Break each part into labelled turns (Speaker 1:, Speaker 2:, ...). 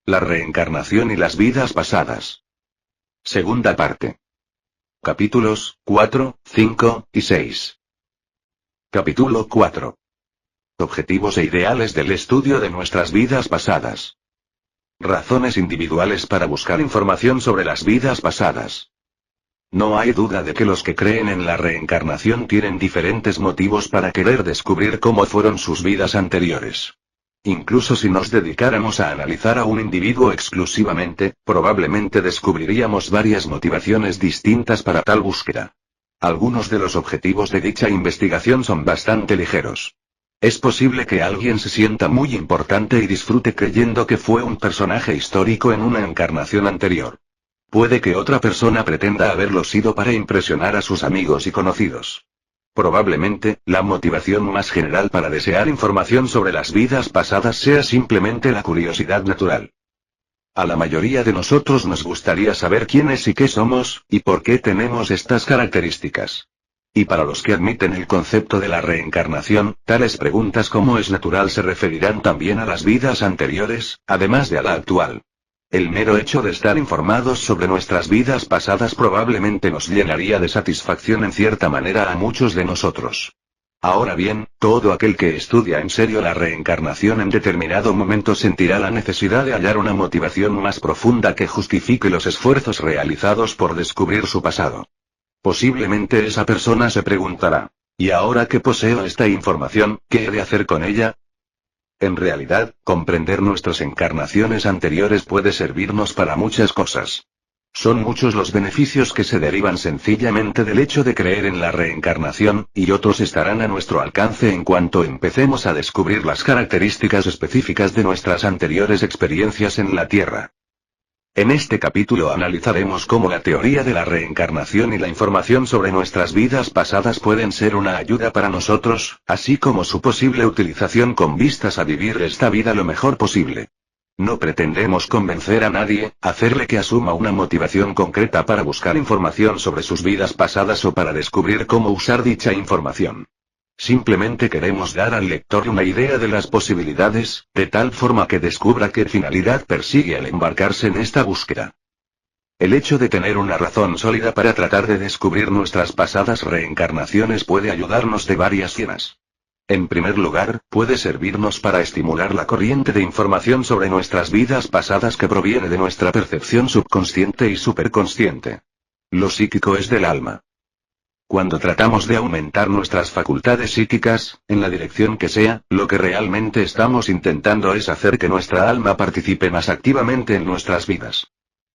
Speaker 1: La reencarnación y las vidas pasadas. Segunda parte. Capítulos 4, 5 y 6. Capítulo 4. Objetivos e ideales del estudio de nuestras vidas pasadas. Razones individuales para buscar información sobre las vidas pasadas. No hay duda de que los que creen en la reencarnación tienen diferentes motivos para querer descubrir cómo fueron sus vidas anteriores. Incluso si nos dedicáramos a analizar a un individuo exclusivamente, probablemente descubriríamos varias motivaciones distintas para tal búsqueda. Algunos de los objetivos de dicha investigación son bastante ligeros. Es posible que alguien se sienta muy importante y disfrute creyendo que fue un personaje histórico en una encarnación anterior. Puede que otra persona pretenda haberlo sido para impresionar a sus amigos y conocidos. Probablemente, la motivación más general para desear información sobre las vidas pasadas sea simplemente la curiosidad natural. A la mayoría de nosotros nos gustaría saber quiénes y qué somos, y por qué tenemos estas características. Y para los que admiten el concepto de la reencarnación, tales preguntas como es natural se referirán también a las vidas anteriores, además de a la actual. El mero hecho de estar informados sobre nuestras vidas pasadas probablemente nos llenaría de satisfacción en cierta manera a muchos de nosotros. Ahora bien, todo aquel que estudia en serio la reencarnación en determinado momento sentirá la necesidad de hallar una motivación más profunda que justifique los esfuerzos realizados por descubrir su pasado. Posiblemente esa persona se preguntará, ¿y ahora que poseo esta información, qué he de hacer con ella? En realidad, comprender nuestras encarnaciones anteriores puede servirnos para muchas cosas. Son muchos los beneficios que se derivan sencillamente del hecho de creer en la reencarnación, y otros estarán a nuestro alcance en cuanto empecemos a descubrir las características específicas de nuestras anteriores experiencias en la Tierra. En este capítulo analizaremos cómo la teoría de la reencarnación y la información sobre nuestras vidas pasadas pueden ser una ayuda para nosotros, así como su posible utilización con vistas a vivir esta vida lo mejor posible. No pretendemos convencer a nadie, hacerle que asuma una motivación concreta para buscar información sobre sus vidas pasadas o para descubrir cómo usar dicha información. Simplemente queremos dar al lector una idea de las posibilidades, de tal forma que descubra qué finalidad persigue al embarcarse en esta búsqueda. El hecho de tener una razón sólida para tratar de descubrir nuestras pasadas reencarnaciones puede ayudarnos de varias formas. En primer lugar, puede servirnos para estimular la corriente de información sobre nuestras vidas pasadas que proviene de nuestra percepción subconsciente y superconsciente. Lo psíquico es del alma. Cuando tratamos de aumentar nuestras facultades psíquicas, en la dirección que sea, lo que realmente estamos intentando es hacer que nuestra alma participe más activamente en nuestras vidas.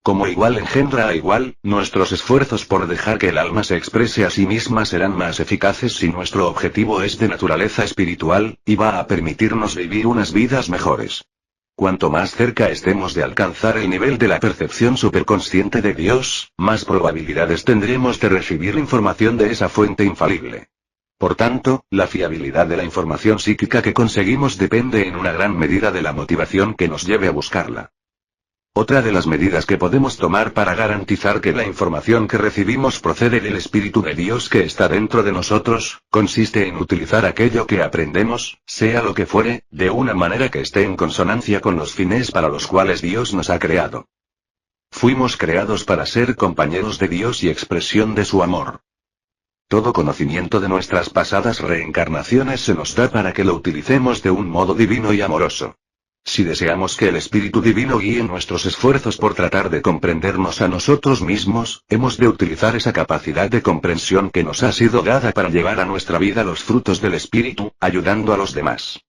Speaker 1: Como igual engendra a igual, nuestros esfuerzos por dejar que el alma se exprese a sí misma serán más eficaces si nuestro objetivo es de naturaleza espiritual, y va a permitirnos vivir unas vidas mejores. Cuanto más cerca estemos de alcanzar el nivel de la percepción superconsciente de Dios, más probabilidades tendremos de recibir información de esa fuente infalible. Por tanto, la fiabilidad de la información psíquica que conseguimos depende en una gran medida de la motivación que nos lleve a buscarla. Otra de las medidas que podemos tomar para garantizar que la información que recibimos procede del Espíritu de Dios que está dentro de nosotros, consiste en utilizar aquello que aprendemos, sea lo que fuere, de una manera que esté en consonancia con los fines para los cuales Dios nos ha creado. Fuimos creados para ser compañeros de Dios y expresión de su amor. Todo conocimiento de nuestras pasadas reencarnaciones se nos da para que lo utilicemos de un modo divino y amoroso. Si deseamos que el Espíritu Divino guíe nuestros esfuerzos por tratar de comprendernos a nosotros mismos, hemos de utilizar esa capacidad de comprensión que nos ha sido dada para llevar a nuestra vida los frutos del Espíritu, ayudando a los demás.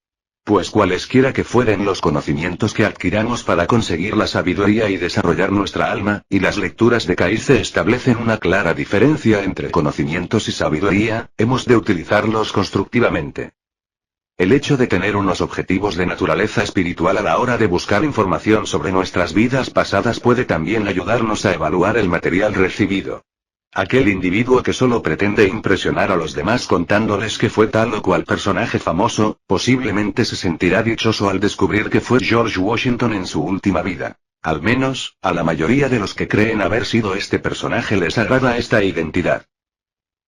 Speaker 1: Pues cualesquiera que fueren los conocimientos que adquiramos para conseguir la sabiduría y desarrollar nuestra alma, y las lecturas de Kaize establecen una clara diferencia entre conocimientos y sabiduría, hemos de utilizarlos constructivamente. El hecho de tener unos objetivos de naturaleza espiritual a la hora de buscar información sobre nuestras vidas pasadas puede también ayudarnos a evaluar el material recibido. Aquel individuo que solo pretende impresionar a los demás contándoles que fue tal o cual personaje famoso, posiblemente se sentirá dichoso al descubrir que fue George Washington en su última vida. Al menos, a la mayoría de los que creen haber sido este personaje les agrada esta identidad.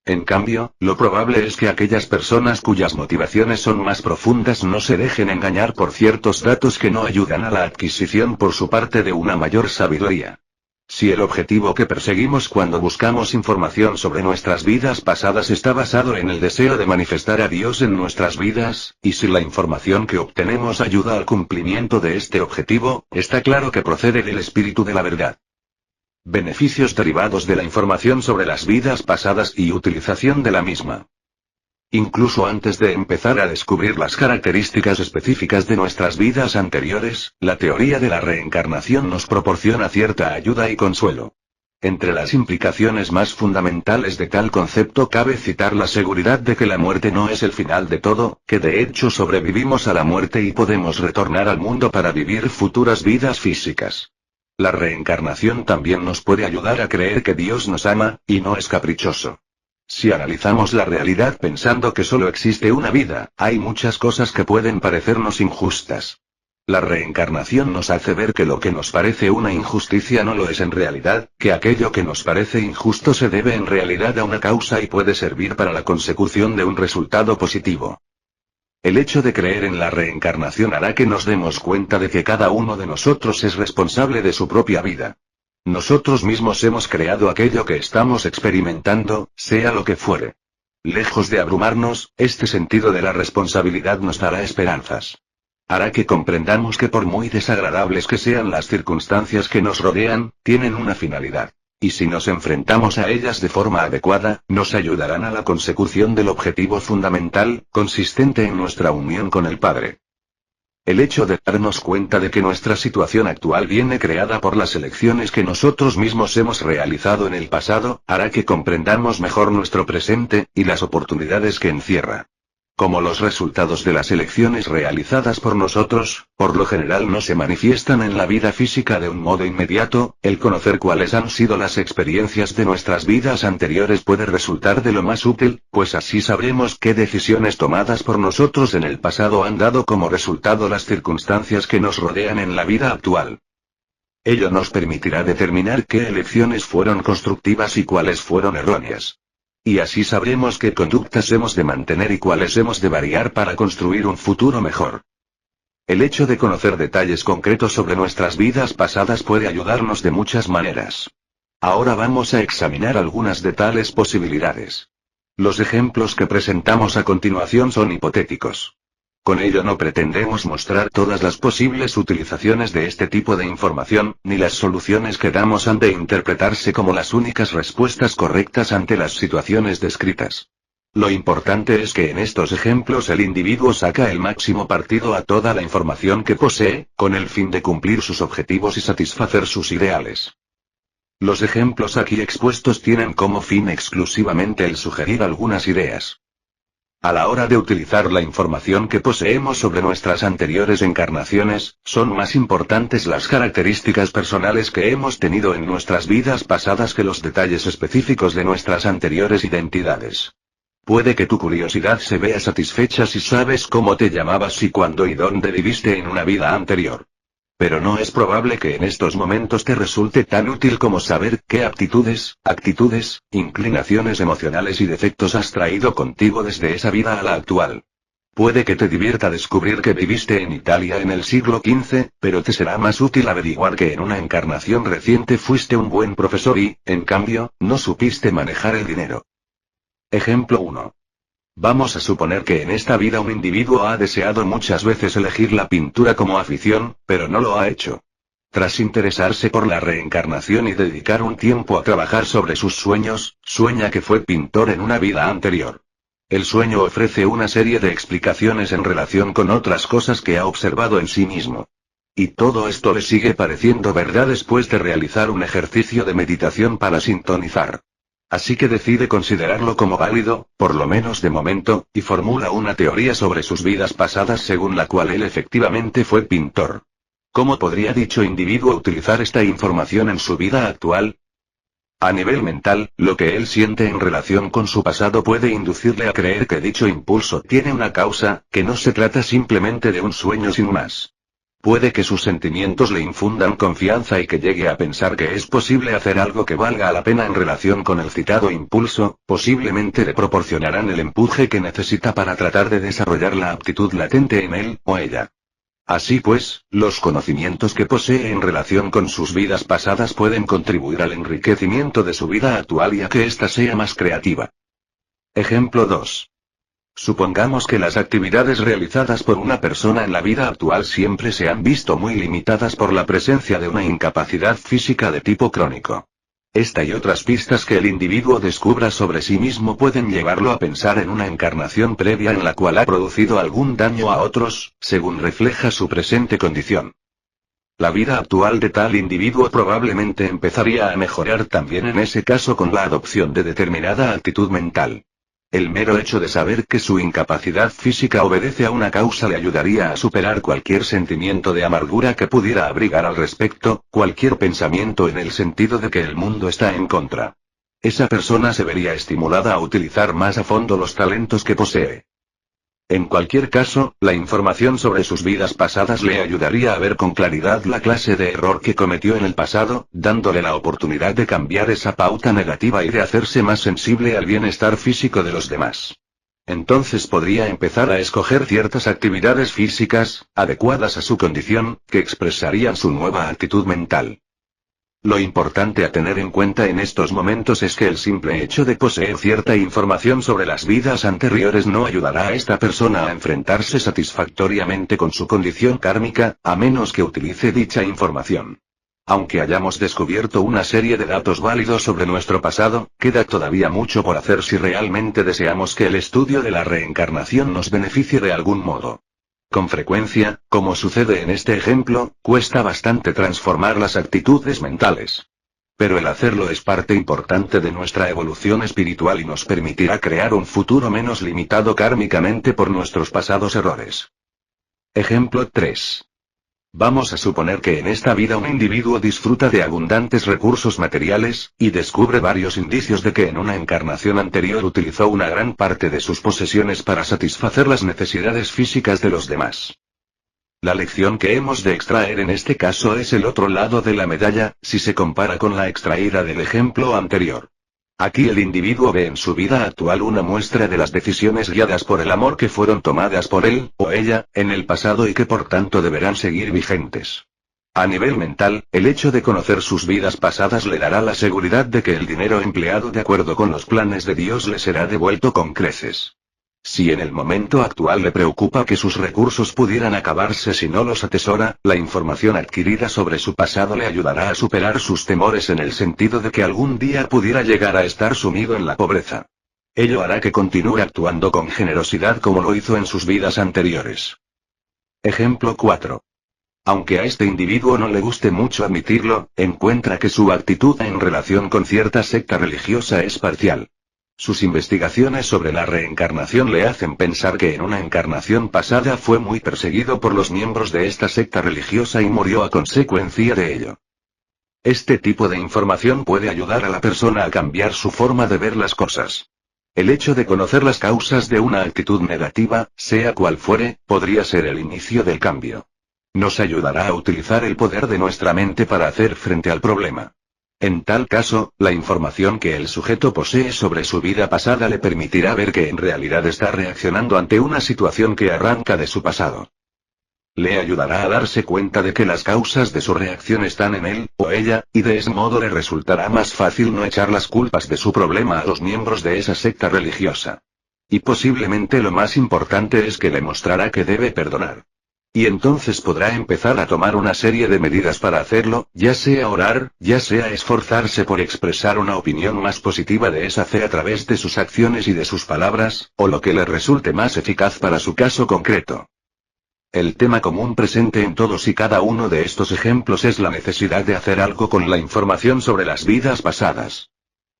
Speaker 1: En cambio, lo probable es que aquellas personas cuyas motivaciones son más profundas no se dejen engañar por ciertos datos que no ayudan a la adquisición por su parte de una mayor sabiduría. Si el objetivo que perseguimos cuando buscamos información sobre nuestras vidas pasadas está basado en el deseo de manifestar a Dios en nuestras vidas, y si la información que obtenemos ayuda al cumplimiento de este objetivo, está claro que procede del espíritu de la verdad. Beneficios derivados de la información sobre las vidas pasadas y utilización de la misma. Incluso antes de empezar a descubrir las características específicas de nuestras vidas anteriores, la teoría de la reencarnación nos proporciona cierta ayuda y consuelo. Entre las implicaciones más fundamentales de tal concepto cabe citar la seguridad de que la muerte no es el final de todo, que de hecho sobrevivimos a la muerte y podemos retornar al mundo para vivir futuras vidas físicas. La reencarnación también nos puede ayudar a creer que Dios nos ama, y no es caprichoso. Si analizamos la realidad pensando que solo existe una vida, hay muchas cosas que pueden parecernos injustas. La reencarnación nos hace ver que lo que nos parece una injusticia no lo es en realidad, que aquello que nos parece injusto se debe en realidad a una causa y puede servir para la consecución de un resultado positivo. El hecho de creer en la reencarnación hará que nos demos cuenta de que cada uno de nosotros es responsable de su propia vida. Nosotros mismos hemos creado aquello que estamos experimentando, sea lo que fuere. Lejos de abrumarnos, este sentido de la responsabilidad nos dará esperanzas. Hará que comprendamos que por muy desagradables que sean las circunstancias que nos rodean, tienen una finalidad. Y si nos enfrentamos a ellas de forma adecuada, nos ayudarán a la consecución del objetivo fundamental, consistente en nuestra unión con el Padre. El hecho de darnos cuenta de que nuestra situación actual viene creada por las elecciones que nosotros mismos hemos realizado en el pasado, hará que comprendamos mejor nuestro presente, y las oportunidades que encierra. Como los resultados de las elecciones realizadas por nosotros, por lo general no se manifiestan en la vida física de un modo inmediato, el conocer cuáles han sido las experiencias de nuestras vidas anteriores puede resultar de lo más útil, pues así sabremos qué decisiones tomadas por nosotros en el pasado han dado como resultado las circunstancias que nos rodean en la vida actual. Ello nos permitirá determinar qué elecciones fueron constructivas y cuáles fueron erróneas. Y así sabremos qué conductas hemos de mantener y cuáles hemos de variar para construir un futuro mejor. El hecho de conocer detalles concretos sobre nuestras vidas pasadas puede ayudarnos de muchas maneras. Ahora vamos a examinar algunas de tales posibilidades. Los ejemplos que presentamos a continuación son hipotéticos. Con ello no pretendemos mostrar todas las posibles utilizaciones de este tipo de información, ni las soluciones que damos han de interpretarse como las únicas respuestas correctas ante las situaciones descritas. Lo importante es que en estos ejemplos el individuo saca el máximo partido a toda la información que posee, con el fin de cumplir sus objetivos y satisfacer sus ideales. Los ejemplos aquí expuestos tienen como fin exclusivamente el sugerir algunas ideas. A la hora de utilizar la información que poseemos sobre nuestras anteriores encarnaciones, son más importantes las características personales que hemos tenido en nuestras vidas pasadas que los detalles específicos de nuestras anteriores identidades. Puede que tu curiosidad se vea satisfecha si sabes cómo te llamabas y cuándo y dónde viviste en una vida anterior. Pero no es probable que en estos momentos te resulte tan útil como saber qué aptitudes, actitudes, inclinaciones emocionales y defectos has traído contigo desde esa vida a la actual. Puede que te divierta descubrir que viviste en Italia en el siglo XV, pero te será más útil averiguar que en una encarnación reciente fuiste un buen profesor y, en cambio, no supiste manejar el dinero. Ejemplo 1. Vamos a suponer que en esta vida un individuo ha deseado muchas veces elegir la pintura como afición, pero no lo ha hecho. Tras interesarse por la reencarnación y dedicar un tiempo a trabajar sobre sus sueños, sueña que fue pintor en una vida anterior. El sueño ofrece una serie de explicaciones en relación con otras cosas que ha observado en sí mismo. Y todo esto le sigue pareciendo verdad después de realizar un ejercicio de meditación para sintonizar. Así que decide considerarlo como válido, por lo menos de momento, y formula una teoría sobre sus vidas pasadas según la cual él efectivamente fue pintor. ¿Cómo podría dicho individuo utilizar esta información en su vida actual? A nivel mental, lo que él siente en relación con su pasado puede inducirle a creer que dicho impulso tiene una causa, que no se trata simplemente de un sueño sin más. Puede que sus sentimientos le infundan confianza y que llegue a pensar que es posible hacer algo que valga la pena en relación con el citado impulso, posiblemente le proporcionarán el empuje que necesita para tratar de desarrollar la aptitud latente en él, o ella. Así pues, los conocimientos que posee en relación con sus vidas pasadas pueden contribuir al enriquecimiento de su vida actual y a que ésta sea más creativa. Ejemplo 2. Supongamos que las actividades realizadas por una persona en la vida actual siempre se han visto muy limitadas por la presencia de una incapacidad física de tipo crónico. Esta y otras pistas que el individuo descubra sobre sí mismo pueden llevarlo a pensar en una encarnación previa en la cual ha producido algún daño a otros, según refleja su presente condición. La vida actual de tal individuo probablemente empezaría a mejorar también en ese caso con la adopción de determinada actitud mental. El mero hecho de saber que su incapacidad física obedece a una causa le ayudaría a superar cualquier sentimiento de amargura que pudiera abrigar al respecto, cualquier pensamiento en el sentido de que el mundo está en contra. Esa persona se vería estimulada a utilizar más a fondo los talentos que posee. En cualquier caso, la información sobre sus vidas pasadas le ayudaría a ver con claridad la clase de error que cometió en el pasado, dándole la oportunidad de cambiar esa pauta negativa y de hacerse más sensible al bienestar físico de los demás. Entonces podría empezar a escoger ciertas actividades físicas, adecuadas a su condición, que expresarían su nueva actitud mental. Lo importante a tener en cuenta en estos momentos es que el simple hecho de poseer cierta información sobre las vidas anteriores no ayudará a esta persona a enfrentarse satisfactoriamente con su condición kármica, a menos que utilice dicha información. Aunque hayamos descubierto una serie de datos válidos sobre nuestro pasado, queda todavía mucho por hacer si realmente deseamos que el estudio de la reencarnación nos beneficie de algún modo. Con frecuencia, como sucede en este ejemplo, cuesta bastante transformar las actitudes mentales. Pero el hacerlo es parte importante de nuestra evolución espiritual y nos permitirá crear un futuro menos limitado kármicamente por nuestros pasados errores. Ejemplo 3. Vamos a suponer que en esta vida un individuo disfruta de abundantes recursos materiales, y descubre varios indicios de que en una encarnación anterior utilizó una gran parte de sus posesiones para satisfacer las necesidades físicas de los demás. La lección que hemos de extraer en este caso es el otro lado de la medalla, si se compara con la extraída del ejemplo anterior. Aquí el individuo ve en su vida actual una muestra de las decisiones guiadas por el amor que fueron tomadas por él, o ella, en el pasado y que por tanto deberán seguir vigentes. A nivel mental, el hecho de conocer sus vidas pasadas le dará la seguridad de que el dinero empleado de acuerdo con los planes de Dios le será devuelto con creces. Si en el momento actual le preocupa que sus recursos pudieran acabarse si no los atesora, la información adquirida sobre su pasado le ayudará a superar sus temores en el sentido de que algún día pudiera llegar a estar sumido en la pobreza. Ello hará que continúe actuando con generosidad como lo hizo en sus vidas anteriores. Ejemplo 4. Aunque a este individuo no le guste mucho admitirlo, encuentra que su actitud en relación con cierta secta religiosa es parcial. Sus investigaciones sobre la reencarnación le hacen pensar que en una encarnación pasada fue muy perseguido por los miembros de esta secta religiosa y murió a consecuencia de ello. Este tipo de información puede ayudar a la persona a cambiar su forma de ver las cosas. El hecho de conocer las causas de una actitud negativa, sea cual fuere, podría ser el inicio del cambio. Nos ayudará a utilizar el poder de nuestra mente para hacer frente al problema. En tal caso, la información que el sujeto posee sobre su vida pasada le permitirá ver que en realidad está reaccionando ante una situación que arranca de su pasado. Le ayudará a darse cuenta de que las causas de su reacción están en él, o ella, y de ese modo le resultará más fácil no echar las culpas de su problema a los miembros de esa secta religiosa. Y posiblemente lo más importante es que le mostrará que debe perdonar. Y entonces podrá empezar a tomar una serie de medidas para hacerlo, ya sea orar, ya sea esforzarse por expresar una opinión más positiva de esa fe a través de sus acciones y de sus palabras, o lo que le resulte más eficaz para su caso concreto. El tema común presente en todos y cada uno de estos ejemplos es la necesidad de hacer algo con la información sobre las vidas pasadas.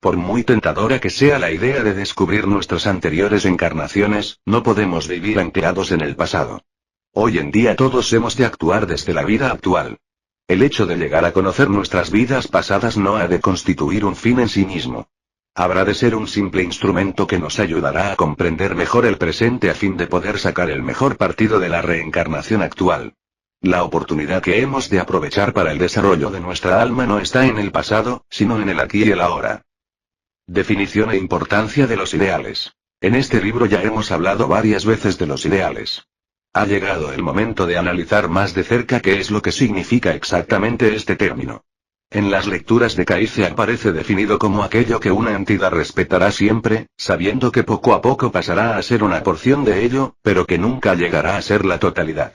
Speaker 1: Por muy tentadora que sea la idea de descubrir nuestras anteriores encarnaciones, no podemos vivir anclados en el pasado. Hoy en día todos hemos de actuar desde la vida actual. El hecho de llegar a conocer nuestras vidas pasadas no ha de constituir un fin en sí mismo. Habrá de ser un simple instrumento que nos ayudará a comprender mejor el presente a fin de poder sacar el mejor partido de la reencarnación actual. La oportunidad que hemos de aprovechar para el desarrollo de nuestra alma no está en el pasado, sino en el aquí y el ahora. Definición e importancia de los ideales. En este libro ya hemos hablado varias veces de los ideales. Ha llegado el momento de analizar más de cerca qué es lo que significa exactamente este término. En las lecturas de Caice aparece definido como aquello que una entidad respetará siempre, sabiendo que poco a poco pasará a ser una porción de ello, pero que nunca llegará a ser la totalidad.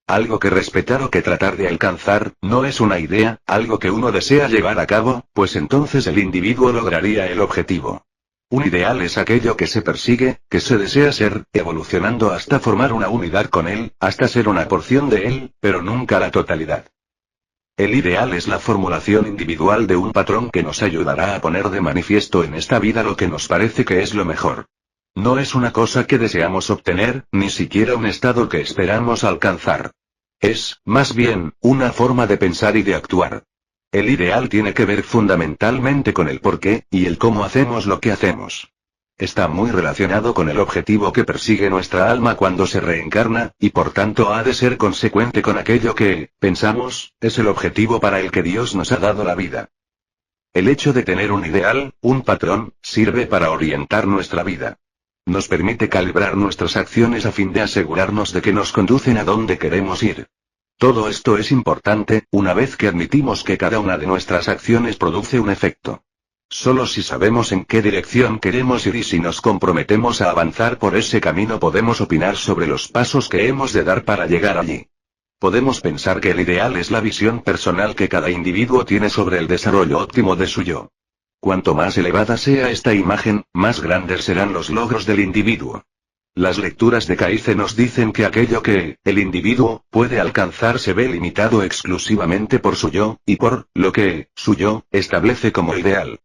Speaker 1: Algo que respetar o que tratar de alcanzar, no es una idea, algo que uno desea llevar a cabo, pues entonces el individuo lograría el objetivo. Un ideal es aquello que se persigue, que se desea ser, evolucionando hasta formar una unidad con él, hasta ser una porción de él, pero nunca la totalidad. El ideal es la formulación individual de un patrón que nos ayudará a poner de manifiesto en esta vida lo que nos parece que es lo mejor. No es una cosa que deseamos obtener, ni siquiera un estado que esperamos alcanzar. Es, más bien, una forma de pensar y de actuar. El ideal tiene que ver fundamentalmente con el por qué, y el cómo hacemos lo que hacemos. Está muy relacionado con el objetivo que persigue nuestra alma cuando se reencarna, y por tanto ha de ser consecuente con aquello que, pensamos, es el objetivo para el que Dios nos ha dado la vida. El hecho de tener un ideal, un patrón, sirve para orientar nuestra vida. Nos permite calibrar nuestras acciones a fin de asegurarnos de que nos conducen a donde queremos ir. Todo esto es importante, una vez que admitimos que cada una de nuestras acciones produce un efecto. Solo si sabemos en qué dirección queremos ir y si nos comprometemos a avanzar por ese camino podemos opinar sobre los pasos que hemos de dar para llegar allí. Podemos pensar que el ideal es la visión personal que cada individuo tiene sobre el desarrollo óptimo de su yo. Cuanto más elevada sea esta imagen, más grandes serán los logros del individuo. Las lecturas de Caice nos dicen que aquello que, el individuo, puede alcanzar se ve limitado exclusivamente por su yo, y por, lo que, su yo, establece como ideal.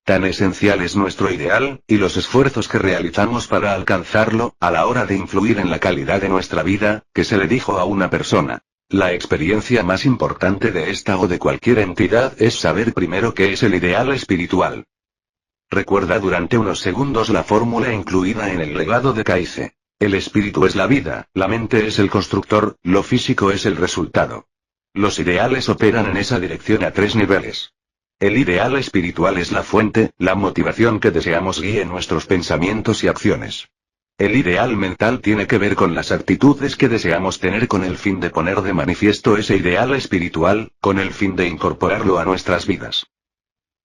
Speaker 1: Tan esencial es nuestro ideal, y los esfuerzos que realizamos para alcanzarlo, a la hora de influir en la calidad de nuestra vida, que se le dijo a una persona. La experiencia más importante de esta o de cualquier entidad es saber primero qué es el ideal espiritual. Recuerda durante unos segundos la fórmula incluida en el legado de Caice. El espíritu es la vida, la mente es el constructor, lo físico es el resultado. Los ideales operan en esa dirección a 3 niveles. El ideal espiritual es la fuente, la motivación que deseamos guíe nuestros pensamientos y acciones. El ideal mental tiene que ver con las actitudes que deseamos tener con el fin de poner de manifiesto ese ideal espiritual, con el fin de incorporarlo a nuestras vidas.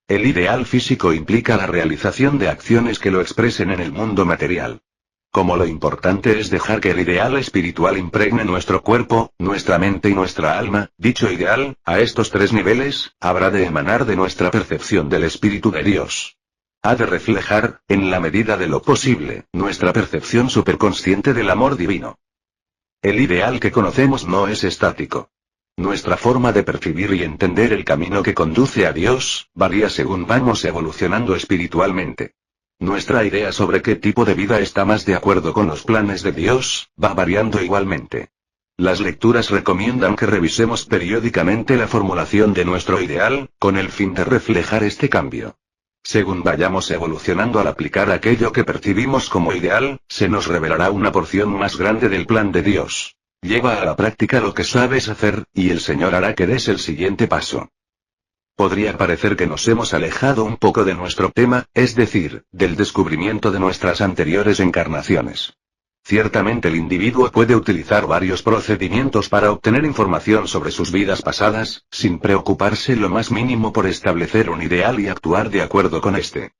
Speaker 1: El ideal físico implica la realización de acciones que lo expresen en el mundo material. Como lo importante es dejar que el ideal espiritual impregne nuestro cuerpo, nuestra mente y nuestra alma, dicho ideal, a estos 3 niveles, habrá de emanar de nuestra percepción del Espíritu de Dios. Ha de reflejar, en la medida de lo posible, nuestra percepción superconsciente del amor divino. El ideal que conocemos no es estático. Nuestra forma de percibir y entender el camino que conduce a Dios, varía según vamos evolucionando espiritualmente. Nuestra idea sobre qué tipo de vida está más de acuerdo con los planes de Dios, va variando igualmente. Las lecturas recomiendan que revisemos periódicamente la formulación de nuestro ideal, con el fin de reflejar este cambio. Según vayamos evolucionando al aplicar aquello que percibimos como ideal, se nos revelará una porción más grande del plan de Dios. Lleva a la práctica lo que sabes hacer, y el Señor hará que des el siguiente paso. Podría parecer que nos hemos alejado un poco de nuestro tema, es decir, del descubrimiento de nuestras anteriores encarnaciones. Ciertamente el individuo puede utilizar varios procedimientos para obtener información sobre sus vidas pasadas, sin preocuparse lo más mínimo por establecer un ideal y actuar de acuerdo con este.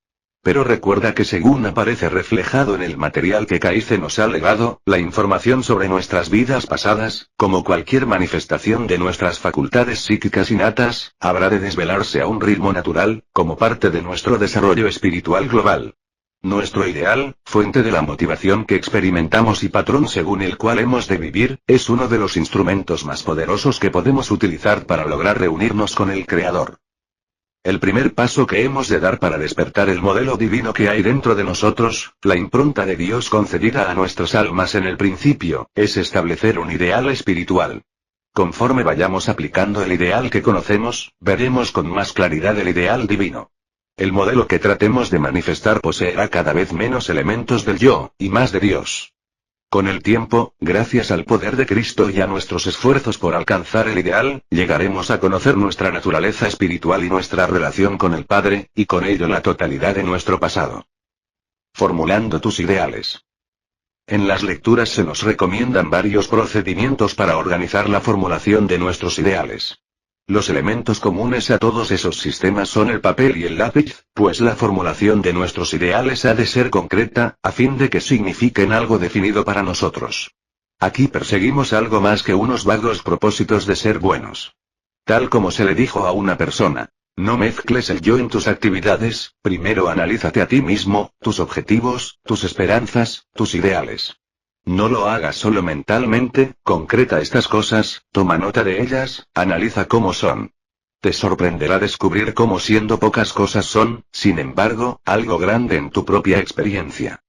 Speaker 1: Pero recuerda que según aparece reflejado en el material que Caice nos ha legado, la información sobre nuestras vidas pasadas, como cualquier manifestación de nuestras facultades psíquicas innatas, habrá de desvelarse a un ritmo natural, como parte de nuestro desarrollo espiritual global. Nuestro ideal, fuente de la motivación que experimentamos y patrón según el cual hemos de vivir, es uno de los instrumentos más poderosos que podemos utilizar para lograr reunirnos con el Creador. El primer paso que hemos de dar para despertar el modelo divino que hay dentro de nosotros, la impronta de Dios concedida a nuestras almas en el principio, es establecer un ideal espiritual. Conforme vayamos aplicando el ideal que conocemos, veremos con más claridad el ideal divino. El modelo que tratemos de manifestar poseerá cada vez menos elementos del yo, y más de Dios. Con el tiempo, gracias al poder de Cristo y a nuestros esfuerzos por alcanzar el ideal, llegaremos a conocer nuestra naturaleza espiritual y nuestra relación con el Padre, y con ello la totalidad de nuestro pasado. Formulando tus ideales. En las lecturas se nos recomiendan varios procedimientos para organizar la formulación de nuestros ideales. Los elementos comunes a todos esos sistemas son el papel y el lápiz, pues la formulación de nuestros ideales ha de ser concreta, a fin de que signifiquen algo definido para nosotros. Aquí perseguimos algo más que unos vagos propósitos de ser buenos. Tal como se le dijo a una persona, no mezcles el yo en tus actividades, primero analízate a ti mismo, tus objetivos, tus esperanzas, tus ideales. No lo hagas solo mentalmente, concreta estas cosas, toma nota de ellas, analiza cómo son. Te sorprenderá descubrir cómo siendo pocas cosas son, sin embargo, algo grande en tu propia experiencia.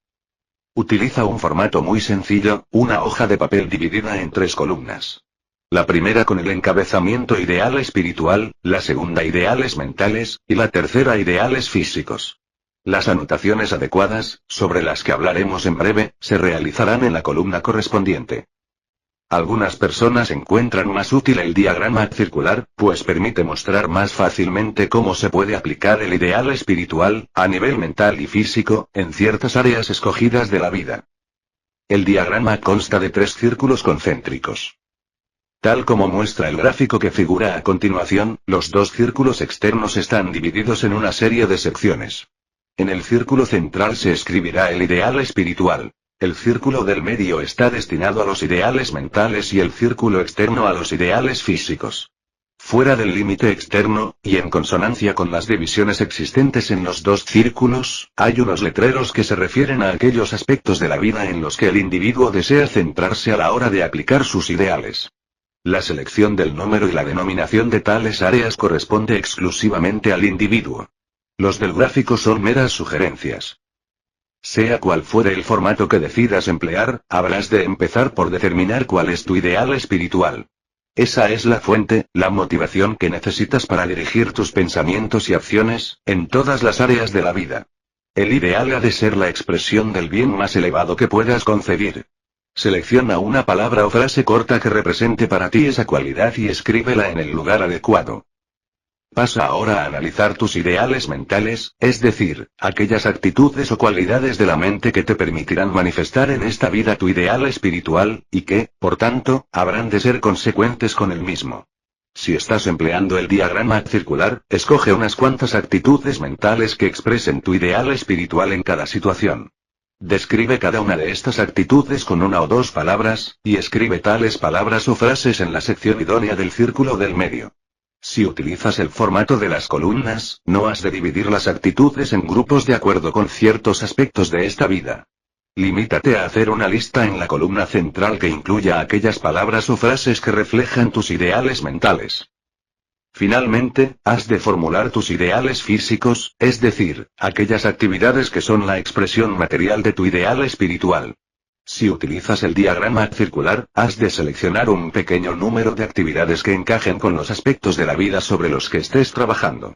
Speaker 1: Utiliza un formato muy sencillo, una hoja de papel dividida en 3 columnas. La primera con el encabezamiento ideal espiritual, la segunda ideales mentales, y la tercera ideales físicos. Las anotaciones adecuadas, sobre las que hablaremos en breve, se realizarán en la columna correspondiente. Algunas personas encuentran más útil el diagrama circular, pues permite mostrar más fácilmente cómo se puede aplicar el ideal espiritual, a nivel mental y físico, en ciertas áreas escogidas de la vida. El diagrama consta de 3 círculos concéntricos. Tal como muestra el gráfico que figura a continuación, los 2 círculos externos están divididos en una serie de secciones. En el círculo central se escribirá el ideal espiritual. El círculo del medio está destinado a los ideales mentales y el círculo externo a los ideales físicos. Fuera del límite externo, y en consonancia con las divisiones existentes en los 2 círculos, hay unos letreros que se refieren a aquellos aspectos de la vida en los que el individuo desea centrarse a la hora de aplicar sus ideales. La selección del número y la denominación de tales áreas corresponde exclusivamente al individuo. Los del gráfico son meras sugerencias. Sea cual fuere el formato que decidas emplear, habrás de empezar por determinar cuál es tu ideal espiritual. Esa es la fuente, la motivación que necesitas para dirigir tus pensamientos y acciones, en todas las áreas de la vida. El ideal ha de ser la expresión del bien más elevado que puedas concebir. Selecciona una palabra o frase corta que represente para ti esa cualidad y escríbela en el lugar adecuado. Pasa ahora a analizar tus ideales mentales, es decir, aquellas actitudes o cualidades de la mente que te permitirán manifestar en esta vida tu ideal espiritual, y que, por tanto, habrán de ser consecuentes con el mismo. Si estás empleando el diagrama circular, escoge unas cuantas actitudes mentales que expresen tu ideal espiritual en cada situación. Describe cada una de estas actitudes con 1 o 2 palabras, y escribe tales palabras o frases en la sección idónea del círculo del medio. Si utilizas el formato de las columnas, no has de dividir las actitudes en grupos de acuerdo con ciertos aspectos de esta vida. Limítate a hacer una lista en la columna central que incluya aquellas palabras o frases que reflejan tus ideales mentales. Finalmente, has de formular tus ideales físicos, es decir, aquellas actividades que son la expresión material de tu ideal espiritual. Si utilizas el diagrama circular, has de seleccionar un pequeño número de actividades que encajen con los aspectos de la vida sobre los que estés trabajando.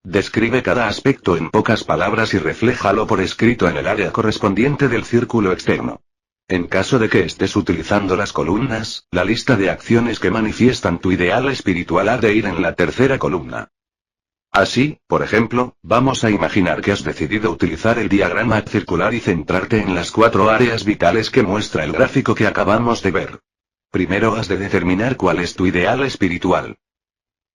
Speaker 1: Describe cada aspecto en pocas palabras y refléjalo por escrito en el área correspondiente del círculo externo. En caso de que estés utilizando las columnas, la lista de acciones que manifiestan tu ideal espiritual ha de ir en la tercera columna. Así, por ejemplo, vamos a imaginar que has decidido utilizar el diagrama circular y centrarte en las 4 áreas vitales que muestra el gráfico que acabamos de ver. Primero has de determinar cuál es tu ideal espiritual.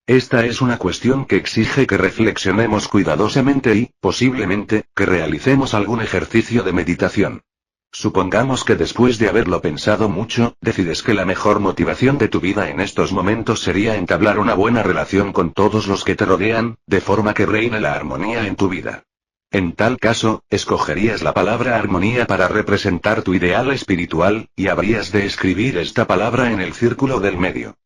Speaker 1: Esta es una cuestión que exige que reflexionemos cuidadosamente y, posiblemente, que realicemos algún ejercicio de meditación. Supongamos que después de haberlo pensado mucho, decides que la mejor motivación de tu vida en estos momentos sería entablar una buena relación con todos los que te rodean, de forma que reine la armonía en tu vida. En tal caso, escogerías la palabra armonía para representar tu ideal espiritual, y habrías de escribir esta palabra en el círculo del medio.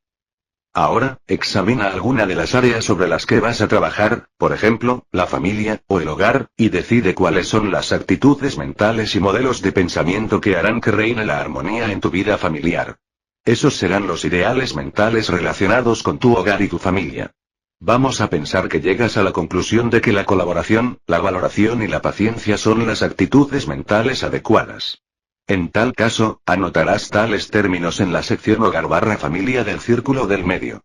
Speaker 1: Ahora, examina alguna de las áreas sobre las que vas a trabajar, por ejemplo, la familia, o el hogar, y decide cuáles son las actitudes mentales y modelos de pensamiento que harán que reine la armonía en tu vida familiar. Esos serán los ideales mentales relacionados con tu hogar y tu familia. Vamos a pensar que llegas a la conclusión de que la colaboración, la valoración y la paciencia son las actitudes mentales adecuadas. En tal caso, anotarás tales términos en la sección hogar/familia del círculo del medio.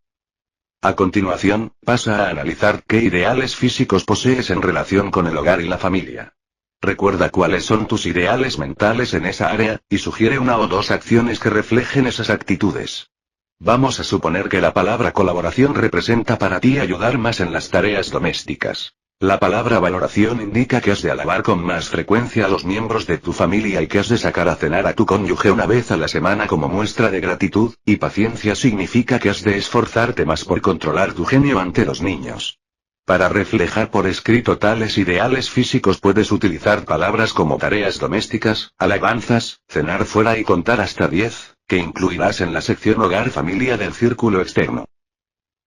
Speaker 1: A continuación, pasa a analizar qué ideales físicos posees en relación con el hogar y la familia. Recuerda cuáles son tus ideales mentales en esa área, y sugiere una o dos acciones que reflejen esas actitudes. Vamos a suponer que la palabra colaboración representa para ti ayudar más en las tareas domésticas. La palabra valoración indica que has de alabar con más frecuencia a los miembros de tu familia y que has de sacar a cenar a tu cónyuge una vez a la semana como muestra de gratitud, y paciencia significa que has de esforzarte más por controlar tu genio ante los niños. Para reflejar por escrito tales ideales físicos puedes utilizar palabras como tareas domésticas, alabanzas, cenar fuera y contar hasta 10, que incluirás en la sección hogar/familia del círculo externo.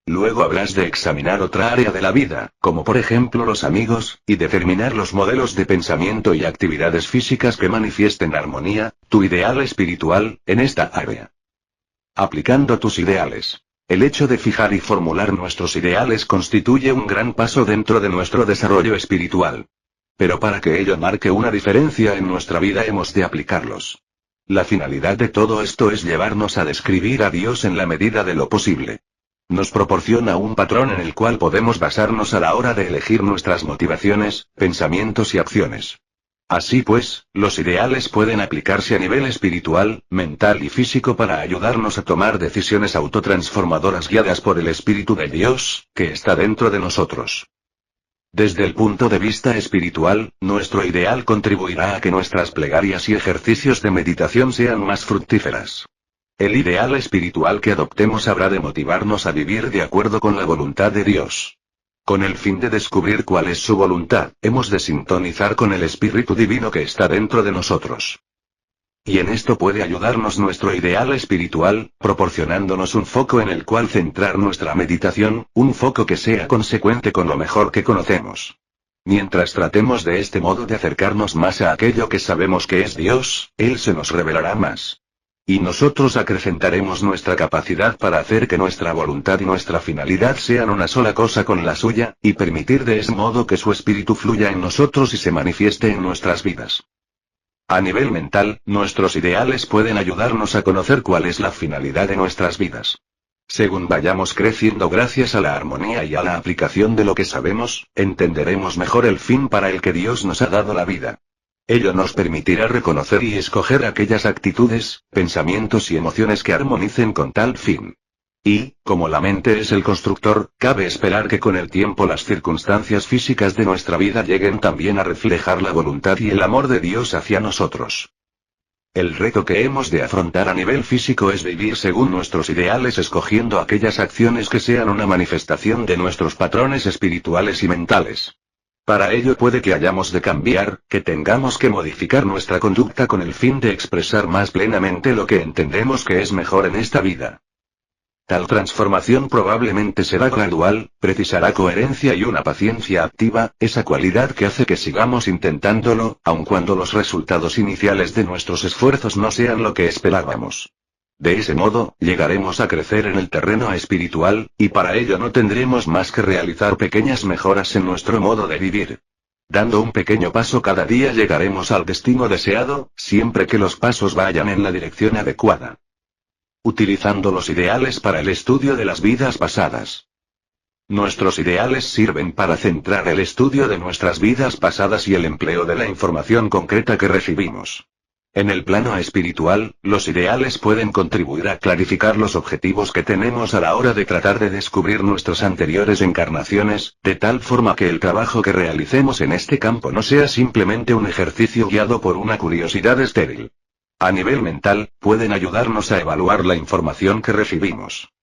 Speaker 1: Luego habrás de examinar otra área de la vida, como por ejemplo los amigos, y determinar los modelos de pensamiento y actividades físicas que manifiesten armonía, tu ideal espiritual, en esta área. Aplicando tus ideales. El hecho de fijar y formular nuestros ideales constituye un gran paso dentro de nuestro desarrollo espiritual. Pero para que ello marque una diferencia en nuestra vida hemos de aplicarlos. La finalidad de todo esto es llevarnos a describir a Dios en la medida de lo posible. Nos proporciona un patrón en el cual podemos basarnos a la hora de elegir nuestras motivaciones, pensamientos y acciones. Así pues, los ideales pueden aplicarse a nivel espiritual, mental y físico para ayudarnos a tomar decisiones autotransformadoras guiadas por el Espíritu de Dios, que está dentro de nosotros. Desde el punto de vista espiritual, nuestro ideal contribuirá a que nuestras plegarias y ejercicios de meditación sean más fructíferas. El ideal espiritual que adoptemos habrá de motivarnos a vivir de acuerdo con la voluntad de Dios. Con el fin de descubrir cuál es su voluntad, hemos de sintonizar con el Espíritu Divino que está dentro de nosotros. Y en esto puede ayudarnos nuestro ideal espiritual, proporcionándonos un foco en el cual centrar nuestra meditación, un foco que sea consecuente con lo mejor que conocemos. Mientras tratemos de este modo de acercarnos más a aquello que sabemos que es Dios, Él se nos revelará más. Y nosotros acrecentaremos nuestra capacidad para hacer que nuestra voluntad y nuestra finalidad sean una sola cosa con la suya, y permitir de ese modo que su espíritu fluya en nosotros y se manifieste en nuestras vidas. A nivel mental, nuestros ideales pueden ayudarnos a conocer cuál es la finalidad de nuestras vidas. Según vayamos creciendo gracias a la armonía y a la aplicación de lo que sabemos, entenderemos mejor el fin para el que Dios nos ha dado la vida. Ello nos permitirá reconocer y escoger aquellas actitudes, pensamientos y emociones que armonicen con tal fin. Y, como la mente es el constructor, cabe esperar que con el tiempo las circunstancias físicas de nuestra vida lleguen también a reflejar la voluntad y el amor de Dios hacia nosotros. El reto que hemos de afrontar a nivel físico es vivir según nuestros ideales escogiendo aquellas acciones que sean una manifestación de nuestros patrones espirituales y mentales. Para ello puede que hayamos de cambiar, que tengamos que modificar nuestra conducta con el fin de expresar más plenamente lo que entendemos que es mejor en esta vida. Tal transformación probablemente será gradual, precisará coherencia y una paciencia activa, esa cualidad que hace que sigamos intentándolo, aun cuando los resultados iniciales de nuestros esfuerzos no sean lo que esperábamos. De ese modo, llegaremos a crecer en el terreno espiritual, y para ello no tendremos más que realizar pequeñas mejoras en nuestro modo de vivir. Dando un pequeño paso cada día llegaremos al destino deseado, siempre que los pasos vayan en la dirección adecuada. Utilizando los ideales para el estudio de las vidas pasadas. Nuestros ideales sirven para centrar el estudio de nuestras vidas pasadas y el empleo de la información concreta que recibimos. En el plano espiritual, los ideales pueden contribuir a clarificar los objetivos que tenemos a la hora de tratar de descubrir nuestras anteriores encarnaciones, de tal forma que el trabajo que realicemos en este campo no sea simplemente un ejercicio guiado por una curiosidad estéril. A nivel mental, pueden ayudarnos a evaluar la información que recibimos.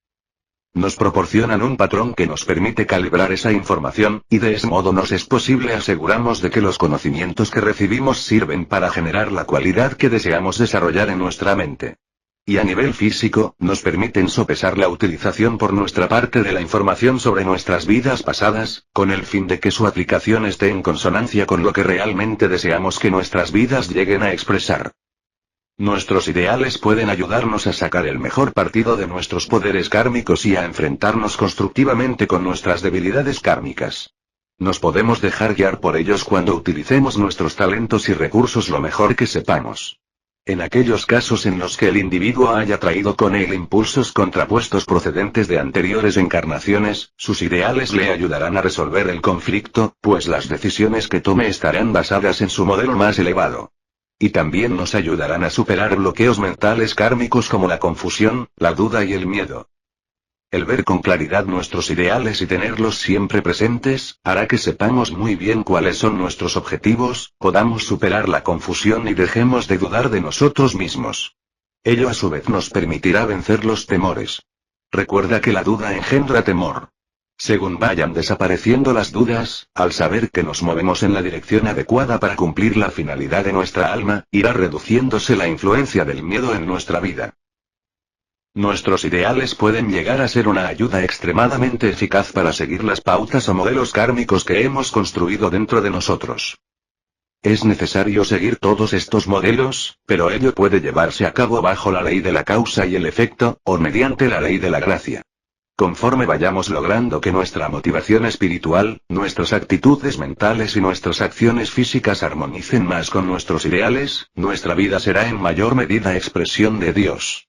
Speaker 1: Nos proporcionan un patrón que nos permite calibrar esa información, y de ese modo nos es posible asegurarnos de que los conocimientos que recibimos sirven para generar la cualidad que deseamos desarrollar en nuestra mente. Y a nivel físico, nos permiten sopesar la utilización por nuestra parte de la información sobre nuestras vidas pasadas, con el fin de que su aplicación esté en consonancia con lo que realmente deseamos que nuestras vidas lleguen a expresar. Nuestros ideales pueden ayudarnos a sacar el mejor partido de nuestros poderes kármicos y a enfrentarnos constructivamente con nuestras debilidades kármicas. Nos podemos dejar guiar por ellos cuando utilicemos nuestros talentos y recursos lo mejor que sepamos. En aquellos casos en los que el individuo haya traído con él impulsos contrapuestos procedentes de anteriores encarnaciones, sus ideales le ayudarán a resolver el conflicto, pues las decisiones que tome estarán basadas en su modelo más elevado. Y también nos ayudarán a superar bloqueos mentales kármicos como la confusión, la duda y el miedo. El ver con claridad nuestros ideales y tenerlos siempre presentes, hará que sepamos muy bien cuáles son nuestros objetivos, podamos superar la confusión y dejemos de dudar de nosotros mismos. Ello a su vez nos permitirá vencer los temores. Recuerda que la duda engendra temor. Según vayan desapareciendo las dudas, al saber que nos movemos en la dirección adecuada para cumplir la finalidad de nuestra alma, irá reduciéndose la influencia del miedo en nuestra vida. Nuestros ideales pueden llegar a ser una ayuda extremadamente eficaz para seguir las pautas o modelos kármicos que hemos construido dentro de nosotros. Es necesario seguir todos estos modelos, pero ello puede llevarse a cabo bajo la ley de la causa y el efecto, o mediante la ley de la gracia. Conforme vayamos logrando que nuestra motivación espiritual, nuestras actitudes mentales y nuestras acciones físicas armonicen más con nuestros ideales, nuestra vida será en mayor medida expresión de Dios.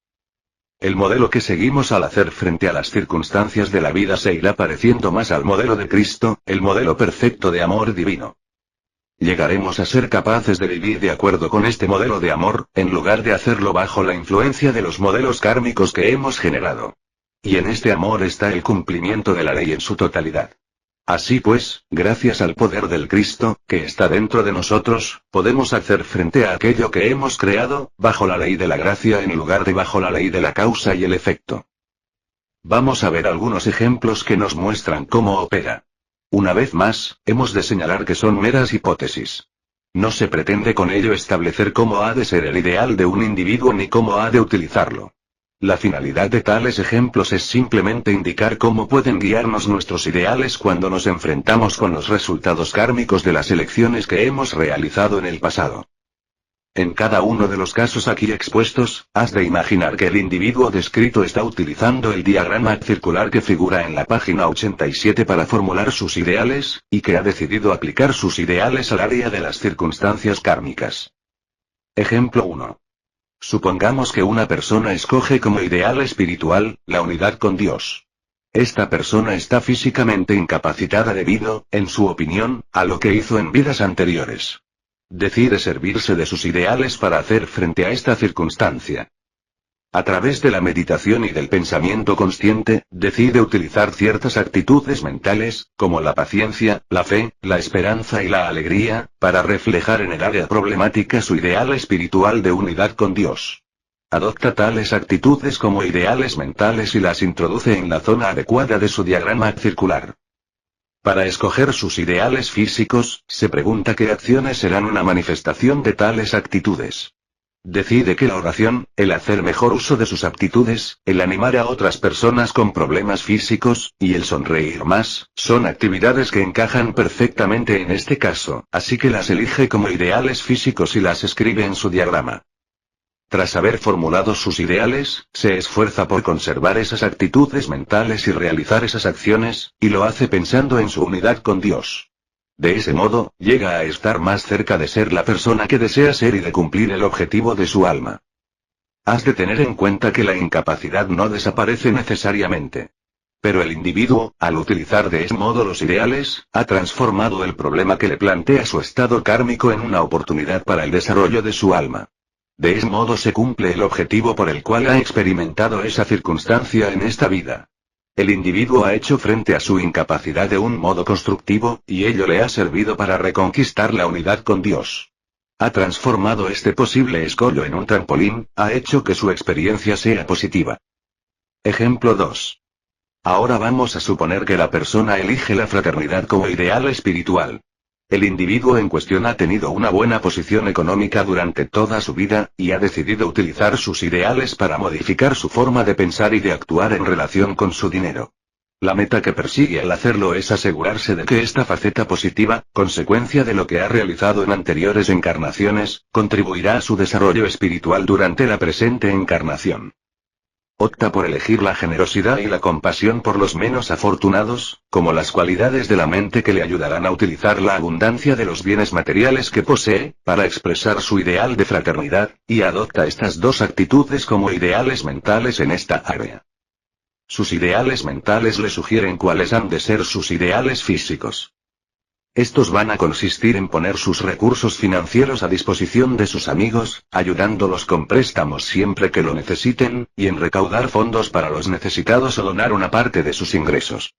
Speaker 1: El modelo que seguimos al hacer frente a las circunstancias de la vida se irá pareciendo más al modelo de Cristo, el modelo perfecto de amor divino. Llegaremos a ser capaces de vivir de acuerdo con este modelo de amor, en lugar de hacerlo bajo la influencia de los modelos kármicos que hemos generado. Y en este amor está el cumplimiento de la ley en su totalidad. Así pues, gracias al poder del Cristo, que está dentro de nosotros, podemos hacer frente a aquello que hemos creado, bajo la ley de la gracia en lugar de bajo la ley de la causa y el efecto. Vamos a ver algunos ejemplos que nos muestran cómo opera. Una vez más, hemos de señalar que son meras hipótesis. No se pretende con ello establecer cómo ha de ser el ideal de un individuo ni cómo ha de utilizarlo. La finalidad de tales ejemplos es simplemente indicar cómo pueden guiarnos nuestros ideales cuando nos enfrentamos con los resultados kármicos de las elecciones que hemos realizado en el pasado. En cada uno de los casos aquí expuestos, has de imaginar que el individuo descrito está utilizando el diagrama circular que figura en la página 87 para formular sus ideales, y que ha decidido aplicar sus ideales al área de las circunstancias kármicas. Ejemplo 1. Supongamos que una persona escoge como ideal espiritual, la unidad con Dios. Esta persona está físicamente incapacitada debido, en su opinión, a lo que hizo en vidas anteriores. Decide servirse de sus ideales para hacer frente a esta circunstancia. A través de la meditación y del pensamiento consciente, decide utilizar ciertas actitudes mentales, como la paciencia, la fe, la esperanza y la alegría, para reflejar en el área problemática su ideal espiritual de unidad con Dios. Adopta tales actitudes como ideales mentales y las introduce en la zona adecuada de su diagrama circular. Para escoger sus ideales físicos, se pregunta qué acciones serán una manifestación de tales actitudes. Decide que la oración, el hacer mejor uso de sus aptitudes, el animar a otras personas con problemas físicos, y el sonreír más, son actividades que encajan perfectamente en este caso, así que las elige como ideales físicos y las escribe en su diagrama. Tras haber formulado sus ideales, se esfuerza por conservar esas actitudes mentales y realizar esas acciones, y lo hace pensando en su unidad con Dios. De ese modo, llega a estar más cerca de ser la persona que desea ser y de cumplir el objetivo de su alma. Has de tener en cuenta que la incapacidad no desaparece necesariamente. Pero el individuo, al utilizar de ese modo los ideales, ha transformado el problema que le plantea su estado kármico en una oportunidad para el desarrollo de su alma. De ese modo se cumple el objetivo por el cual ha experimentado esa circunstancia en esta vida. El individuo ha hecho frente a su incapacidad de un modo constructivo, y ello le ha servido para reconquistar la unidad con Dios. Ha transformado este posible escollo en un trampolín, ha hecho que su experiencia sea positiva. Ejemplo 2. Ahora vamos a suponer que la persona elige la fraternidad como ideal espiritual. El individuo en cuestión ha tenido una buena posición económica durante toda su vida, y ha decidido utilizar sus ideales para modificar su forma de pensar y de actuar en relación con su dinero. La meta que persigue al hacerlo es asegurarse de que esta faceta positiva, consecuencia de lo que ha realizado en anteriores encarnaciones, contribuirá a su desarrollo espiritual durante la presente encarnación. Opta por elegir la generosidad y la compasión por los menos afortunados, como las cualidades de la mente que le ayudarán a utilizar la abundancia de los bienes materiales que posee, para expresar su ideal de fraternidad, y adopta estas dos actitudes como ideales mentales en esta área. Sus ideales mentales le sugieren cuáles han de ser sus ideales físicos. Estos van a consistir en poner sus recursos financieros a disposición de sus amigos, ayudándolos con préstamos siempre que lo necesiten, y en recaudar fondos para los necesitados o donar una parte de sus ingresos.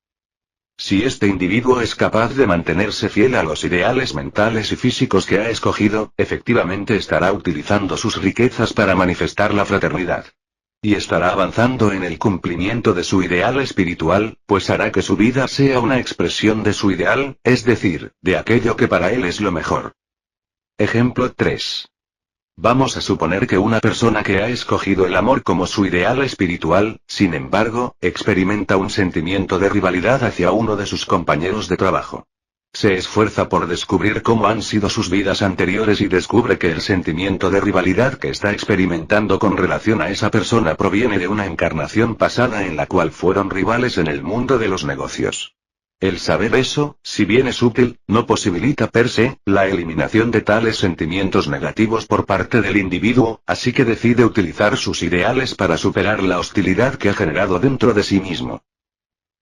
Speaker 1: Si este individuo es capaz de mantenerse fiel a los ideales mentales y físicos que ha escogido, efectivamente estará utilizando sus riquezas para manifestar la fraternidad. Y estará avanzando en el cumplimiento de su ideal espiritual, pues hará que su vida sea una expresión de su ideal, es decir, de aquello que para él es lo mejor. Ejemplo 3. Vamos a suponer que una persona que ha escogido el amor como su ideal espiritual, sin embargo, experimenta un sentimiento de rivalidad hacia uno de sus compañeros de trabajo. Se esfuerza por descubrir cómo han sido sus vidas anteriores y descubre que el sentimiento de rivalidad que está experimentando con relación a esa persona proviene de una encarnación pasada en la cual fueron rivales en el mundo de los negocios. El saber eso, si bien es útil, no posibilita per se la eliminación de tales sentimientos negativos por parte del individuo, así que decide utilizar sus ideales para superar la hostilidad que ha generado dentro de sí mismo.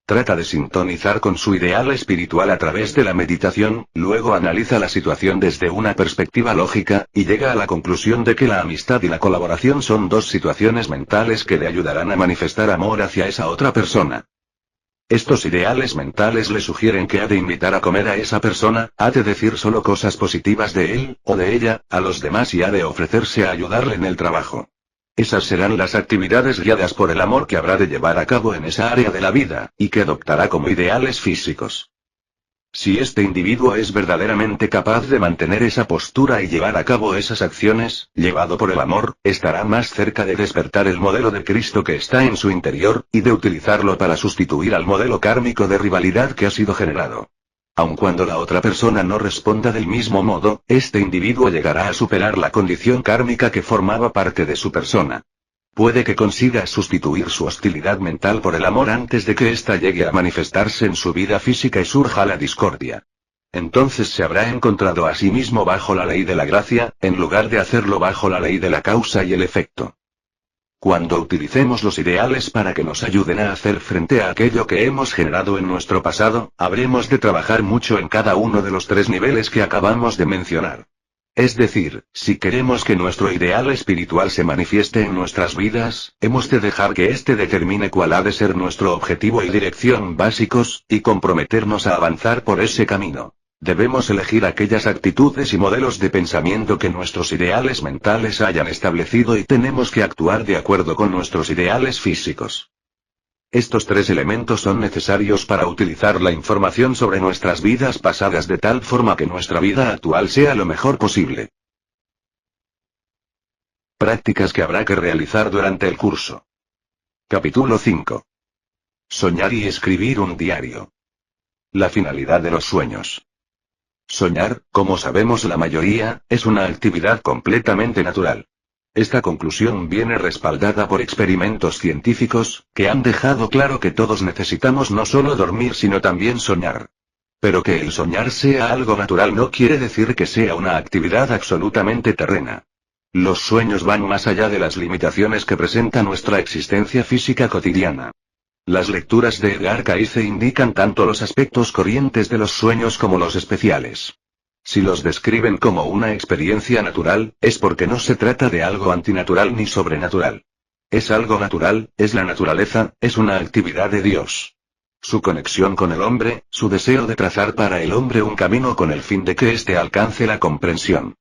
Speaker 1: Trata de sintonizar con su ideal espiritual a través de la meditación, luego analiza la situación desde una perspectiva lógica, y llega a la conclusión de que la amistad y la colaboración son dos situaciones mentales que le ayudarán a manifestar amor hacia esa otra persona. Estos ideales mentales le sugieren que ha de invitar a comer a esa persona, ha de decir solo cosas positivas de él, o de ella, a los demás y ha de ofrecerse a ayudarle en el trabajo. Esas serán las actividades guiadas por el amor que habrá de llevar a cabo en esa área de la vida, y que adoptará como ideales físicos. Si este individuo es verdaderamente capaz de mantener esa postura y llevar a cabo esas acciones, llevado por el amor, estará más cerca de despertar el modelo de Cristo que está en su interior, y de utilizarlo para sustituir al modelo kármico de rivalidad que ha sido generado. Aun cuando la otra persona no responda del mismo modo, este individuo llegará a superar la condición kármica que formaba parte de su persona. Puede que consiga sustituir su hostilidad mental por el amor antes de que ésta llegue a manifestarse en su vida física y surja la discordia. Entonces se habrá encontrado a sí mismo bajo la ley de la gracia, en lugar de hacerlo bajo la ley de la causa y el efecto. Cuando utilicemos los ideales para que nos ayuden a hacer frente a aquello que hemos generado en nuestro pasado, habremos de trabajar mucho en cada uno de los tres niveles que acabamos de mencionar. Es decir, si queremos que nuestro ideal espiritual se manifieste en nuestras vidas, hemos de dejar que éste determine cuál ha de ser nuestro objetivo y dirección básicos, y comprometernos a avanzar por ese camino. Debemos elegir aquellas actitudes y modelos de pensamiento que nuestros ideales mentales hayan establecido y tenemos que actuar de acuerdo con nuestros ideales físicos. Estos tres elementos son necesarios para utilizar la información sobre nuestras vidas pasadas de tal forma que nuestra vida actual sea lo mejor posible. Prácticas que habrá que realizar durante el curso. Capítulo 5. Soñar y escribir un diario. La finalidad de los sueños. Soñar, como sabemos la mayoría, es una actividad completamente natural. Esta conclusión viene respaldada por experimentos científicos, que han dejado claro que todos necesitamos no solo dormir sino también soñar. Pero que el soñar sea algo natural no quiere decir que sea una actividad absolutamente terrena. Los sueños van más allá de las limitaciones que presenta nuestra existencia física cotidiana. Las lecturas de Edgar Cayce indican tanto los aspectos corrientes de los sueños como los especiales. Si los describen como una experiencia natural, es porque no se trata de algo antinatural ni sobrenatural. Es algo natural, es la naturaleza, es una actividad de Dios. Su conexión con el hombre, su deseo de trazar para el hombre un camino con el fin de que éste alcance la comprensión.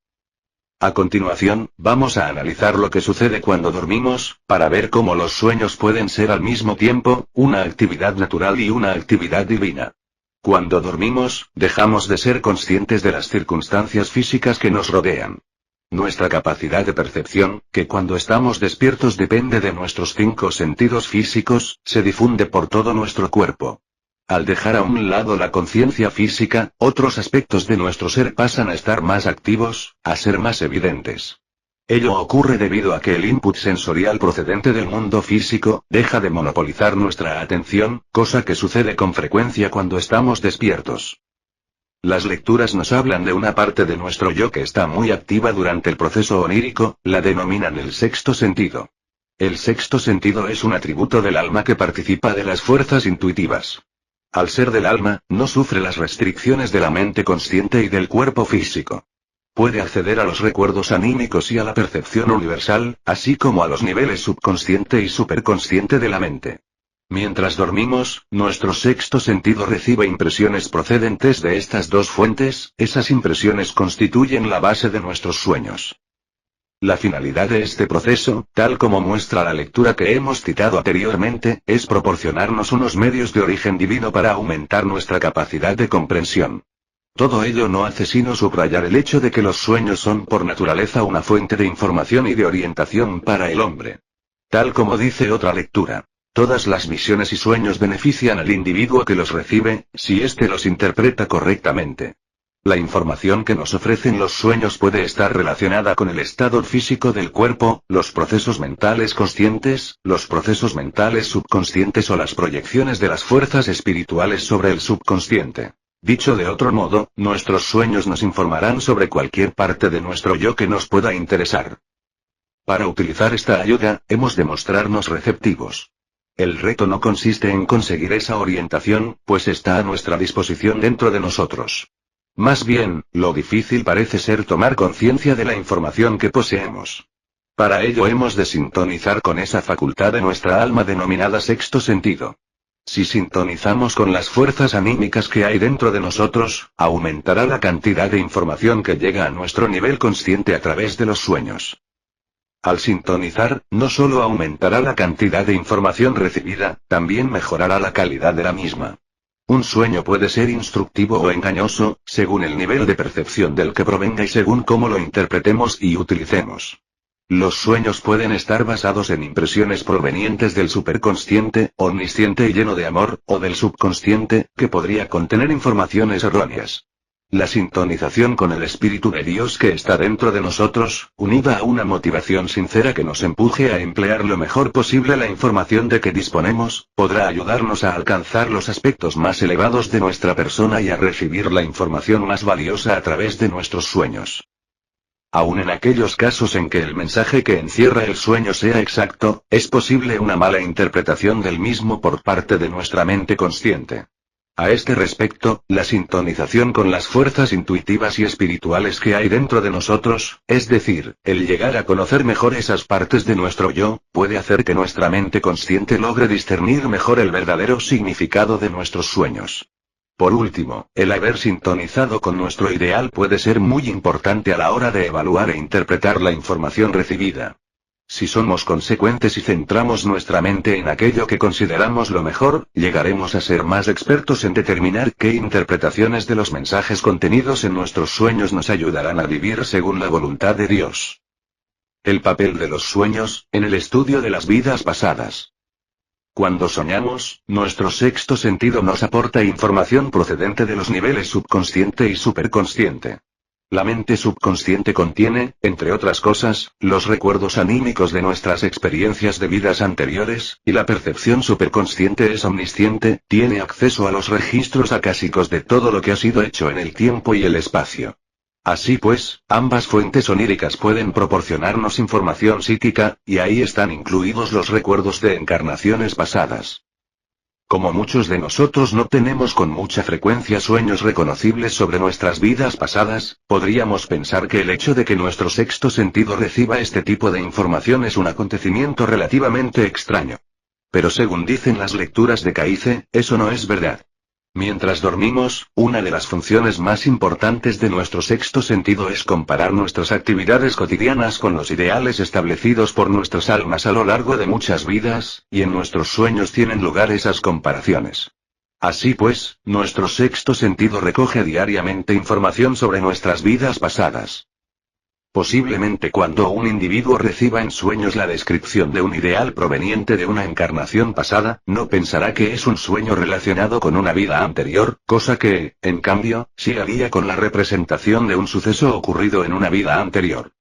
Speaker 1: A continuación, vamos a analizar lo que sucede cuando dormimos, para ver cómo los sueños pueden ser al mismo tiempo, una actividad natural y una actividad divina. Cuando dormimos, dejamos de ser conscientes de las circunstancias físicas que nos rodean. Nuestra capacidad de percepción, que cuando estamos despiertos depende de nuestros 5 sentidos físicos, se difunde por todo nuestro cuerpo. Al dejar a un lado la conciencia física, otros aspectos de nuestro ser pasan a estar más activos, a ser más evidentes. Ello ocurre debido a que el input sensorial procedente del mundo físico deja de monopolizar nuestra atención, cosa que sucede con frecuencia cuando estamos despiertos. Las lecturas nos hablan de una parte de nuestro yo que está muy activa durante el proceso onírico, la denominan el sexto sentido. El sexto sentido es un atributo del alma que participa de las fuerzas intuitivas. Al ser del alma, no sufre las restricciones de la mente consciente y del cuerpo físico. Puede acceder a los recuerdos anímicos y a la percepción universal, así como a los niveles subconsciente y superconsciente de la mente. Mientras dormimos, nuestro sexto sentido recibe impresiones procedentes de estas dos fuentes, esas impresiones constituyen la base de nuestros sueños. La finalidad de este proceso, tal como muestra la lectura que hemos citado anteriormente, es proporcionarnos unos medios de origen divino para aumentar nuestra capacidad de comprensión. Todo ello no hace sino subrayar el hecho de que los sueños son por naturaleza una fuente de información y de orientación para el hombre. Tal como dice otra lectura. Todas las visiones y sueños benefician al individuo que los recibe, si éste los interpreta correctamente. La información que nos ofrecen los sueños puede estar relacionada con el estado físico del cuerpo, los procesos mentales conscientes, los procesos mentales subconscientes o las proyecciones de las fuerzas espirituales sobre el subconsciente. Dicho de otro modo, nuestros sueños nos informarán sobre cualquier parte de nuestro yo que nos pueda interesar. Para utilizar esta ayuda, hemos de mostrarnos receptivos. El reto no consiste en conseguir esa orientación, pues está a nuestra disposición dentro de nosotros. Más bien, lo difícil parece ser tomar conciencia de la información que poseemos. Para ello hemos de sintonizar con esa facultad de nuestra alma denominada sexto sentido. Si sintonizamos con las fuerzas anímicas que hay dentro de nosotros, aumentará la cantidad de información que llega a nuestro nivel consciente a través de los sueños. Al sintonizar, no solo aumentará la cantidad de información recibida, también mejorará la calidad de la misma. Un sueño puede ser instructivo o engañoso, según el nivel de percepción del que provenga y según cómo lo interpretemos y utilicemos. Los sueños pueden estar basados en impresiones provenientes del superconsciente, omnisciente y lleno de amor, o del subconsciente, que podría contener informaciones erróneas. La sintonización con el Espíritu de Dios que está dentro de nosotros, unida a una motivación sincera que nos empuje a emplear lo mejor posible la información de que disponemos, podrá ayudarnos a alcanzar los aspectos más elevados de nuestra persona y a recibir la información más valiosa a través de nuestros sueños. Aun en aquellos casos en que el mensaje que encierra el sueño sea exacto, es posible una mala interpretación del mismo por parte de nuestra mente consciente. A este respecto, la sintonización con las fuerzas intuitivas y espirituales que hay dentro de nosotros, es decir, el llegar a conocer mejor esas partes de nuestro yo, puede hacer que nuestra mente consciente logre discernir mejor el verdadero significado de nuestros sueños. Por último, el haber sintonizado con nuestro ideal puede ser muy importante a la hora de evaluar e interpretar la información recibida. Si somos consecuentes y centramos nuestra mente en aquello que consideramos lo mejor, llegaremos a ser más expertos en determinar qué interpretaciones de los mensajes contenidos en nuestros sueños nos ayudarán a vivir según la voluntad de Dios. El papel de los sueños, en el estudio de las vidas pasadas. Cuando soñamos, nuestro sexto sentido nos aporta información procedente de los niveles subconsciente y superconsciente. La mente subconsciente contiene, entre otras cosas, los recuerdos anímicos de nuestras experiencias de vidas anteriores, y la percepción superconsciente es omnisciente, tiene acceso a los registros acásicos de todo lo que ha sido hecho en el tiempo y el espacio. Así pues, ambas fuentes oníricas pueden proporcionarnos información psíquica, y ahí están incluidos los recuerdos de encarnaciones pasadas. Como muchos de nosotros no tenemos con mucha frecuencia sueños reconocibles sobre nuestras vidas pasadas, podríamos pensar que el hecho de que nuestro sexto sentido reciba este tipo de información es un acontecimiento relativamente extraño. Pero según dicen las lecturas de Caice, eso no es verdad. Mientras dormimos, una de las funciones más importantes de nuestro sexto sentido es comparar nuestras actividades cotidianas con los ideales establecidos por nuestras almas a lo largo de muchas vidas, y en nuestros sueños tienen lugar esas comparaciones. Así pues, nuestro sexto sentido recoge diariamente información sobre nuestras vidas pasadas. Posiblemente cuando un individuo reciba en sueños la descripción de un ideal proveniente de una encarnación pasada, no pensará que es un sueño relacionado con una vida anterior, cosa que, en cambio, sí haría con la representación de un suceso ocurrido en una vida anterior.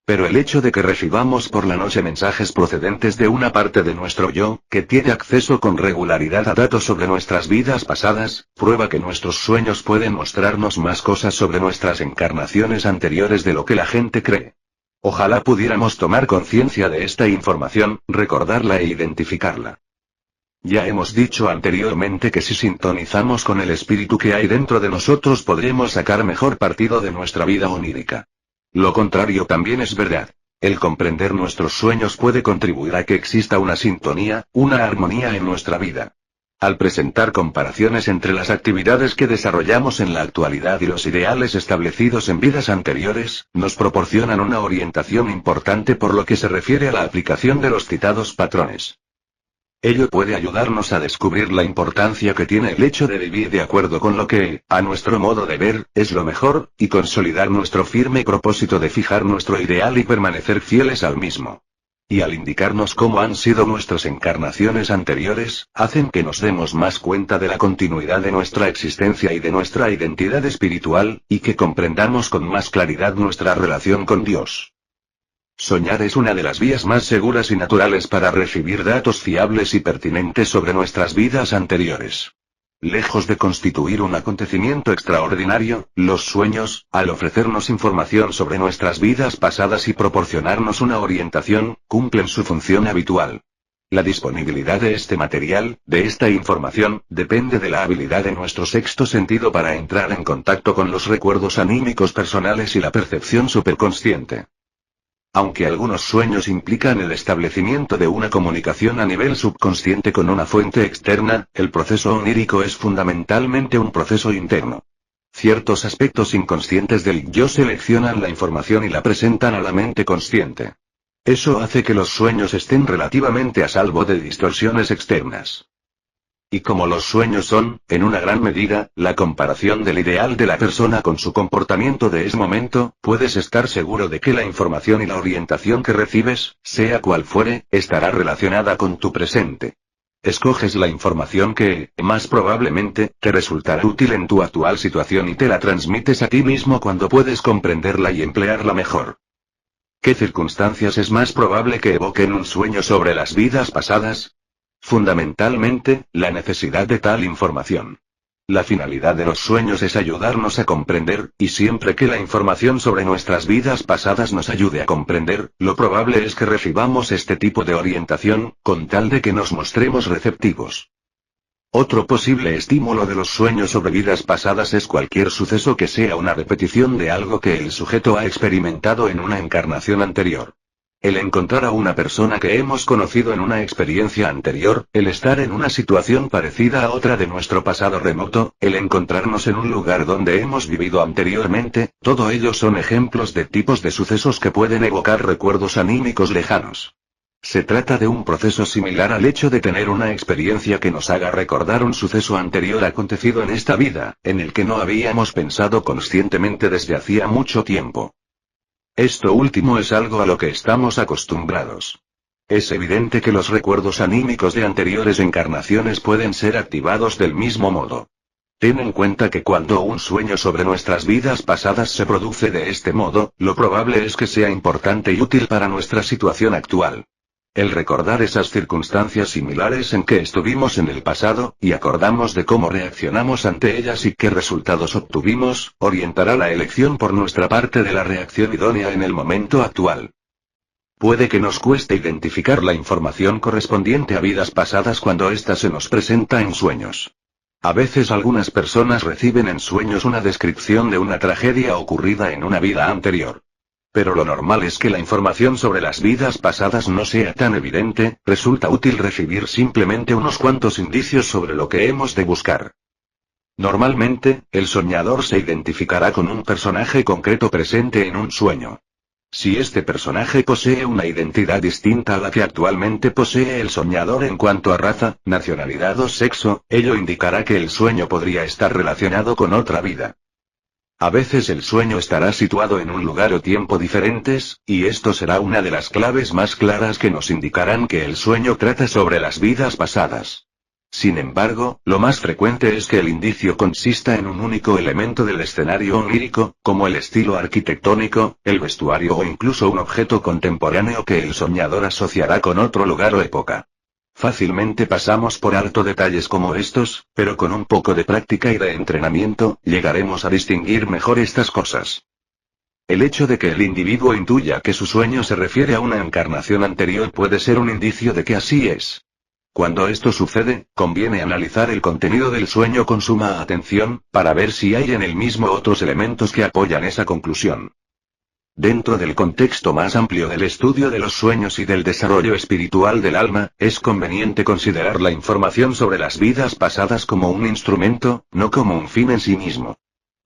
Speaker 1: Pero el hecho de que recibamos por la noche mensajes procedentes de una parte de nuestro yo, que tiene acceso con regularidad a datos sobre nuestras vidas pasadas, prueba que nuestros sueños pueden mostrarnos más cosas sobre nuestras encarnaciones anteriores de lo que la gente cree. Ojalá pudiéramos tomar conciencia de esta información, recordarla e identificarla. Ya hemos dicho anteriormente que si sintonizamos con el espíritu que hay dentro de nosotros podremos sacar mejor partido de nuestra vida onírica. Lo contrario también es verdad. El comprender nuestros sueños puede contribuir a que exista una sintonía, una armonía en nuestra vida. Al presentar comparaciones entre las actividades que desarrollamos en la actualidad y los ideales establecidos en vidas anteriores, nos proporcionan una orientación importante por lo que se refiere a la aplicación de los citados patrones. Ello puede ayudarnos a descubrir la importancia que tiene el hecho de vivir de acuerdo con lo que, a nuestro modo de ver, es lo mejor, y consolidar nuestro firme propósito de fijar nuestro ideal y permanecer fieles al mismo. Y al indicarnos cómo han sido nuestras encarnaciones anteriores, hacen que nos demos más cuenta de la continuidad de nuestra existencia y de nuestra identidad espiritual, y que comprendamos con más claridad nuestra relación con Dios. Soñar es una de las vías más seguras y naturales para recibir datos fiables y pertinentes sobre nuestras vidas anteriores. Lejos de constituir un acontecimiento extraordinario, los sueños, al ofrecernos información sobre nuestras vidas pasadas y proporcionarnos una orientación, cumplen su función habitual. La disponibilidad de este material, de esta información, depende de la habilidad de nuestro sexto sentido para entrar en contacto con los recuerdos anímicos personales y la percepción superconsciente. Aunque algunos sueños implican el establecimiento de una comunicación a nivel subconsciente con una fuente externa, el proceso onírico es fundamentalmente un proceso interno. Ciertos aspectos inconscientes del yo seleccionan la información y la presentan a la mente consciente. Eso hace que los sueños estén relativamente a salvo de distorsiones externas. Y como los sueños son, en una gran medida, la comparación del ideal de la persona con su comportamiento de ese momento, puedes estar seguro de que la información y la orientación que recibes, sea cual fuere, estará relacionada con tu presente. Escoges la información que, más probablemente, te resultará útil en tu actual situación y te la transmites a ti mismo cuando puedes comprenderla y emplearla mejor. ¿Qué circunstancias es más probable que evoquen un sueño sobre las vidas pasadas? Fundamentalmente, la necesidad de tal información. La finalidad de los sueños es ayudarnos a comprender, y siempre que la información sobre nuestras vidas pasadas nos ayude a comprender, lo probable es que recibamos este tipo de orientación, con tal de que nos mostremos receptivos. Otro posible estímulo de los sueños sobre vidas pasadas es cualquier suceso que sea una repetición de algo que el sujeto ha experimentado en una encarnación anterior. El encontrar a una persona que hemos conocido en una experiencia anterior, el estar en una situación parecida a otra de nuestro pasado remoto, el encontrarnos en un lugar donde hemos vivido anteriormente, todo ello son ejemplos de tipos de sucesos que pueden evocar recuerdos anímicos lejanos. Se trata de un proceso similar al hecho de tener una experiencia que nos haga recordar un suceso anterior acontecido en esta vida, en el que no habíamos pensado conscientemente desde hacía mucho tiempo. Esto último es algo a lo que estamos acostumbrados. Es evidente que los recuerdos anímicos de anteriores encarnaciones pueden ser activados del mismo modo. Ten en cuenta que cuando un sueño sobre nuestras vidas pasadas se produce de este modo, lo probable es que sea importante y útil para nuestra situación actual. El recordar esas circunstancias similares en que estuvimos en el pasado, y acordamos de cómo reaccionamos ante ellas y qué resultados obtuvimos, orientará la elección por nuestra parte de la reacción idónea en el momento actual. Puede que nos cueste identificar la información correspondiente a vidas pasadas cuando ésta se nos presenta en sueños. A veces algunas personas reciben en sueños una descripción de una tragedia ocurrida en una vida anterior. Pero lo normal es que la información sobre las vidas pasadas no sea tan evidente, resulta útil recibir simplemente unos cuantos indicios sobre lo que hemos de buscar. Normalmente, el soñador se identificará con un personaje concreto presente en un sueño. Si este personaje posee una identidad distinta a la que actualmente posee el soñador en cuanto a raza, nacionalidad o sexo, ello indicará que el sueño podría estar relacionado con otra vida. A veces el sueño estará situado en un lugar o tiempo diferentes, y esto será una de las claves más claras que nos indicarán que el sueño trata sobre las vidas pasadas. Sin embargo, lo más frecuente es que el indicio consista en un único elemento del escenario onírico, como el estilo arquitectónico, el vestuario o incluso un objeto contemporáneo que el soñador asociará con otro lugar o época. Fácilmente pasamos por alto detalles como estos, pero con un poco de práctica y de entrenamiento, llegaremos a distinguir mejor estas cosas. El hecho de que el individuo intuya que su sueño se refiere a una encarnación anterior puede ser un indicio de que así es. Cuando esto sucede, conviene analizar el contenido del sueño con suma atención, para ver si hay en el mismo otros elementos que apoyan esa conclusión. Dentro del contexto más amplio del estudio de los sueños y del desarrollo espiritual del alma, es conveniente considerar la información sobre las vidas pasadas como un instrumento, no como un fin en sí mismo.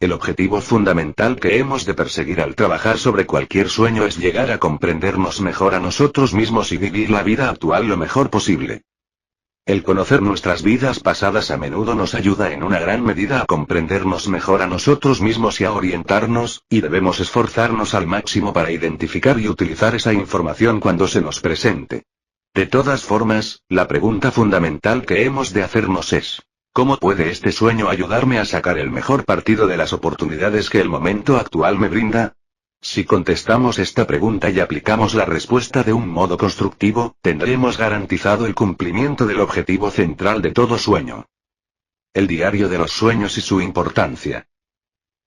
Speaker 1: El objetivo fundamental que hemos de perseguir al trabajar sobre cualquier sueño es llegar a comprendernos mejor a nosotros mismos y vivir la vida actual lo mejor posible. El conocer nuestras vidas pasadas a menudo nos ayuda en una gran medida a comprendernos mejor a nosotros mismos y a orientarnos, y debemos esforzarnos al máximo para identificar y utilizar esa información cuando se nos presente. De todas formas, la pregunta fundamental que hemos de hacernos es: ¿cómo puede este sueño ayudarme a sacar el mejor partido de las oportunidades que el momento actual me brinda? Si contestamos esta pregunta y aplicamos la respuesta de un modo constructivo, tendremos garantizado el cumplimiento del objetivo central de todo sueño. El diario de los sueños y su importancia.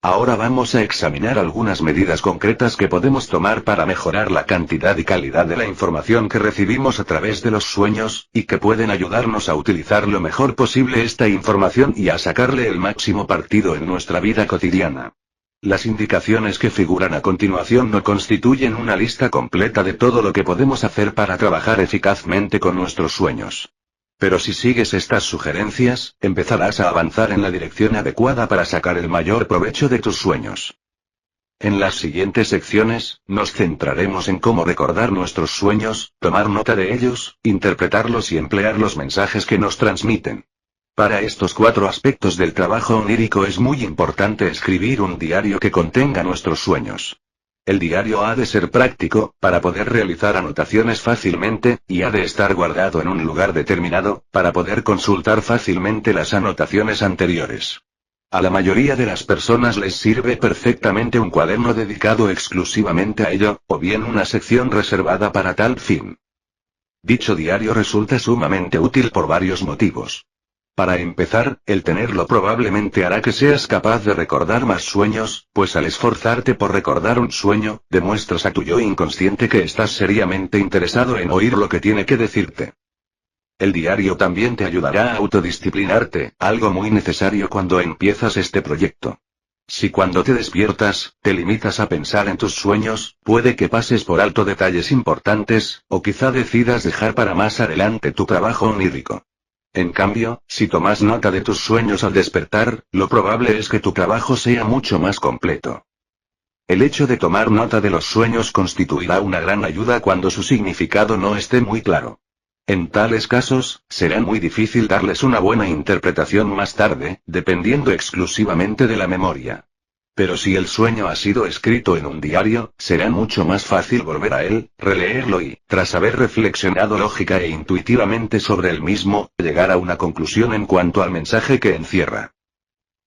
Speaker 1: Ahora vamos a examinar algunas medidas concretas que podemos tomar para mejorar la cantidad y calidad de la información que recibimos a través de los sueños, y que pueden ayudarnos a utilizar lo mejor posible esta información y a sacarle el máximo partido en nuestra vida cotidiana. Las indicaciones que figuran a continuación no constituyen una lista completa de todo lo que podemos hacer para trabajar eficazmente con nuestros sueños. Pero si sigues estas sugerencias, empezarás a avanzar en la dirección adecuada para sacar el mayor provecho de tus sueños. En las siguientes secciones, nos centraremos en cómo recordar nuestros sueños, tomar nota de ellos, interpretarlos y emplear los mensajes que nos transmiten. Para estos 4 aspectos del trabajo onírico es muy importante escribir un diario que contenga nuestros sueños. El diario ha de ser práctico, para poder realizar anotaciones fácilmente, y ha de estar guardado en un lugar determinado, para poder consultar fácilmente las anotaciones anteriores. A la mayoría de las personas les sirve perfectamente un cuaderno dedicado exclusivamente a ello, o bien una sección reservada para tal fin. Dicho diario resulta sumamente útil por varios motivos. Para empezar, el tenerlo probablemente hará que seas capaz de recordar más sueños, pues al esforzarte por recordar un sueño, demuestras a tu yo inconsciente que estás seriamente interesado en oír lo que tiene que decirte. El diario también te ayudará a autodisciplinarte, algo muy necesario cuando empiezas este proyecto. Si cuando te despiertas, te limitas a pensar en tus sueños, puede que pases por alto detalles importantes, o quizá decidas dejar para más adelante tu trabajo onírico. En cambio, si tomas nota de tus sueños al despertar, lo probable es que tu trabajo sea mucho más completo. El hecho de tomar nota de los sueños constituirá una gran ayuda cuando su significado no esté muy claro. En tales casos, será muy difícil darles una buena interpretación más tarde, dependiendo exclusivamente de la memoria. Pero si el sueño ha sido escrito en un diario, será mucho más fácil volver a él, releerlo y, tras haber reflexionado lógica e intuitivamente sobre el mismo, llegar a una conclusión en cuanto al mensaje que encierra.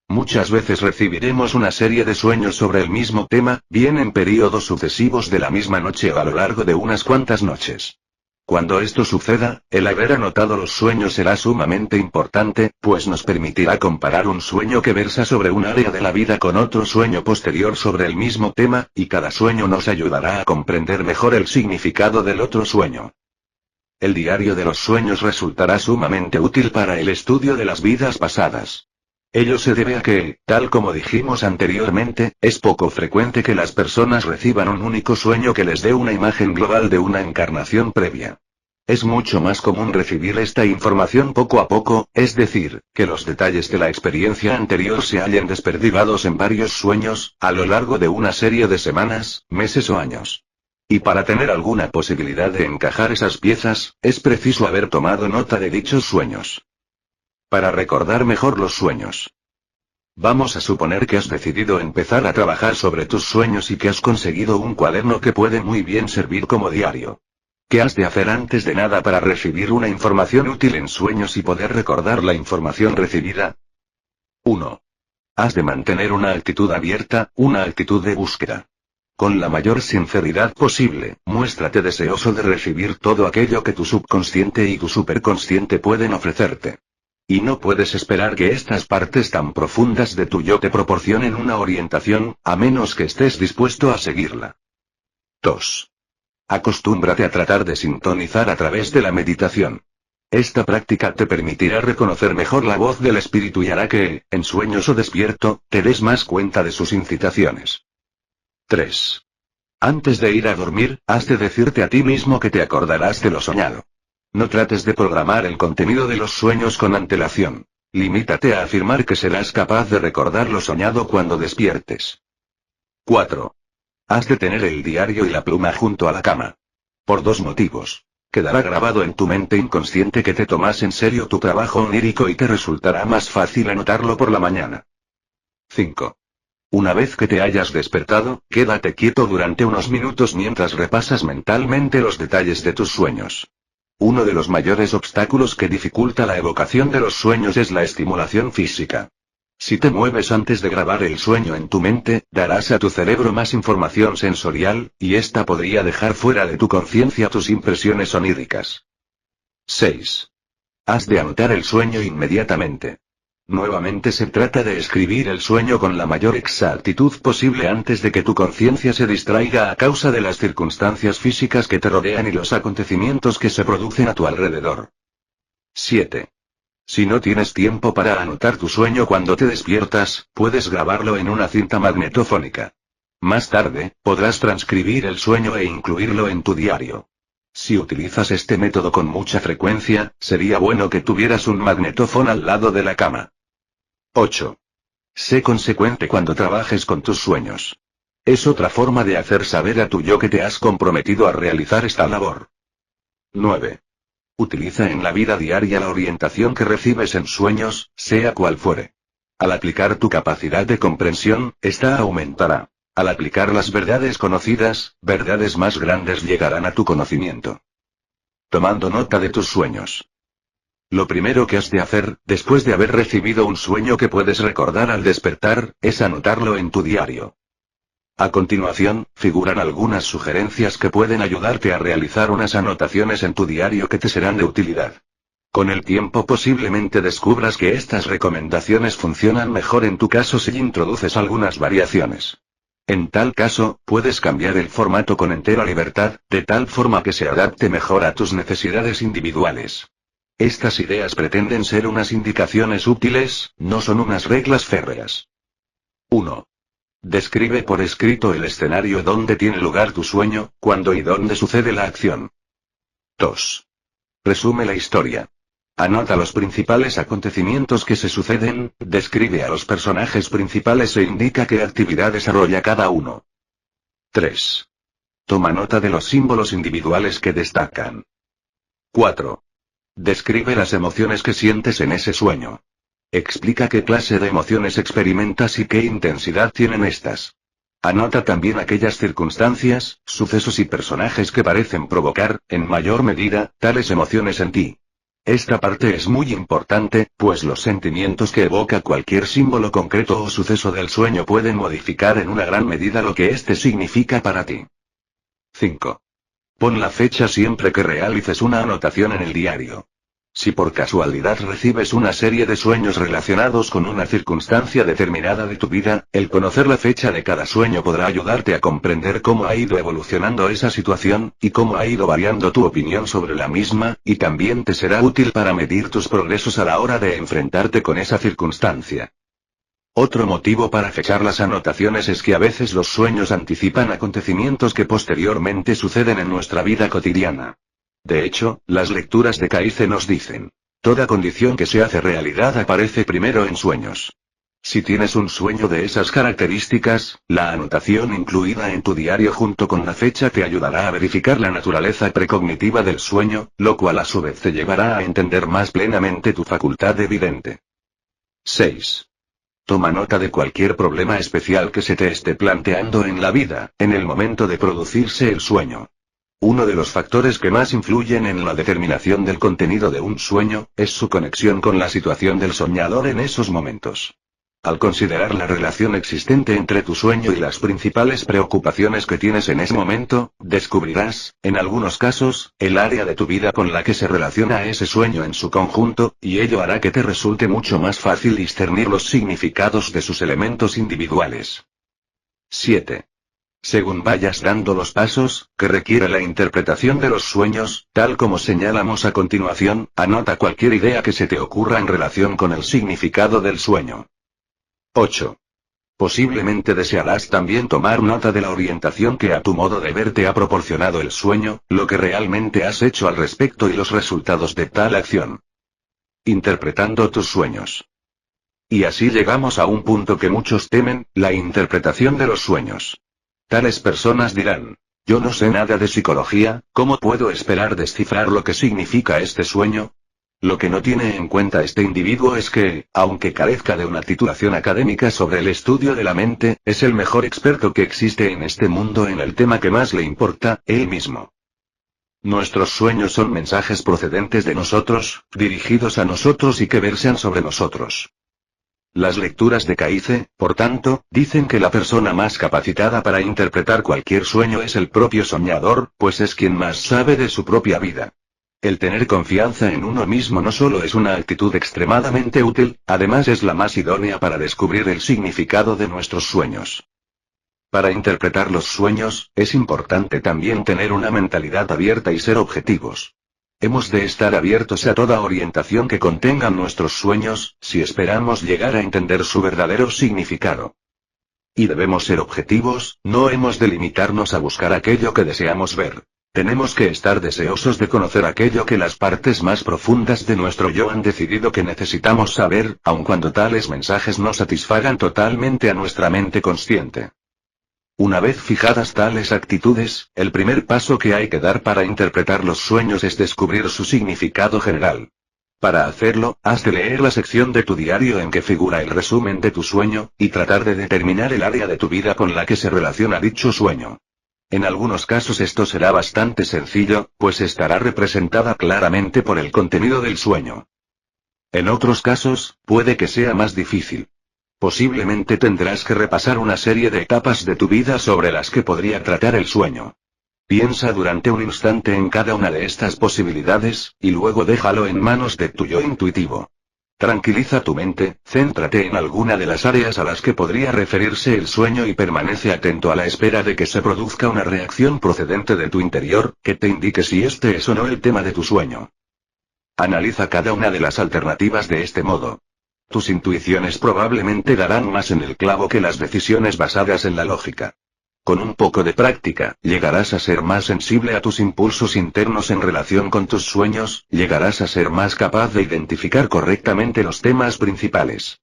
Speaker 1: Muchas veces recibiremos una serie de sueños sobre el mismo tema, bien en períodos sucesivos de la misma noche o a lo largo de unas cuantas noches. Cuando esto suceda, el haber anotado los sueños será sumamente importante, pues nos permitirá comparar un sueño que versa sobre un área de la vida con otro sueño posterior sobre el mismo tema, y cada sueño nos ayudará a comprender mejor el significado del otro sueño. El diario de los sueños resultará sumamente útil para el estudio de las vidas pasadas. Ello se debe a que, tal como dijimos anteriormente, es poco frecuente que las personas reciban un único sueño que les dé una imagen global de una encarnación previa. Es mucho más común recibir esta información poco a poco, es decir, que los detalles de la experiencia anterior se hallen desperdigados en varios sueños, a lo largo de una serie de semanas, meses o años. Y para tener alguna posibilidad de encajar esas piezas, es preciso haber tomado nota de dichos sueños. Para recordar mejor los sueños. Vamos a suponer que has decidido empezar a trabajar sobre tus sueños y que has conseguido un cuaderno que puede muy bien servir como diario. ¿Qué has de hacer antes de nada para recibir una información útil en sueños y poder recordar la información recibida? 1. Has de mantener una actitud abierta, una actitud de búsqueda. Con la mayor sinceridad posible, muéstrate deseoso de recibir todo aquello que tu subconsciente y tu superconsciente pueden ofrecerte. Y no puedes esperar que estas partes tan profundas de tu yo te proporcionen una orientación, a menos que estés dispuesto a seguirla. 2. Acostúmbrate a tratar de sintonizar a través de la meditación. Esta práctica te permitirá reconocer mejor la voz del espíritu y hará que, en sueños o despierto, te des más cuenta de sus incitaciones. 3. Antes de ir a dormir, has de decirte a ti mismo que te acordarás de lo soñado. No trates de programar el contenido de los sueños con antelación. Limítate a afirmar que serás capaz de recordar lo soñado cuando despiertes. 4. Has de tener el diario y la pluma junto a la cama. Por 2 motivos. Quedará grabado en tu mente inconsciente que te tomas en serio tu trabajo onírico y te resultará más fácil anotarlo por la mañana. 5. Una vez que te hayas despertado, quédate quieto durante unos minutos mientras repasas mentalmente los detalles de tus sueños. Uno de los mayores obstáculos que dificulta la evocación de los sueños es la estimulación física. Si te mueves antes de grabar el sueño en tu mente, darás a tu cerebro más información sensorial, y esta podría dejar fuera de tu conciencia tus impresiones oníricas. 6. Has de anotar el sueño inmediatamente. Nuevamente se trata de escribir el sueño con la mayor exactitud posible antes de que tu conciencia se distraiga a causa de las circunstancias físicas que te rodean y los acontecimientos que se producen a tu alrededor. 7. Si no tienes tiempo para anotar tu sueño cuando te despiertas, puedes grabarlo en una cinta magnetofónica. Más tarde, podrás transcribir el sueño e incluirlo en tu diario. Si utilizas este método con mucha frecuencia, sería bueno que tuvieras un magnetófono al lado de la cama. 8. Sé consecuente cuando trabajes con tus sueños. Es otra forma de hacer saber a tu yo que te has comprometido a realizar esta labor. 9. Utiliza en la vida diaria la orientación que recibes en sueños, sea cual fuere. Al aplicar tu capacidad de comprensión, esta aumentará. Al aplicar las verdades conocidas, verdades más grandes llegarán a tu conocimiento. Tomando nota de tus sueños. Lo primero que has de hacer, después de haber recibido un sueño que puedes recordar al despertar, es anotarlo en tu diario. A continuación, figuran algunas sugerencias que pueden ayudarte a realizar unas anotaciones en tu diario que te serán de utilidad. Con el tiempo posiblemente descubras que estas recomendaciones funcionan mejor en tu caso si introduces algunas variaciones. En tal caso, puedes cambiar el formato con entera libertad, de tal forma que se adapte mejor a tus necesidades individuales. Estas ideas pretenden ser unas indicaciones útiles, no son unas reglas férreas. 1. Describe por escrito el escenario donde tiene lugar tu sueño, cuándo y dónde sucede la acción. 2. Resume la historia. Anota los principales acontecimientos que se suceden, describe a los personajes principales e indica qué actividad desarrolla cada uno. 3. Toma nota de los símbolos individuales que destacan. 4. Describe las emociones que sientes en ese sueño. Explica qué clase de emociones experimentas y qué intensidad tienen estas. Anota también aquellas circunstancias, sucesos y personajes que parecen provocar, en mayor medida, tales emociones en ti. Esta parte es muy importante, pues los sentimientos que evoca cualquier símbolo concreto o suceso del sueño pueden modificar en una gran medida lo que éste significa para ti. 5. Pon la fecha siempre que realices una anotación en el diario. Si por casualidad recibes una serie de sueños relacionados con una circunstancia determinada de tu vida, el conocer la fecha de cada sueño podrá ayudarte a comprender cómo ha ido evolucionando esa situación, y cómo ha ido variando tu opinión sobre la misma, y también te será útil para medir tus progresos a la hora de enfrentarte con esa circunstancia. Otro motivo para fechar las anotaciones es que a veces los sueños anticipan acontecimientos que posteriormente suceden en nuestra vida cotidiana. De hecho, las lecturas de Kaizen nos dicen: toda condición que se hace realidad aparece primero en sueños. Si tienes un sueño de esas características, la anotación incluida en tu diario junto con la fecha te ayudará a verificar la naturaleza precognitiva del sueño, lo cual a su vez te llevará a entender más plenamente tu facultad de vidente. 6. Toma nota de cualquier problema especial que se te esté planteando en la vida, en el momento de producirse el sueño. Uno de los factores que más influyen en la determinación del contenido de un sueño, es su conexión con la situación del soñador en esos momentos. Al considerar la relación existente entre tu sueño y las principales preocupaciones que tienes en ese momento, descubrirás, en algunos casos, el área de tu vida con la que se relaciona ese sueño en su conjunto, y ello hará que te resulte mucho más fácil discernir los significados de sus elementos individuales. 7. Según vayas dando los pasos que requiere la interpretación de los sueños, tal como señalamos a continuación, anota cualquier idea que se te ocurra en relación con el significado del sueño. 8. Posiblemente desearás también tomar nota de la orientación que a tu modo de ver te ha proporcionado el sueño, lo que realmente has hecho al respecto y los resultados de tal acción. Interpretando tus sueños. Y así llegamos a un punto que muchos temen, la interpretación de los sueños. Tales personas dirán: yo no sé nada de psicología, ¿cómo puedo esperar descifrar lo que significa este sueño? Lo que no tiene en cuenta este individuo es que, aunque carezca de una titulación académica sobre el estudio de la mente, es el mejor experto que existe en este mundo en el tema que más le importa, él mismo. Nuestros sueños son mensajes procedentes de nosotros, dirigidos a nosotros y que versan sobre nosotros. Las lecturas de Caice, por tanto, dicen que la persona más capacitada para interpretar cualquier sueño es el propio soñador, pues es quien más sabe de su propia vida. El tener confianza en uno mismo no solo es una actitud extremadamente útil, además es la más idónea para descubrir el significado de nuestros sueños. Para interpretar los sueños, es importante también tener una mentalidad abierta y ser objetivos. Hemos de estar abiertos a toda orientación que contengan nuestros sueños, si esperamos llegar a entender su verdadero significado. Y debemos ser objetivos, no hemos de limitarnos a buscar aquello que deseamos ver. Tenemos que estar deseosos de conocer aquello que las partes más profundas de nuestro yo han decidido que necesitamos saber, aun cuando tales mensajes no satisfagan totalmente a nuestra mente consciente. Una vez fijadas tales actitudes, el primer paso que hay que dar para interpretar los sueños es descubrir su significado general. Para hacerlo, has de leer la sección de tu diario en que figura el resumen de tu sueño, y tratar de determinar el área de tu vida con la que se relaciona dicho sueño. En algunos casos esto será bastante sencillo, pues estará representada claramente por el contenido del sueño. En otros casos, puede que sea más difícil. Posiblemente tendrás que repasar una serie de etapas de tu vida sobre las que podría tratar el sueño. Piensa durante un instante en cada una de estas posibilidades, y luego déjalo en manos de tu yo intuitivo. Tranquiliza tu mente, céntrate en alguna de las áreas a las que podría referirse el sueño y permanece atento a la espera de que se produzca una reacción procedente de tu interior, que te indique si este es o no el tema de tu sueño. Analiza cada una de las alternativas de este modo. Tus intuiciones probablemente darán más en el clavo que las decisiones basadas en la lógica. Con un poco de práctica, llegarás a ser más sensible a tus impulsos internos en relación con tus sueños, llegarás a ser más capaz de identificar correctamente los temas principales.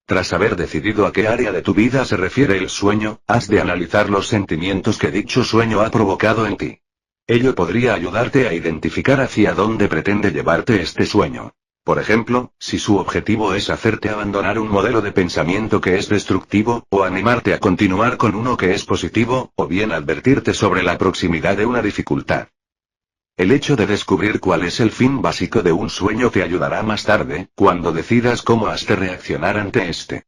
Speaker 1: Tras haber decidido a qué área de tu vida se refiere el sueño, has de analizar los sentimientos que dicho sueño ha provocado en ti. Ello podría ayudarte a identificar hacia dónde pretende llevarte este sueño. Por ejemplo, si su objetivo es hacerte abandonar un modelo de pensamiento que es destructivo, o animarte a continuar con uno que es positivo, o bien advertirte sobre la proximidad de una dificultad. El hecho de descubrir cuál es el fin básico de un sueño te ayudará más tarde, cuando decidas cómo has de reaccionar ante este.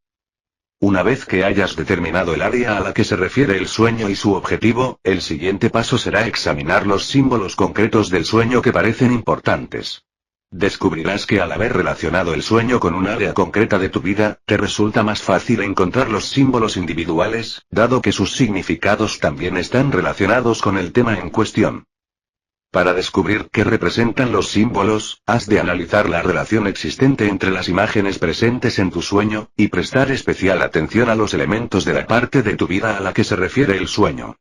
Speaker 1: Una vez que hayas determinado el área a la que se refiere el sueño y su objetivo, el siguiente paso será examinar los símbolos concretos del sueño que parecen importantes. Descubrirás que al haber relacionado el sueño con un área concreta de tu vida, te resulta más fácil encontrar los símbolos individuales, dado que sus significados también están relacionados con el tema en cuestión. Para descubrir qué representan los símbolos, has de analizar la relación existente entre las imágenes presentes en tu sueño, y prestar especial atención a los elementos de la parte de tu vida a la que se refiere el sueño.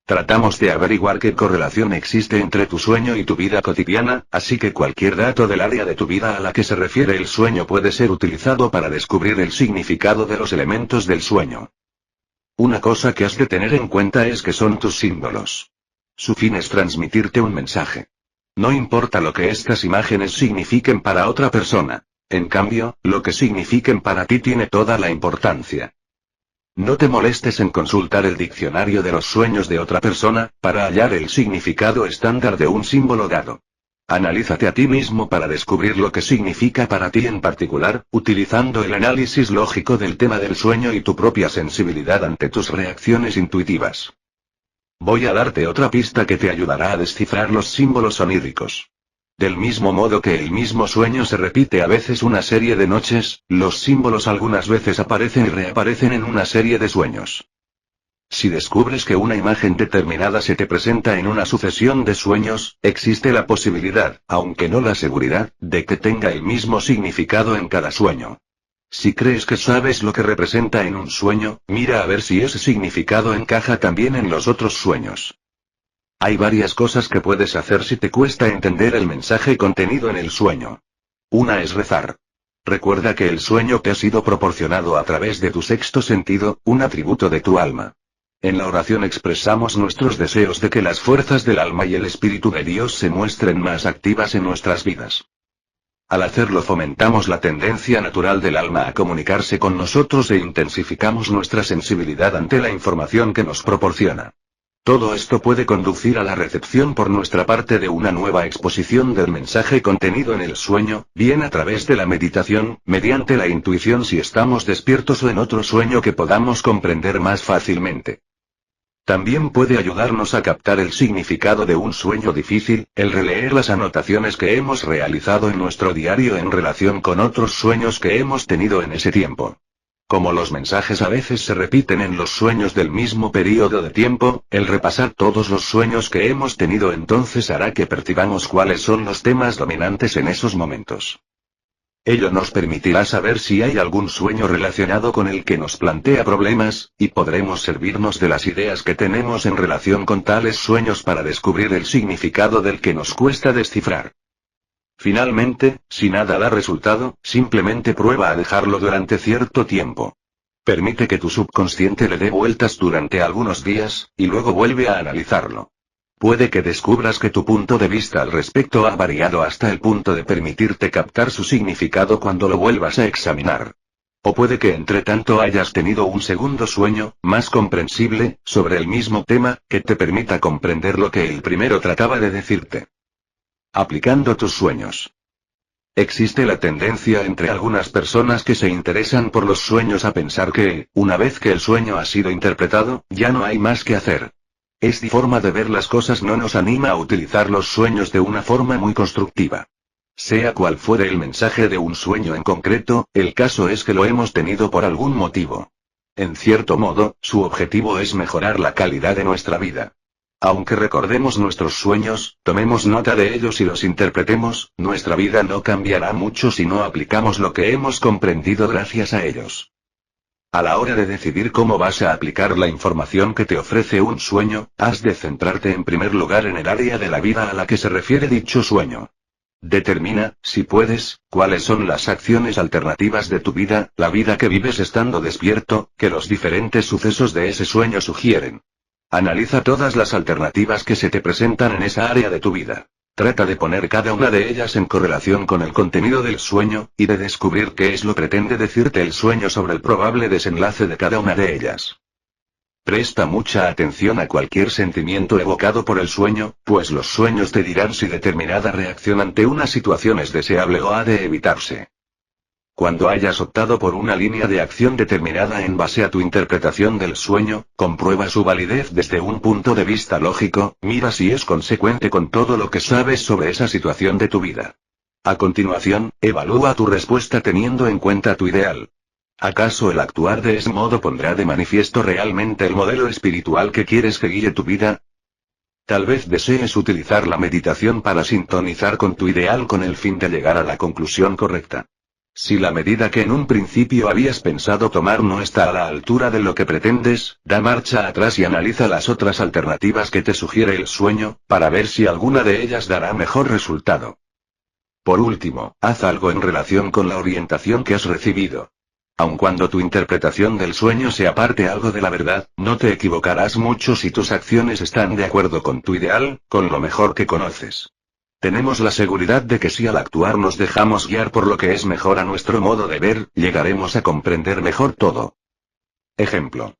Speaker 1: Tratamos de averiguar qué correlación existe entre tu sueño y tu vida cotidiana, así que cualquier dato del área de tu vida a la que se refiere el sueño puede ser utilizado para descubrir el significado de los elementos del sueño. Una cosa que has de tener en cuenta es que son tus símbolos. Su fin es transmitirte un mensaje. No importa lo que estas imágenes signifiquen para otra persona. En cambio, lo que signifiquen para ti tiene toda la importancia. No te molestes en consultar el diccionario de los sueños de otra persona, para hallar el significado estándar de un símbolo dado. Analízate a ti mismo para descubrir lo que significa para ti en particular, utilizando el análisis lógico del tema del sueño y tu propia sensibilidad ante tus reacciones intuitivas. Voy a darte otra pista que te ayudará a descifrar los símbolos oníricos. Del mismo modo que el mismo sueño se repite a veces una serie de noches, los símbolos algunas veces aparecen y reaparecen en una serie de sueños. Si descubres que una imagen determinada se te presenta en una sucesión de sueños, existe la posibilidad, aunque no la seguridad, de que tenga el mismo significado en cada sueño. Si crees que sabes lo que representa en un sueño, mira a ver si ese significado encaja también en los otros sueños. Hay varias cosas que puedes hacer si te cuesta entender el mensaje contenido en el sueño. Una es rezar. Recuerda que el sueño te ha sido proporcionado a través de tu sexto sentido, un atributo de tu alma. En la oración expresamos nuestros deseos de que las fuerzas del alma y el Espíritu de Dios se muestren más activas en nuestras vidas. Al hacerlo fomentamos la tendencia natural del alma a comunicarse con nosotros e intensificamos nuestra sensibilidad ante la información que nos proporciona. Todo esto puede conducir a la recepción por nuestra parte de una nueva exposición del mensaje contenido en el sueño, bien a través de la meditación, mediante la intuición si estamos despiertos o en otro sueño que podamos comprender más fácilmente. También puede ayudarnos a captar el significado de un sueño difícil, el releer las anotaciones que hemos realizado en nuestro diario en relación con otros sueños que hemos tenido en ese tiempo. Como los mensajes a veces se repiten en los sueños del mismo periodo de tiempo, el repasar todos los sueños que hemos tenido entonces hará que percibamos cuáles son los temas dominantes en esos momentos. Ello nos permitirá saber si hay algún sueño relacionado con el que nos plantea problemas, y podremos servirnos de las ideas que tenemos en relación con tales sueños para descubrir el significado del que nos cuesta descifrar. Finalmente, si nada da resultado, simplemente prueba a dejarlo durante cierto tiempo. Permite que tu subconsciente le dé vueltas durante algunos días, y luego vuelve a analizarlo. Puede que descubras que tu punto de vista al respecto ha variado hasta el punto de permitirte captar su significado cuando lo vuelvas a examinar. O puede que entre tanto hayas tenido un segundo sueño, más comprensible, sobre el mismo tema, que te permita comprender lo que el primero trataba de decirte. Aplicando tus sueños. Existe la tendencia entre algunas personas que se interesan por los sueños a pensar que, una vez que el sueño ha sido interpretado, ya no hay más que hacer. Esta forma de ver las cosas no nos anima a utilizar los sueños de una forma muy constructiva. Sea cual fuere el mensaje de un sueño en concreto, el caso es que lo hemos tenido por algún motivo. En cierto modo, su objetivo es mejorar la calidad de nuestra vida. Aunque recordemos nuestros sueños, tomemos nota de ellos y los interpretemos, nuestra vida no cambiará mucho si no aplicamos lo que hemos comprendido gracias a ellos. A la hora de decidir cómo vas a aplicar la información que te ofrece un sueño, has de centrarte en primer lugar en el área de la vida a la que se refiere dicho sueño. Determina, si puedes, cuáles son las acciones alternativas de tu vida, la vida que vives estando despierto, que los diferentes sucesos de ese sueño sugieren. Analiza todas las alternativas que se te presentan en esa área de tu vida. Trata de poner cada una de ellas en correlación con el contenido del sueño, y de descubrir qué es lo que pretende decirte el sueño sobre el probable desenlace de cada una de ellas. Presta mucha atención a cualquier sentimiento evocado por el sueño, pues los sueños te dirán si determinada reacción ante una situación es deseable o ha de evitarse. Cuando hayas optado por una línea de acción determinada en base a tu interpretación del sueño, comprueba su validez desde un punto de vista lógico, mira si es consecuente con todo lo que sabes sobre esa situación de tu vida. A continuación, evalúa tu respuesta teniendo en cuenta tu ideal. ¿Acaso el actuar de ese modo pondrá de manifiesto realmente el modelo espiritual que quieres que guíe tu vida? Tal vez desees utilizar la meditación para sintonizar con tu ideal con el fin de llegar a la conclusión correcta. Si la medida que en un principio habías pensado tomar no está a la altura de lo que pretendes, da marcha atrás y analiza las otras alternativas que te sugiere el sueño, para ver si alguna de ellas dará mejor resultado. Por último, haz algo en relación con la orientación que has recibido. Aun cuando tu interpretación del sueño se aparte algo de la verdad, no te equivocarás mucho si tus acciones están de acuerdo con tu ideal, con lo mejor que conoces. Tenemos la seguridad de que si al actuar nos dejamos guiar por lo que es mejor a nuestro modo de ver, llegaremos a comprender mejor todo. Ejemplo.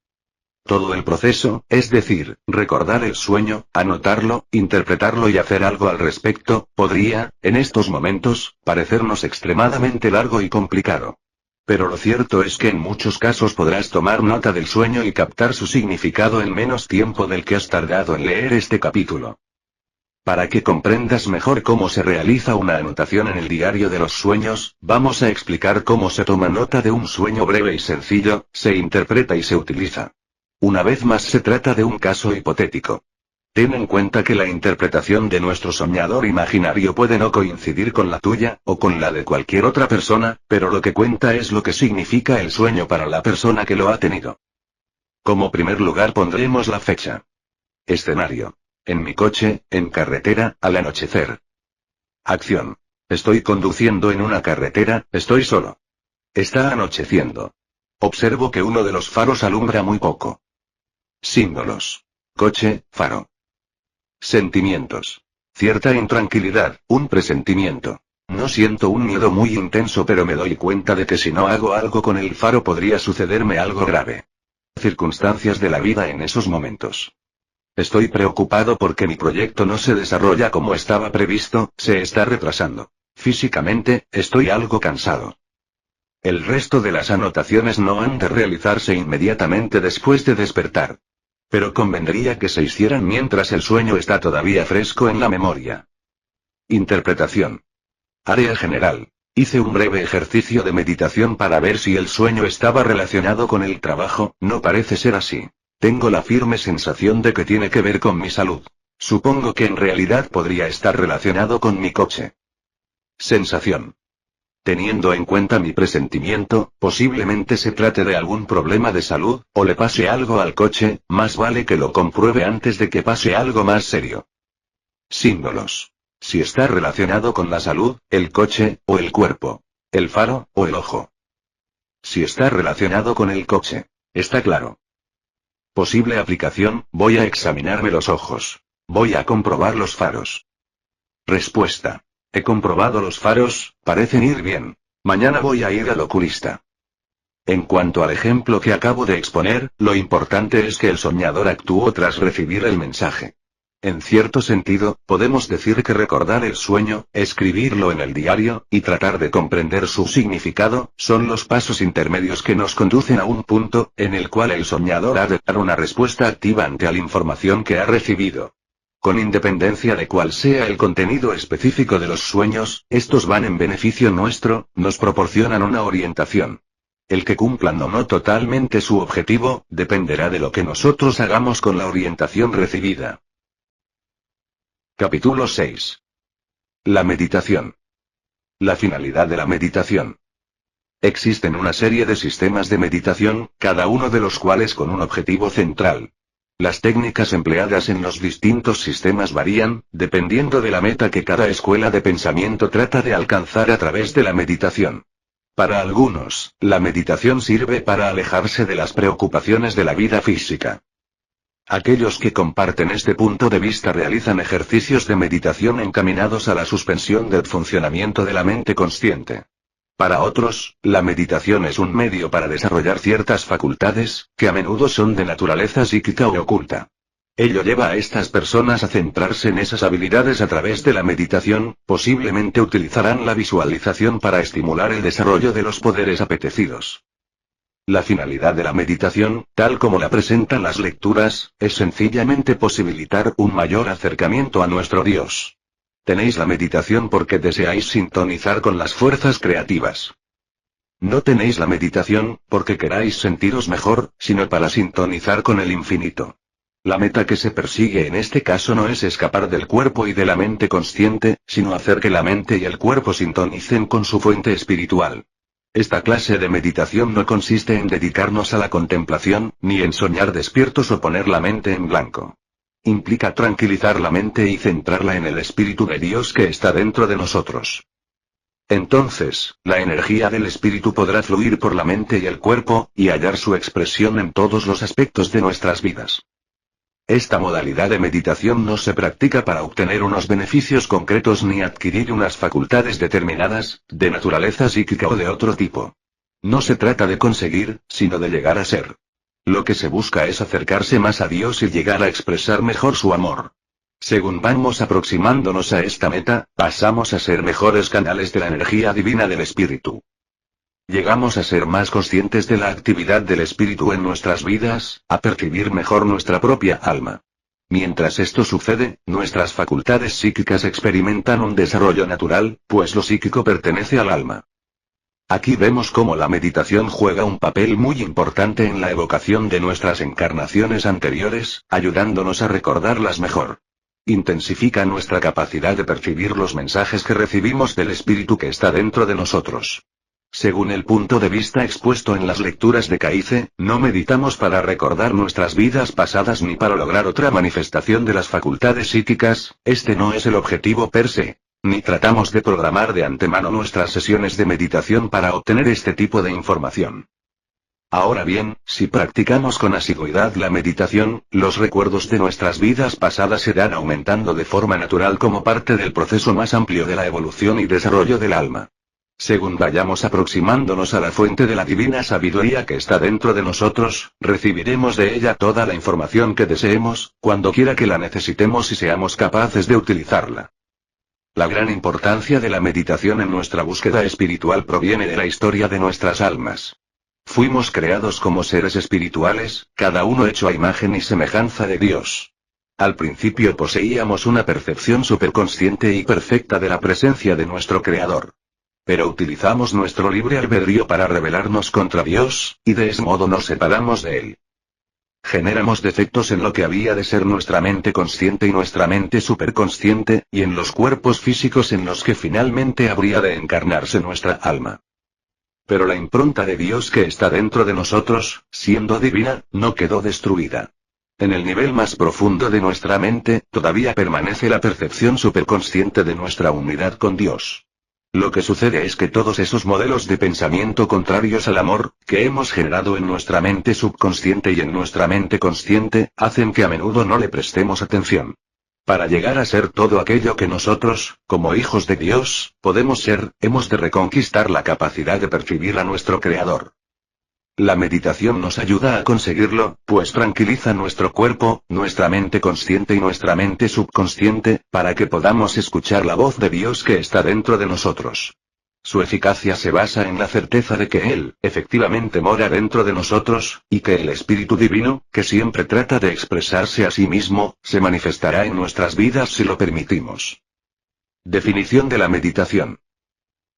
Speaker 1: Todo el proceso, es decir, recordar el sueño, anotarlo, interpretarlo y hacer algo al respecto, podría, en estos momentos, parecernos extremadamente largo y complicado. Pero lo cierto es que en muchos casos podrás tomar nota del sueño y captar su significado en menos tiempo del que has tardado en leer este capítulo. Para que comprendas mejor cómo se realiza una anotación en el diario de los sueños, vamos a explicar cómo se toma nota de un sueño breve y sencillo, se interpreta y se utiliza. Una vez más se trata de un caso hipotético. Ten en cuenta que la interpretación de nuestro soñador imaginario puede no coincidir con la tuya, o con la de cualquier otra persona, pero lo que cuenta es lo que significa el sueño para la persona que lo ha tenido. Como primer lugar pondremos la fecha. Escenario. En mi coche, en carretera, al anochecer. Acción. Estoy conduciendo en una carretera, estoy solo. Está anocheciendo. Observo que uno de los faros alumbra muy poco. Símbolos. Coche, faro. Sentimientos. Cierta intranquilidad, un presentimiento. No siento un miedo muy intenso, pero me doy cuenta de que si no hago algo con el faro podría sucederme algo grave. Circunstancias de la vida en esos momentos. Estoy preocupado porque mi proyecto no se desarrolla como estaba previsto, se está retrasando. Físicamente, estoy algo cansado. El resto de las anotaciones no han de realizarse inmediatamente después de despertar. Pero convendría que se hicieran mientras el sueño está todavía fresco en la memoria. Interpretación. Área general. Hice un breve ejercicio de meditación para ver si el sueño estaba relacionado con el trabajo, no parece ser así. Tengo la firme sensación de que tiene que ver con mi salud. Supongo que en realidad podría estar relacionado con mi coche. Sensación. Teniendo en cuenta mi presentimiento, posiblemente se trate de algún problema de salud, o le pase algo al coche, más vale que lo compruebe antes de que pase algo más serio. Símbolos. Si está relacionado con la salud, el coche, o el cuerpo. El faro, o el ojo. Si está relacionado con el coche. Está claro. Posible aplicación, voy a examinarme los ojos. Voy a comprobar los faros. Respuesta. He comprobado los faros, parecen ir bien. Mañana voy a ir al oculista. En cuanto al ejemplo que acabo de exponer, lo importante es que el soñador actuó tras recibir el mensaje. En cierto sentido, podemos decir que recordar el sueño, escribirlo en el diario, y tratar de comprender su significado, son los pasos intermedios que nos conducen a un punto, en el cual el soñador ha de dar una respuesta activa ante la información que ha recibido. Con independencia de cuál sea el contenido específico de los sueños, estos van en beneficio nuestro, nos proporcionan una orientación. El que cumplan o no totalmente su objetivo, dependerá de lo que nosotros hagamos con la orientación recibida. Capítulo 6. La meditación. La finalidad de la meditación. Existen una serie de sistemas de meditación, cada uno de los cuales con un objetivo central. Las técnicas empleadas en los distintos sistemas varían, dependiendo de la meta que cada escuela de pensamiento trata de alcanzar a través de la meditación. Para algunos, la meditación sirve para alejarse de las preocupaciones de la vida física. Aquellos que comparten este punto de vista realizan ejercicios de meditación encaminados a la suspensión del funcionamiento de la mente consciente. Para otros, la meditación es un medio para desarrollar ciertas facultades, que a menudo son de naturaleza psíquica o oculta. Ello lleva a estas personas a centrarse en esas habilidades a través de la meditación, posiblemente utilizarán la visualización para estimular el desarrollo de los poderes apetecidos. La finalidad de la meditación, tal como la presentan las lecturas, es sencillamente posibilitar un mayor acercamiento a nuestro Dios. Tenéis la meditación porque deseáis sintonizar con las fuerzas creativas. No tenéis la meditación, porque queráis sentiros mejor, sino para sintonizar con el infinito. La meta que se persigue en este caso no es escapar del cuerpo y de la mente consciente, sino hacer que la mente y el cuerpo sintonicen con su fuente espiritual. Esta clase de meditación no consiste en dedicarnos a la contemplación, ni en soñar despiertos o poner la mente en blanco. Implica tranquilizar la mente y centrarla en el Espíritu de Dios que está dentro de nosotros. Entonces, la energía del Espíritu podrá fluir por la mente y el cuerpo, y hallar su expresión en todos los aspectos de nuestras vidas. Esta modalidad de meditación no se practica para obtener unos beneficios concretos ni adquirir unas facultades determinadas, de naturaleza psíquica o de otro tipo. No se trata de conseguir, sino de llegar a ser. Lo que se busca es acercarse más a Dios y llegar a expresar mejor su amor. Según vamos aproximándonos a esta meta, pasamos a ser mejores canales de la energía divina del Espíritu. Llegamos a ser más conscientes de la actividad del Espíritu en nuestras vidas, a percibir mejor nuestra propia alma. Mientras esto sucede, nuestras facultades psíquicas experimentan un desarrollo natural, pues lo psíquico pertenece al alma. Aquí vemos cómo la meditación juega un papel muy importante en la evocación de nuestras encarnaciones anteriores, ayudándonos a recordarlas mejor. Intensifica nuestra capacidad de percibir los mensajes que recibimos del Espíritu que está dentro de nosotros. Según el punto de vista expuesto en las lecturas de Caice, no meditamos para recordar nuestras vidas pasadas ni para lograr otra manifestación de las facultades psíquicas, este no es el objetivo per se. Ni tratamos de programar de antemano nuestras sesiones de meditación para obtener este tipo de información. Ahora bien, si practicamos con asiduidad la meditación, los recuerdos de nuestras vidas pasadas irán aumentando de forma natural como parte del proceso más amplio de la evolución y desarrollo del alma. Según vayamos aproximándonos a la fuente de la divina sabiduría que está dentro de nosotros, recibiremos de ella toda la información que deseemos, cuando quiera que la necesitemos y seamos capaces de utilizarla. La gran importancia de la meditación en nuestra búsqueda espiritual proviene de la historia de nuestras almas. Fuimos creados como seres espirituales, cada uno hecho a imagen y semejanza de Dios. Al principio poseíamos una percepción superconsciente y perfecta de la presencia de nuestro Creador. Pero utilizamos nuestro libre albedrío para rebelarnos contra Dios, y de ese modo nos separamos de Él. Generamos defectos en lo que había de ser nuestra mente consciente y nuestra mente superconsciente, y en los cuerpos físicos en los que finalmente habría de encarnarse nuestra alma. Pero la impronta de Dios que está dentro de nosotros, siendo divina, no quedó destruida. En el nivel más profundo de nuestra mente, todavía permanece la percepción superconsciente de nuestra unidad con Dios. Lo que sucede es que todos esos modelos de pensamiento contrarios al amor, que hemos generado en nuestra mente subconsciente y en nuestra mente consciente, hacen que a menudo no le prestemos atención. Para llegar a ser todo aquello que nosotros, como hijos de Dios, podemos ser, hemos de reconquistar la capacidad de percibir a nuestro Creador. La meditación nos ayuda a conseguirlo, pues tranquiliza nuestro cuerpo, nuestra mente consciente y nuestra mente subconsciente, para que podamos escuchar la voz de Dios que está dentro de nosotros. Su eficacia se basa en la certeza de que Él, efectivamente mora dentro de nosotros, y que el Espíritu Divino, que siempre trata de expresarse a sí mismo, se manifestará en nuestras vidas si lo permitimos. Definición de la meditación.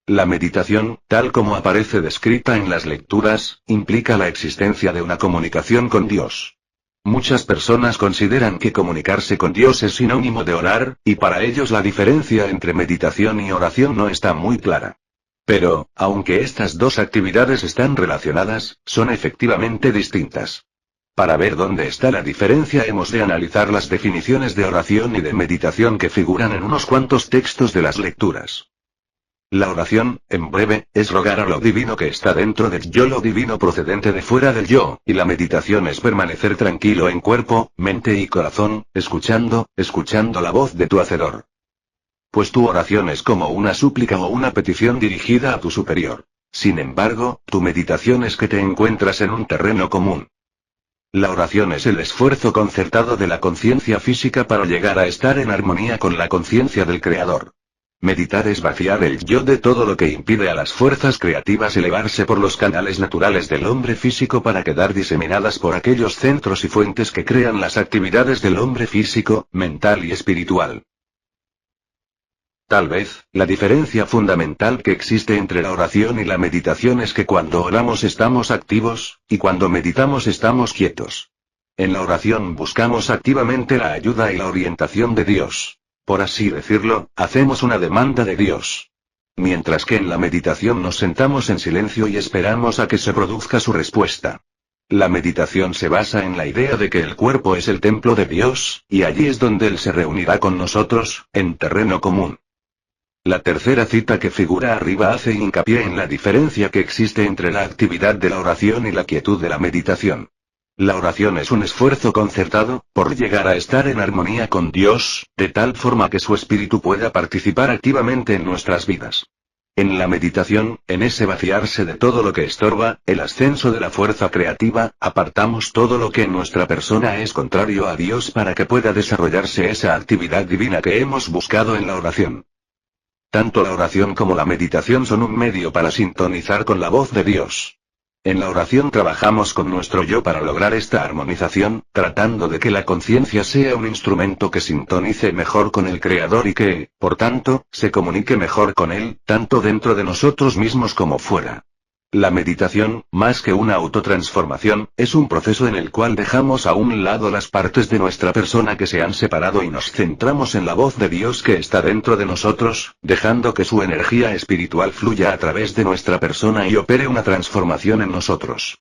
Speaker 1: La meditación, tal como aparece descrita en las lecturas, implica la existencia de una comunicación con Dios. Muchas personas consideran que comunicarse con Dios es sinónimo de orar, y para ellos la diferencia entre meditación y oración no está muy clara. Pero, aunque estas dos actividades están relacionadas, son efectivamente distintas. Para ver dónde está la diferencia hemos de analizar las definiciones de oración y de meditación que figuran en unos cuantos textos de las lecturas. La oración, en breve, es rogar a lo divino que está dentro del yo, lo divino procedente de fuera del yo, y la meditación es permanecer tranquilo en cuerpo, mente y corazón, escuchando la voz de tu Hacedor. Pues tu oración es como una súplica o una petición dirigida a tu superior. Sin embargo, tu meditación es que te encuentras en un terreno común. La oración es el esfuerzo concertado de la conciencia física para llegar a estar en armonía con la conciencia del Creador. Meditar es vaciar el yo de todo lo que impide a las fuerzas creativas elevarse por los canales naturales del hombre físico para quedar diseminadas por aquellos centros y fuentes que crean las actividades del hombre físico, mental y espiritual. Tal vez, la diferencia fundamental que existe entre la oración y la meditación es que cuando oramos estamos activos, y cuando meditamos estamos quietos. En la oración buscamos activamente la ayuda y la orientación de Dios. Por así decirlo, hacemos una demanda de Dios. Mientras que en la meditación nos sentamos en silencio y esperamos a que se produzca su respuesta. La meditación se basa en la idea de que el cuerpo es el templo de Dios, y allí es donde Él se reunirá con nosotros, en terreno común. La tercera cita que figura arriba hace hincapié en la diferencia que existe entre la actividad de la oración y la quietud de la meditación. La oración es un esfuerzo concertado, por llegar a estar en armonía con Dios, de tal forma que su espíritu pueda participar activamente en nuestras vidas. En la meditación, en ese vaciarse de todo lo que estorba, el ascenso de la fuerza creativa, apartamos todo lo que en nuestra persona es contrario a Dios para que pueda desarrollarse esa actividad divina que hemos buscado en la oración. Tanto la oración como la meditación son un medio para sintonizar con la voz de Dios. En la oración trabajamos con nuestro yo para lograr esta armonización, tratando de que la conciencia sea un instrumento que sintonice mejor con el Creador y que, por tanto, se comunique mejor con Él, tanto dentro de nosotros mismos como fuera. La meditación, más que una autotransformación, es un proceso en el cual dejamos a un lado las partes de nuestra persona que se han separado y nos centramos en la voz de Dios que está dentro de nosotros, dejando que su energía espiritual fluya a través de nuestra persona y opere una transformación en nosotros.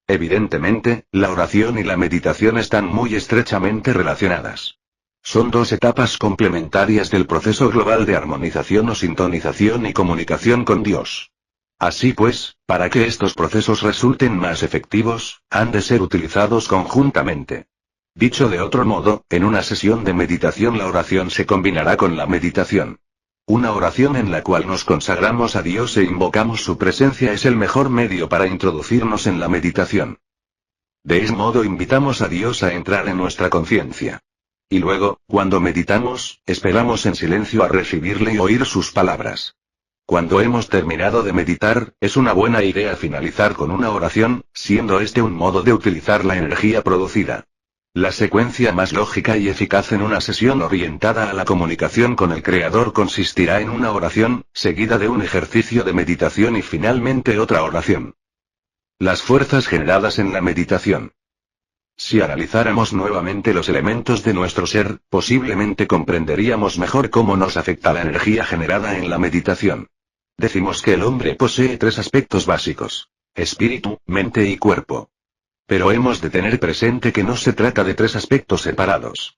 Speaker 1: Evidentemente, la oración y la meditación están muy estrechamente relacionadas. Son dos etapas complementarias del proceso global de armonización o sintonización y comunicación con Dios. Así pues, para que estos procesos resulten más efectivos, han de ser utilizados conjuntamente. Dicho de otro modo, en una sesión de meditación la oración se combinará con la meditación. Una oración en la cual nos consagramos a Dios e invocamos su presencia es el mejor medio para introducirnos en la meditación. De ese modo invitamos a Dios a entrar en nuestra conciencia. Y luego, cuando meditamos, esperamos en silencio a recibirle y oír sus palabras. Cuando hemos terminado de meditar, es una buena idea finalizar con una oración, siendo este un modo de utilizar la energía producida. La secuencia más lógica y eficaz en una sesión orientada a la comunicación con el Creador consistirá en una oración, seguida de un ejercicio de meditación y finalmente otra oración. Las fuerzas generadas en la meditación. Si analizáramos nuevamente los elementos de nuestro ser, posiblemente comprenderíamos mejor cómo nos afecta la energía generada en la meditación. Decimos que el hombre posee tres aspectos básicos: espíritu, mente y cuerpo. Pero hemos de tener presente que no se trata de tres aspectos separados.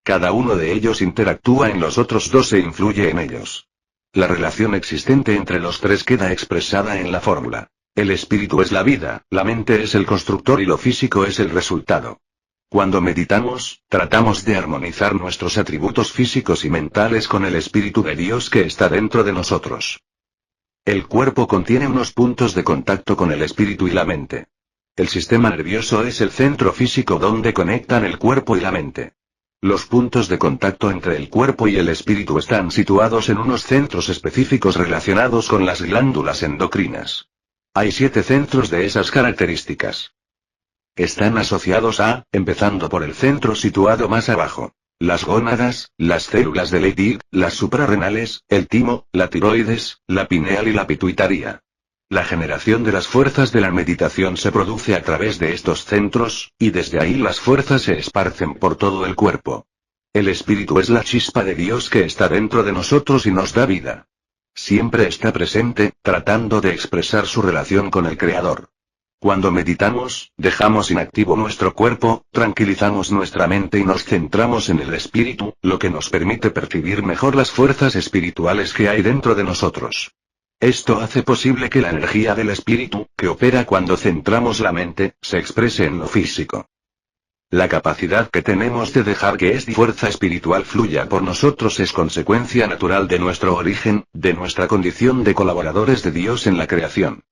Speaker 1: Cada uno de ellos interactúa en los otros dos e influye en ellos. La relación existente entre los tres queda expresada en la fórmula. El espíritu es la vida, la mente es el constructor y lo físico es el resultado. Cuando meditamos, tratamos de armonizar nuestros atributos físicos y mentales con el Espíritu de Dios que está dentro de nosotros. El cuerpo contiene unos puntos de contacto con el espíritu y la mente. El sistema nervioso es el centro físico donde conectan el cuerpo y la mente. Los puntos de contacto entre el cuerpo y el espíritu están situados en unos centros específicos relacionados con las glándulas endocrinas. Hay 7 centros de esas características. Están asociados a, empezando por el centro situado más abajo, las gónadas, las células de Leydig, las suprarrenales, el timo, la tiroides, la pineal y la pituitaria. La generación de las fuerzas de la meditación se produce a través de estos centros, y desde ahí las fuerzas se esparcen por todo el cuerpo. El espíritu es la chispa de Dios que está dentro de nosotros y nos da vida. Siempre está presente, tratando de expresar su relación con el Creador. Cuando meditamos, dejamos inactivo nuestro cuerpo, tranquilizamos nuestra mente y nos centramos en el espíritu, lo que nos permite percibir mejor las fuerzas espirituales que hay dentro de nosotros. Esto hace posible que la energía del espíritu, que opera cuando centramos la mente, se exprese en lo físico. La capacidad que tenemos de dejar que esta fuerza espiritual fluya por nosotros es consecuencia natural de nuestro origen, de nuestra condición de colaboradores de Dios en la creación.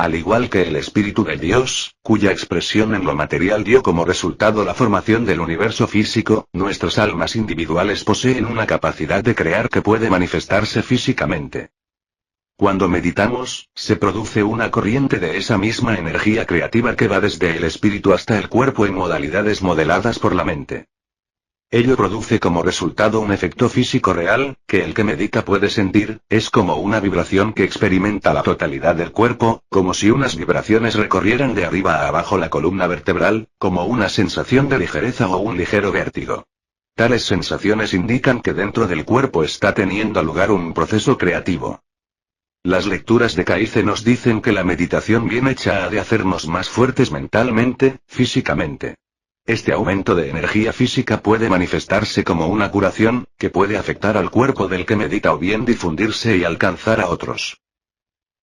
Speaker 1: Al igual que el Espíritu de Dios, cuya expresión en lo material dio como resultado la formación del universo físico, nuestras almas individuales poseen una capacidad de crear que puede manifestarse físicamente. Cuando meditamos, se produce una corriente de esa misma energía creativa que va desde el espíritu hasta el cuerpo en modalidades modeladas por la mente. Ello produce como resultado un efecto físico real, que el que medita puede sentir, es como una vibración que experimenta la totalidad del cuerpo, como si unas vibraciones recorrieran de arriba a abajo la columna vertebral, como una sensación de ligereza o un ligero vértigo. Tales sensaciones indican que dentro del cuerpo está teniendo lugar un proceso creativo. Las lecturas de Kaizen nos dicen que la meditación bien hecha ha de hacernos más fuertes mentalmente, físicamente. Este aumento de energía física puede manifestarse como una curación, que puede afectar al cuerpo del que medita o bien difundirse y alcanzar a otros.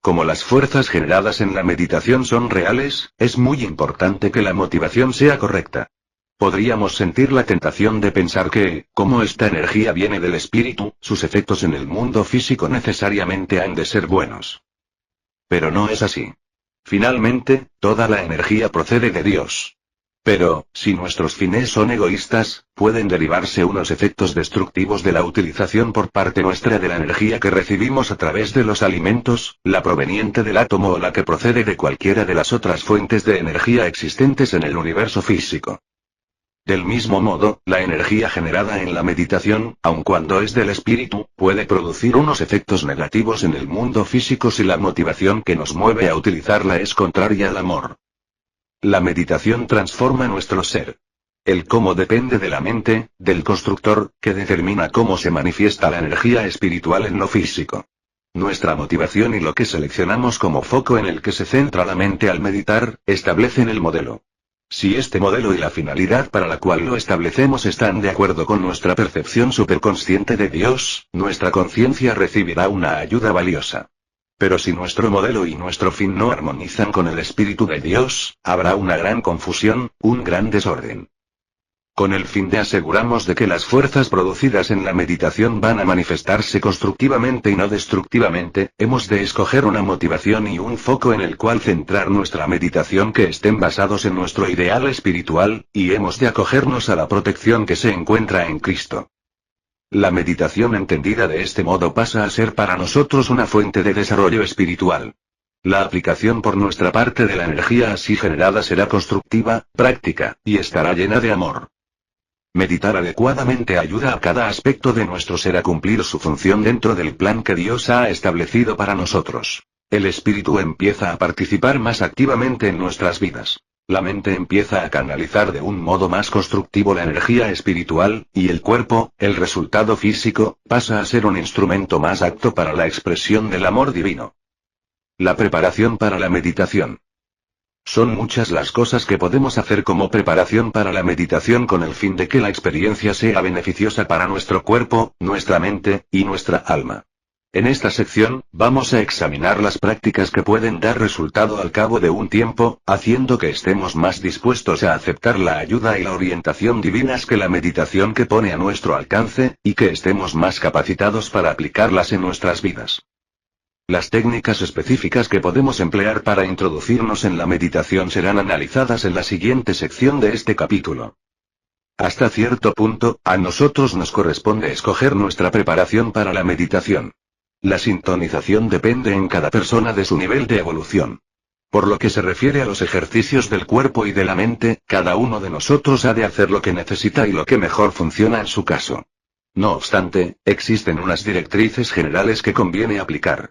Speaker 1: Como las fuerzas generadas en la meditación son reales, es muy importante que la motivación sea correcta. Podríamos sentir la tentación de pensar que, como esta energía viene del espíritu, sus efectos en el mundo físico necesariamente han de ser buenos. Pero no es así. Finalmente, toda la energía procede de Dios. Pero, si nuestros fines son egoístas, pueden derivarse unos efectos destructivos de la utilización por parte nuestra de la energía que recibimos a través de los alimentos, la proveniente del átomo o la que procede de cualquiera de las otras fuentes de energía existentes en el universo físico. Del mismo modo, la energía generada en la meditación, aun cuando es del espíritu, puede producir unos efectos negativos en el mundo físico si la motivación que nos mueve a utilizarla es contraria al amor. La meditación transforma nuestro ser. El cómo depende de la mente, del constructor, que determina cómo se manifiesta la energía espiritual en lo físico. Nuestra motivación y lo que seleccionamos como foco en el que se centra la mente al meditar, establecen el modelo. Si este modelo y la finalidad para la cual lo establecemos están de acuerdo con nuestra percepción superconsciente de Dios, nuestra conciencia recibirá una ayuda valiosa. Pero si nuestro modelo y nuestro fin no armonizan con el Espíritu de Dios, habrá una gran confusión, un gran desorden. Con el fin de asegurarnos de que las fuerzas producidas en la meditación van a manifestarse constructivamente y no destructivamente, hemos de escoger una motivación y un foco en el cual centrar nuestra meditación que estén basados en nuestro ideal espiritual, y hemos de acogernos a la protección que se encuentra en Cristo. La meditación entendida de este modo pasa a ser para nosotros una fuente de desarrollo espiritual. La aplicación por nuestra parte de la energía así generada será constructiva, práctica, y estará llena de amor. Meditar adecuadamente ayuda a cada aspecto de nuestro ser a cumplir su función dentro del plan que Dios ha establecido para nosotros. El espíritu empieza a participar más activamente en nuestras vidas. La mente empieza a canalizar de un modo más constructivo la energía espiritual, y el cuerpo, el resultado físico, pasa a ser un instrumento más apto para la expresión del amor divino. La preparación para la meditación. Son muchas las cosas que podemos hacer como preparación para la meditación con el fin de que la experiencia sea beneficiosa para nuestro cuerpo, nuestra mente, y nuestra alma. En esta sección, vamos a examinar las prácticas que pueden dar resultado al cabo de un tiempo, haciendo que estemos más dispuestos a aceptar la ayuda y la orientación divinas que la meditación que pone a nuestro alcance, y que estemos más capacitados para aplicarlas en nuestras vidas. Las técnicas específicas que podemos emplear para introducirnos en la meditación serán analizadas en la siguiente sección de este capítulo. Hasta cierto punto, a nosotros nos corresponde escoger nuestra preparación para la meditación. La sintonización depende en cada persona de su nivel de evolución. Por lo que se refiere a los ejercicios del cuerpo y de la mente, cada uno de nosotros ha de hacer lo que necesita y lo que mejor funciona en su caso. No obstante, existen unas directrices generales que conviene aplicar.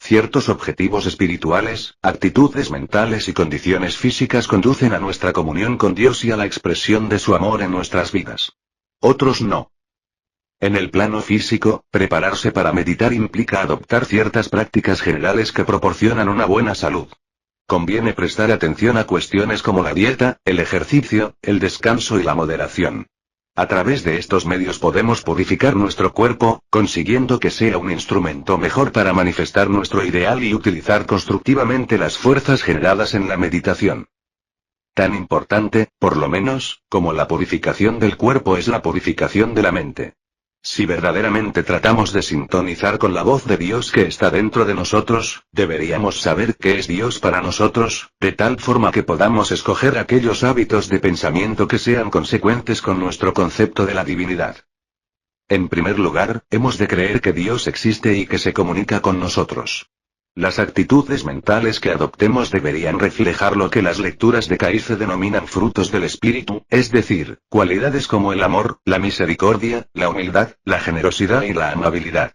Speaker 1: Ciertos objetivos espirituales, actitudes mentales y condiciones físicas conducen a nuestra comunión con Dios y a la expresión de su amor en nuestras vidas. Otros no. En el plano físico, prepararse para meditar implica adoptar ciertas prácticas generales que proporcionan una buena salud. Conviene prestar atención a cuestiones como la dieta, el ejercicio, el descanso y la moderación. A través de estos medios podemos purificar nuestro cuerpo, consiguiendo que sea un instrumento mejor para manifestar nuestro ideal y utilizar constructivamente las fuerzas generadas en la meditación. Tan importante, por lo menos, como la purificación del cuerpo es la purificación de la mente. Si verdaderamente tratamos de sintonizar con la voz de Dios que está dentro de nosotros, deberíamos saber qué es Dios para nosotros, de tal forma que podamos escoger aquellos hábitos de pensamiento que sean consecuentes con nuestro concepto de la divinidad. En primer lugar, hemos de creer que Dios existe y que se comunica con nosotros. Las actitudes mentales que adoptemos deberían reflejar lo que las lecturas de Caice denominan frutos del espíritu, es decir, cualidades como el amor, la misericordia, la humildad, la generosidad y la amabilidad.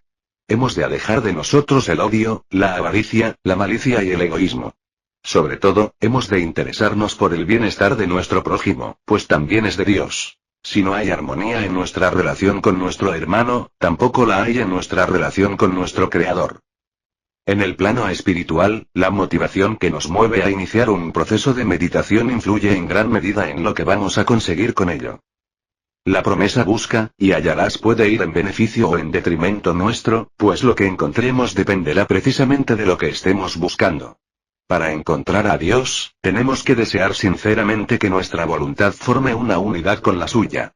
Speaker 1: Hemos de alejar de nosotros el odio, la avaricia, la malicia y el egoísmo. Sobre todo, hemos de interesarnos por el bienestar de nuestro prójimo, pues también es de Dios. Si no hay armonía en nuestra relación con nuestro hermano, tampoco la hay en nuestra relación con nuestro Creador. En el plano espiritual, la motivación que nos mueve a iniciar un proceso de meditación influye en gran medida en lo que vamos a conseguir con ello. La promesa busca, y hallarás puede ir en beneficio o en detrimento nuestro, pues lo que encontremos dependerá precisamente de lo que estemos buscando. Para encontrar a Dios, tenemos que desear sinceramente que nuestra voluntad forme una unidad con la suya.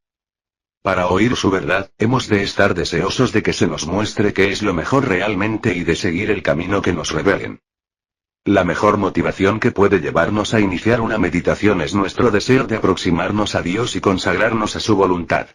Speaker 1: Para oír su verdad, hemos de estar deseosos de que se nos muestre qué es lo mejor realmente y de seguir el camino que nos revelen. La mejor motivación que puede llevarnos a iniciar una meditación es nuestro deseo de aproximarnos a Dios y consagrarnos a su voluntad.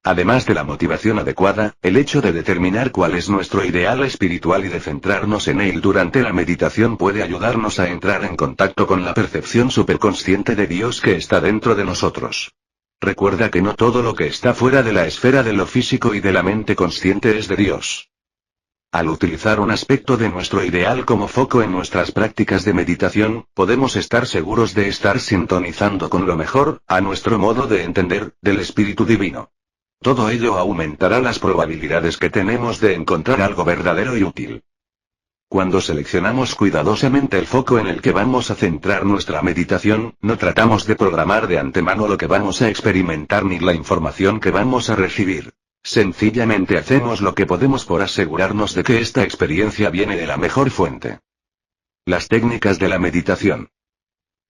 Speaker 1: Además de la motivación adecuada, el hecho de determinar cuál es nuestro ideal espiritual y de centrarnos en él durante la meditación puede ayudarnos a entrar en contacto con la percepción superconsciente de Dios que está dentro de nosotros. Recuerda que no todo lo que está fuera de la esfera de lo físico y de la mente consciente es de Dios. Al utilizar un aspecto de nuestro ideal como foco en nuestras prácticas de meditación, podemos estar seguros de estar sintonizando con lo mejor, a nuestro modo de entender, del Espíritu Divino. Todo ello aumentará las probabilidades que tenemos de encontrar algo verdadero y útil. Cuando seleccionamos cuidadosamente el foco en el que vamos a centrar nuestra meditación, no tratamos de programar de antemano lo que vamos a experimentar ni la información que vamos a recibir. Sencillamente hacemos lo que podemos por asegurarnos de que esta experiencia viene de la mejor fuente. Las técnicas de la meditación.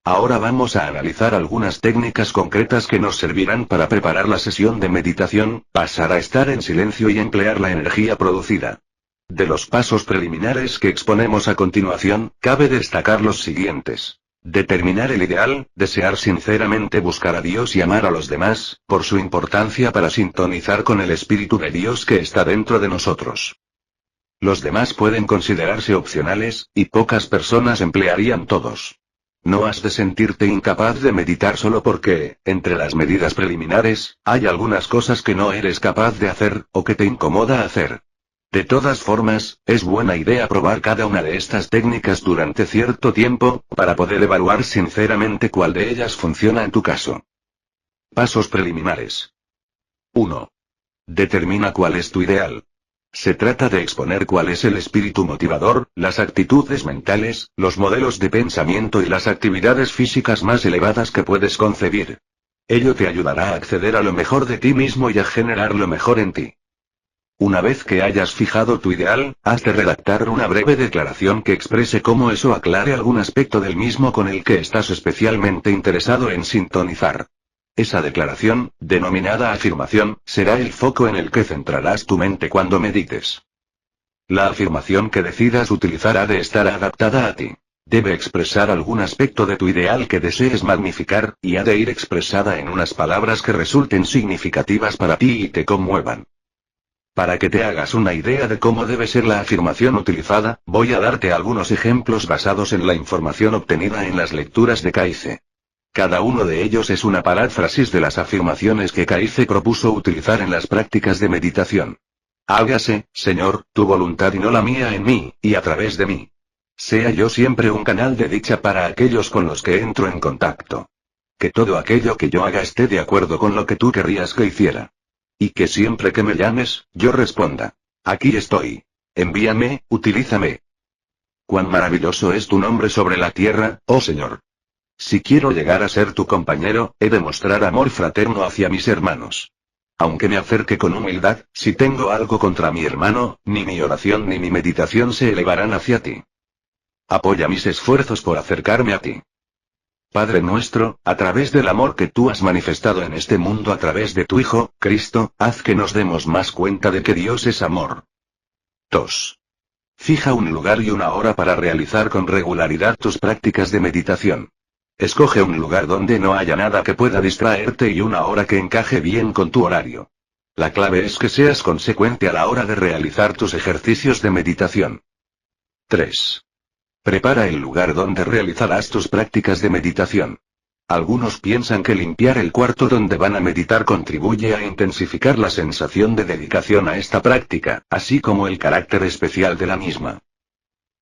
Speaker 1: Ahora vamos a analizar algunas técnicas concretas que nos servirán para preparar la sesión de meditación, pasar a estar en silencio y emplear la energía producida. De los pasos preliminares que exponemos a continuación, cabe destacar los siguientes. Determinar el ideal, desear sinceramente buscar a Dios y amar a los demás, por su importancia para sintonizar con el Espíritu de Dios que está dentro de nosotros. Los demás pueden considerarse opcionales, y pocas personas emplearían todos. No has de sentirte incapaz de meditar solo porque, entre las medidas preliminares, hay algunas cosas que no eres capaz de hacer, o que te incomoda hacer. De todas formas, es buena idea probar cada una de estas técnicas durante cierto tiempo, para poder evaluar sinceramente cuál de ellas funciona en tu caso. Pasos preliminares. 1. Determina cuál es tu ideal. Se trata de exponer cuál es el espíritu motivador, las actitudes mentales, los modelos de pensamiento y las actividades físicas más elevadas que puedes concebir. Ello te ayudará a acceder a lo mejor de ti mismo y a generar lo mejor en ti. Una vez que hayas fijado tu ideal, has de redactar una breve declaración que exprese cómo eso aclare algún aspecto del mismo con el que estás especialmente interesado en sintonizar. Esa declaración, denominada afirmación, será el foco en el que centrarás tu mente cuando medites. La afirmación que decidas utilizar ha de estar adaptada a ti. Debe expresar algún aspecto de tu ideal que desees magnificar, y ha de ir expresada en unas palabras que resulten significativas para ti y te conmuevan. Para que te hagas una idea de cómo debe ser la afirmación utilizada, voy a darte algunos ejemplos basados en la información obtenida en las lecturas de Kaize. Cada uno de ellos es una paráfrasis de las afirmaciones que Kaize propuso utilizar en las prácticas de meditación. Hágase, Señor, tu voluntad y no la mía en mí, y a través de mí. Sea yo siempre un canal de dicha para aquellos con los que entro en contacto. Que todo aquello que yo haga esté de acuerdo con lo que tú querrías que hiciera. Y que siempre que me llames, yo responda. Aquí estoy. Envíame, utilízame. Cuán maravilloso es tu nombre sobre la tierra, oh Señor. Si quiero llegar a ser tu compañero, he de mostrar amor fraterno hacia mis hermanos. Aunque me acerque con humildad, si tengo algo contra mi hermano, ni mi oración ni mi meditación se elevarán hacia ti. Apoya mis esfuerzos por acercarme a ti. Padre nuestro, a través del amor que tú has manifestado en este mundo a través de tu Hijo, Cristo, haz que nos demos más cuenta de que Dios es amor. 2. Fija un lugar y una hora para realizar con regularidad tus prácticas de meditación. Escoge un lugar donde no haya nada que pueda distraerte y una hora que encaje bien con tu horario. La clave es que seas consecuente a la hora de realizar tus ejercicios de meditación. 3. Prepara el lugar donde realizarás tus prácticas de meditación. Algunos piensan que limpiar el cuarto donde van a meditar contribuye a intensificar la sensación de dedicación a esta práctica, así como el carácter especial de la misma.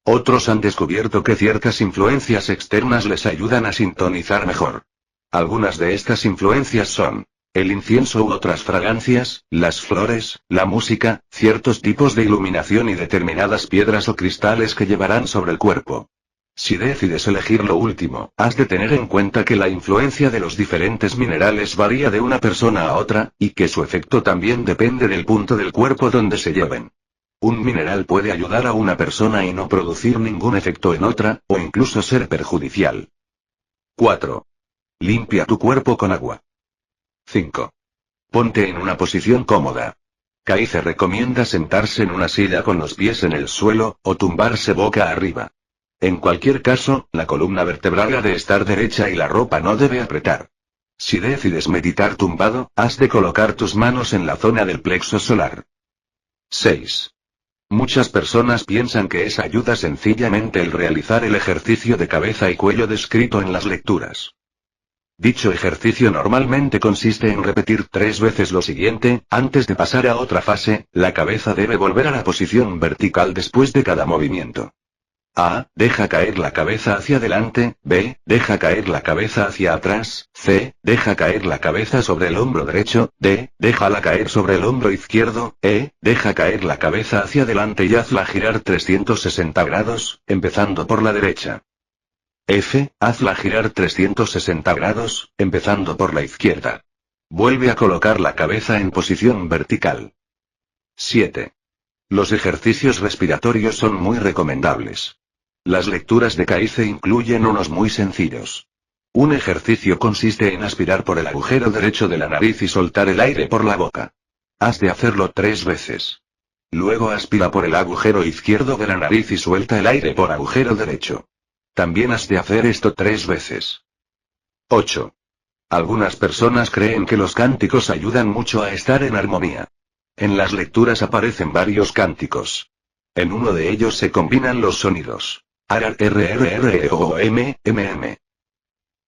Speaker 1: Otros han descubierto que ciertas influencias externas les ayudan a sintonizar mejor. Algunas de estas influencias son el incienso u otras fragancias, las flores, la música, ciertos tipos de iluminación y determinadas piedras o cristales que llevarán sobre el cuerpo. Si decides elegir lo último, has de tener en cuenta que la influencia de los diferentes minerales varía de una persona a otra, y que su efecto también depende del punto del cuerpo donde se lleven. Un mineral puede ayudar a una persona y no producir ningún efecto en otra, o incluso ser perjudicial. 4. Limpia tu cuerpo con agua. 5. Ponte en una posición cómoda. Kaize recomienda sentarse en una silla con los pies en el suelo, o tumbarse boca arriba. En cualquier caso, la columna vertebral ha de estar derecha y la ropa no debe apretar. Si decides meditar tumbado, has de colocar tus manos en la zona del plexo solar. 6. Muchas personas piensan que es ayuda sencillamente el realizar el ejercicio de cabeza y cuello descrito en las lecturas. Dicho ejercicio normalmente consiste en repetir 3 veces lo siguiente: antes de pasar a otra fase, la cabeza debe volver a la posición vertical después de cada movimiento. A. Deja caer la cabeza hacia adelante. B. Deja caer la cabeza hacia atrás. C. Deja caer la cabeza sobre el hombro derecho. D. Déjala caer sobre el hombro izquierdo. E. Deja caer la cabeza hacia adelante y hazla girar 360 grados, empezando por la derecha. F. Hazla girar 360 grados, empezando por la izquierda. Vuelve a colocar la cabeza en posición vertical. 7. Los ejercicios respiratorios son muy recomendables. Las lecturas de Kaize incluyen unos muy sencillos. Un ejercicio consiste en aspirar por el agujero derecho de la nariz y soltar el aire por la boca. Has de hacerlo 3 veces. Luego aspira por el agujero izquierdo de la nariz y suelta el aire por agujero derecho. También has de hacer esto 3 veces. 8. Algunas personas creen que los cánticos ayudan mucho a estar en armonía. En las lecturas aparecen varios cánticos. En uno de ellos se combinan los sonidos RRRROM.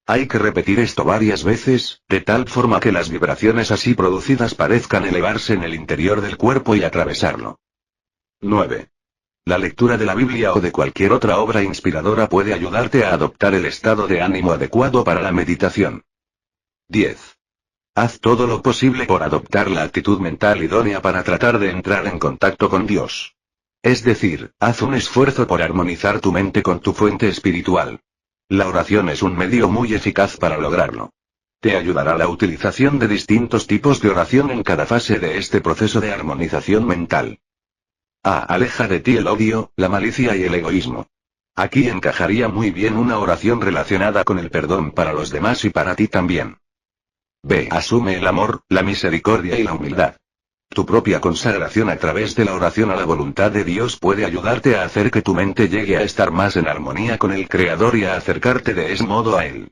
Speaker 1: Hay que repetir esto varias veces, de tal forma que las vibraciones así producidas parezcan elevarse en el interior del cuerpo y atravesarlo. 9. La lectura de la Biblia o de cualquier otra obra inspiradora puede ayudarte a adoptar el estado de ánimo adecuado para la meditación. 10. Haz todo lo posible por adoptar la actitud mental idónea para tratar de entrar en contacto con Dios. Es decir, haz un esfuerzo por armonizar tu mente con tu fuente espiritual. La oración es un medio muy eficaz para lograrlo. Te ayudará la utilización de distintos tipos de oración en cada fase de este proceso de armonización mental. A. Aleja de ti el odio, la malicia y el egoísmo. Aquí encajaría muy bien una oración relacionada con el perdón para los demás y para ti también. B. Asume el amor, la misericordia y la humildad. Tu propia consagración a través de la oración a la voluntad de Dios puede ayudarte a hacer que tu mente llegue a estar más en armonía con el Creador y a acercarte de ese modo a Él.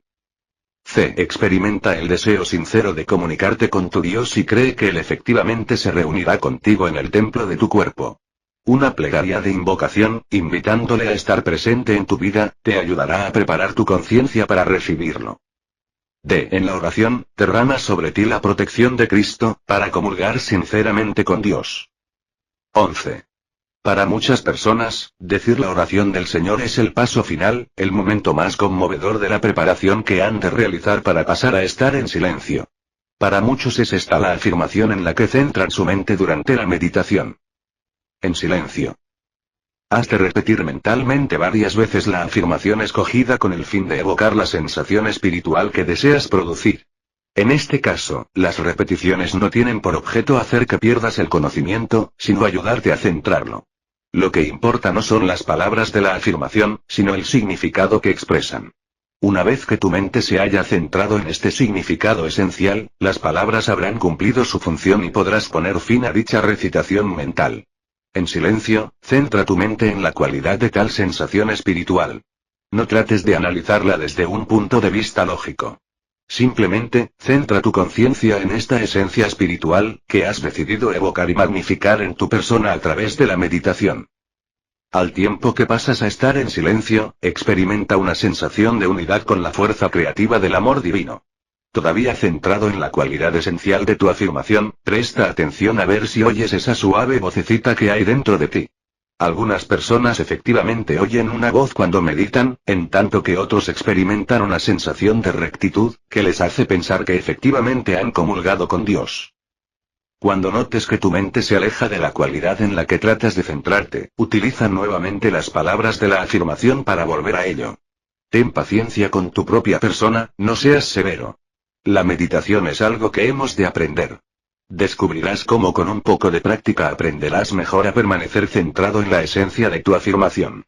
Speaker 1: C. Experimenta el deseo sincero de comunicarte con tu Dios y cree que Él efectivamente se reunirá contigo en el templo de tu cuerpo. Una plegaria de invocación, invitándole a estar presente en tu vida, te ayudará a preparar tu conciencia para recibirlo. D. En la oración, derrama sobre ti la protección de Cristo, para comulgar sinceramente con Dios. 11. Para muchas personas, decir la oración del Señor es el paso final, el momento más conmovedor de la preparación que han de realizar para pasar a estar en silencio. Para muchos es esta la afirmación en la que centran su mente durante la meditación. En silencio. Has de repetir mentalmente varias veces la afirmación escogida con el fin de evocar la sensación espiritual que deseas producir. En este caso, las repeticiones no tienen por objeto hacer que pierdas el conocimiento, sino ayudarte a centrarlo. Lo que importa no son las palabras de la afirmación, sino el significado que expresan. Una vez que tu mente se haya centrado en este significado esencial, las palabras habrán cumplido su función y podrás poner fin a dicha recitación mental. En silencio, centra tu mente en la cualidad de tal sensación espiritual. No trates de analizarla desde un punto de vista lógico. Simplemente, centra tu conciencia en esta esencia espiritual, que has decidido evocar y magnificar en tu persona a través de la meditación. Al tiempo que pasas a estar en silencio, experimenta una sensación de unidad con la fuerza creativa del amor divino. Todavía centrado en la cualidad esencial de tu afirmación, presta atención a ver si oyes esa suave vocecita que hay dentro de ti. Algunas personas efectivamente oyen una voz cuando meditan, en tanto que otros experimentan una sensación de rectitud, que les hace pensar que efectivamente han comulgado con Dios. Cuando notes que tu mente se aleja de la cualidad en la que tratas de centrarte, utiliza nuevamente las palabras de la afirmación para volver a ello. Ten paciencia con tu propia persona, no seas severo. La meditación es algo que hemos de aprender. Descubrirás cómo con un poco de práctica aprenderás mejor a permanecer centrado en la esencia de tu afirmación.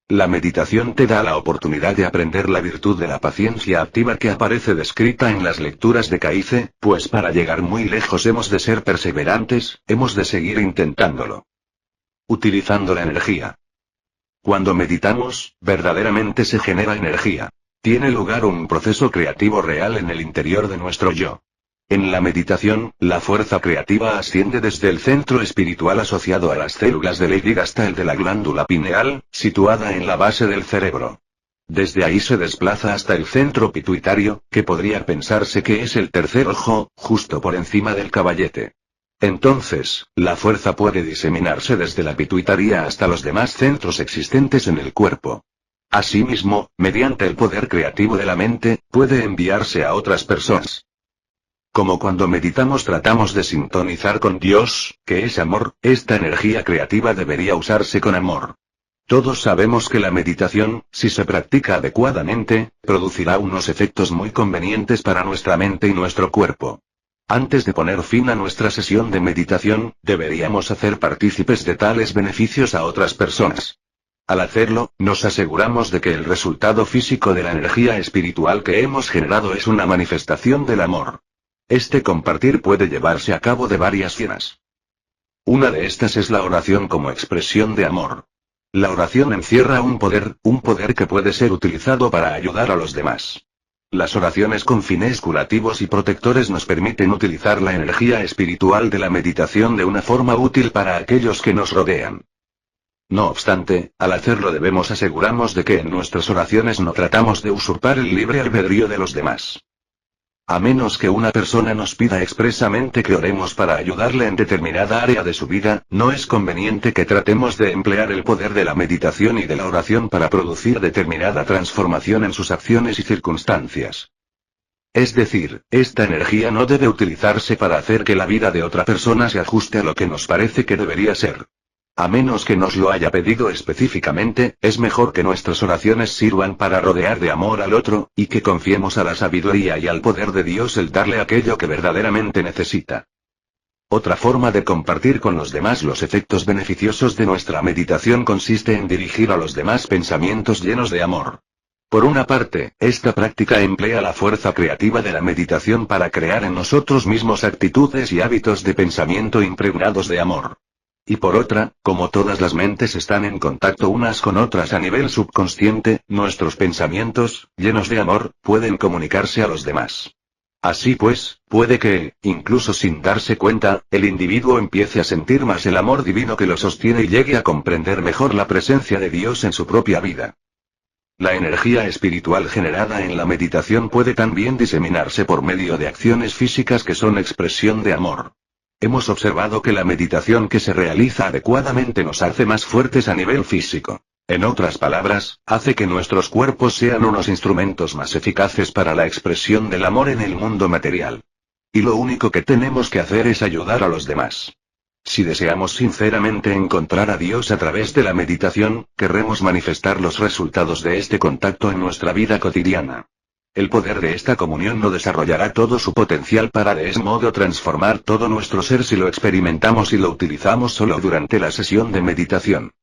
Speaker 1: La meditación te da la oportunidad de aprender la virtud de la paciencia activa que aparece descrita en las lecturas de Kaize, pues para llegar muy lejos hemos de ser perseverantes, hemos de seguir intentándolo. Utilizando la energía. Cuando meditamos, verdaderamente se genera energía. Tiene lugar un proceso creativo real en el interior de nuestro yo. En la meditación, la fuerza creativa asciende desde el centro espiritual asociado a las células del Ig hasta el de la glándula pineal, situada en la base del cerebro. Desde ahí se desplaza hasta el centro pituitario, que podría pensarse que es el tercer ojo, justo por encima del caballete. Entonces, la fuerza puede diseminarse desde la pituitaria hasta los demás centros existentes en el cuerpo. Asimismo, mediante el poder creativo de la mente, puede enviarse a otras personas. Como cuando meditamos tratamos de sintonizar con Dios, que es amor, esta energía creativa debería usarse con amor. Todos sabemos que la meditación, si se practica adecuadamente, producirá unos efectos muy convenientes para nuestra mente y nuestro cuerpo. Antes de poner fin a nuestra sesión de meditación, deberíamos hacer partícipes de tales beneficios a otras personas. Al hacerlo, nos aseguramos de que el resultado físico de la energía espiritual que hemos generado es una manifestación del amor. Este compartir puede llevarse a cabo de varias formas. Una de estas es la oración como expresión de amor. La oración encierra un poder que puede ser utilizado para ayudar a los demás. Las oraciones con fines curativos y protectores nos permiten utilizar la energía espiritual de la meditación de una forma útil para aquellos que nos rodean. No obstante, al hacerlo debemos asegurarnos de que en nuestras oraciones no tratamos de usurpar el libre albedrío de los demás. A menos que una persona nos pida expresamente que oremos para ayudarle en determinada área de su vida, no es conveniente que tratemos de emplear el poder de la meditación y de la oración para producir determinada transformación en sus acciones y circunstancias. Es decir, esta energía no debe utilizarse para hacer que la vida de otra persona se ajuste a lo que nos parece que debería ser. A menos que nos lo haya pedido específicamente, es mejor que nuestras oraciones sirvan para rodear de amor al otro, y que confiemos a la sabiduría y al poder de Dios el darle aquello que verdaderamente necesita. Otra forma de compartir con los demás los efectos beneficiosos de nuestra meditación consiste en dirigir a los demás pensamientos llenos de amor. Por una parte, esta práctica emplea la fuerza creativa de la meditación para crear en nosotros mismos actitudes y hábitos de pensamiento impregnados de amor. Y por otra, como todas las mentes están en contacto unas con otras a nivel subconsciente, nuestros pensamientos, llenos de amor, pueden comunicarse a los demás. Así pues, puede que, incluso sin darse cuenta, el individuo empiece a sentir más el amor divino que lo sostiene y llegue a comprender mejor la presencia de Dios en su propia vida. La energía espiritual generada en la meditación puede también diseminarse por medio de acciones físicas que son expresión de amor. Hemos observado que la meditación que se realiza adecuadamente nos hace más fuertes a nivel físico. En otras palabras, hace que nuestros cuerpos sean unos instrumentos más eficaces para la expresión del amor en el mundo material. Y lo único que tenemos que hacer es ayudar a los demás. Si deseamos sinceramente encontrar a Dios a través de la meditación, querremos manifestar los resultados de este contacto en nuestra vida cotidiana. El poder de esta comunión no desarrollará todo su potencial para de ese modo transformar todo nuestro ser si lo experimentamos y lo utilizamos solo durante la sesión de meditación.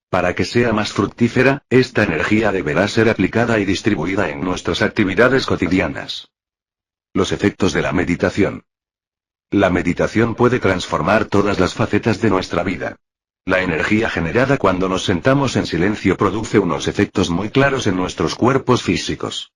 Speaker 1: Para que sea más fructífera, esta energía deberá ser aplicada y distribuida en nuestras actividades cotidianas. Los efectos de la meditación. La meditación puede transformar todas las facetas de nuestra vida. La energía generada cuando nos sentamos en silencio produce unos efectos muy claros en nuestros cuerpos físicos.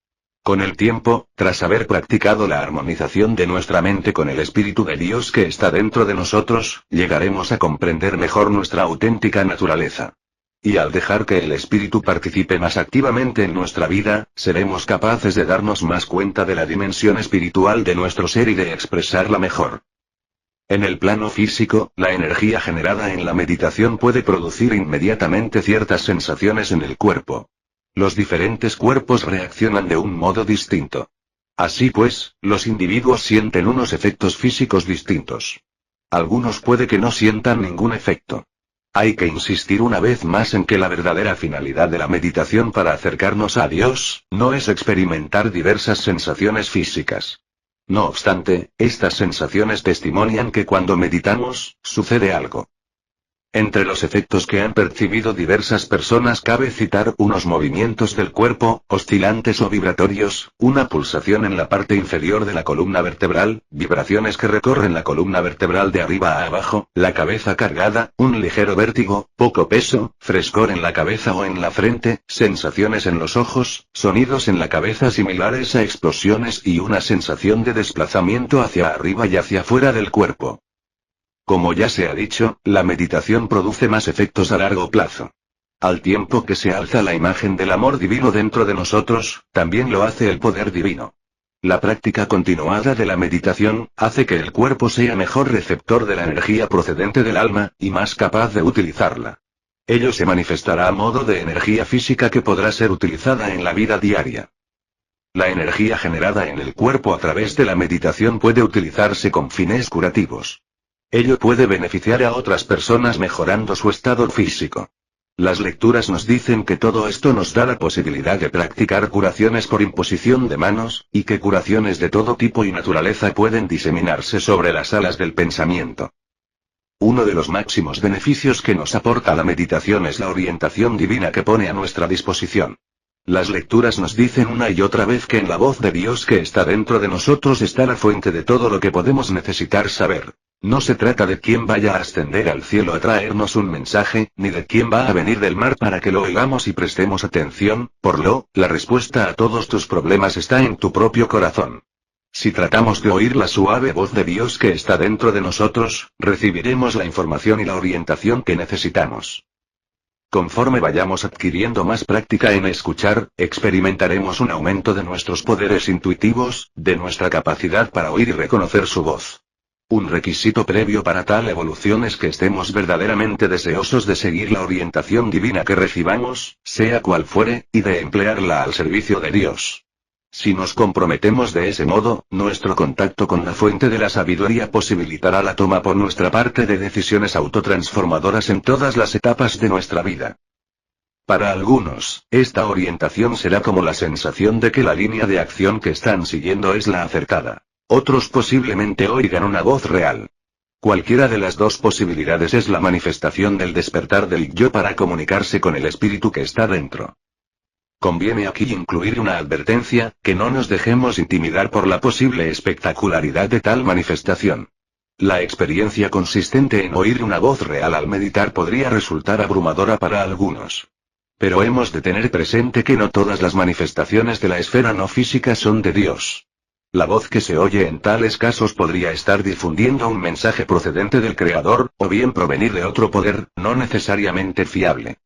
Speaker 1: Con el tiempo, tras haber practicado la armonización de nuestra mente con el Espíritu de Dios que está dentro de nosotros, llegaremos a comprender mejor nuestra auténtica naturaleza. Y al dejar que el Espíritu participe más activamente en nuestra vida, seremos capaces de darnos más cuenta de la dimensión espiritual de nuestro ser y de expresarla mejor. En el plano físico, la energía generada en la meditación puede producir inmediatamente ciertas sensaciones en el cuerpo. Los diferentes cuerpos reaccionan de un modo distinto. Así pues, los individuos sienten unos efectos físicos distintos. Algunos puede que no sientan ningún efecto. Hay que insistir una vez más en que la verdadera finalidad de la meditación para acercarnos a Dios, no es experimentar diversas sensaciones físicas. No obstante, estas sensaciones testimonian que cuando meditamos, sucede algo. Entre los efectos que han percibido diversas personas cabe citar unos movimientos del cuerpo, oscilantes o vibratorios, una pulsación en la parte inferior de la columna vertebral, vibraciones que recorren la columna vertebral de arriba a abajo, la cabeza cargada, un ligero vértigo, poco peso, frescor en la cabeza o en la frente, sensaciones en los ojos, sonidos en la cabeza similares a explosiones y una sensación de desplazamiento hacia arriba y hacia fuera del cuerpo. Como ya se ha dicho, la meditación produce más efectos a largo plazo. Al tiempo que se alza la imagen del amor divino dentro de nosotros, también lo hace el poder divino. La práctica continuada de la meditación hace que el cuerpo sea mejor receptor de la energía procedente del alma, y más capaz de utilizarla. Ello se manifestará a modo de energía física que podrá ser utilizada en la vida diaria. La energía generada en el cuerpo a través de la meditación puede utilizarse con fines curativos. Ello puede beneficiar a otras personas mejorando su estado físico. Las lecturas nos dicen que todo esto nos da la posibilidad de practicar curaciones por imposición de manos, y que curaciones de todo tipo y naturaleza pueden diseminarse sobre las alas del pensamiento. Uno de los máximos beneficios que nos aporta la meditación es la orientación divina que pone a nuestra disposición. Las lecturas nos dicen una y otra vez que en la voz de Dios que está dentro de nosotros está la fuente de todo lo que podemos necesitar saber. No se trata de quién vaya a ascender al cielo a traernos un mensaje, ni de quién va a venir del mar para que lo oigamos y prestemos atención, la respuesta a todos tus problemas está en tu propio corazón. Si tratamos de oír la suave voz de Dios que está dentro de nosotros, recibiremos la información y la orientación que necesitamos. Conforme vayamos adquiriendo más práctica en escuchar, experimentaremos un aumento de nuestros poderes intuitivos, de nuestra capacidad para oír y reconocer su voz. Un requisito previo para tal evolución es que estemos verdaderamente deseosos de seguir la orientación divina que recibamos, sea cual fuere, y de emplearla al servicio de Dios. Si nos comprometemos de ese modo, nuestro contacto con la fuente de la sabiduría posibilitará la toma por nuestra parte de decisiones autotransformadoras en todas las etapas de nuestra vida. Para algunos, esta orientación será como la sensación de que la línea de acción que están siguiendo es la acertada. Otros posiblemente oigan una voz real. Cualquiera de las dos posibilidades es la manifestación del despertar del yo para comunicarse con el espíritu que está dentro. Conviene aquí incluir una advertencia, que no nos dejemos intimidar por la posible espectacularidad de tal manifestación. La experiencia consistente en oír una voz real al meditar podría resultar abrumadora para algunos. Pero hemos de tener presente que no todas las manifestaciones de la esfera no física son de Dios. La voz que se oye en tales casos podría estar difundiendo un mensaje procedente del Creador, o bien provenir de otro poder, no necesariamente fiable.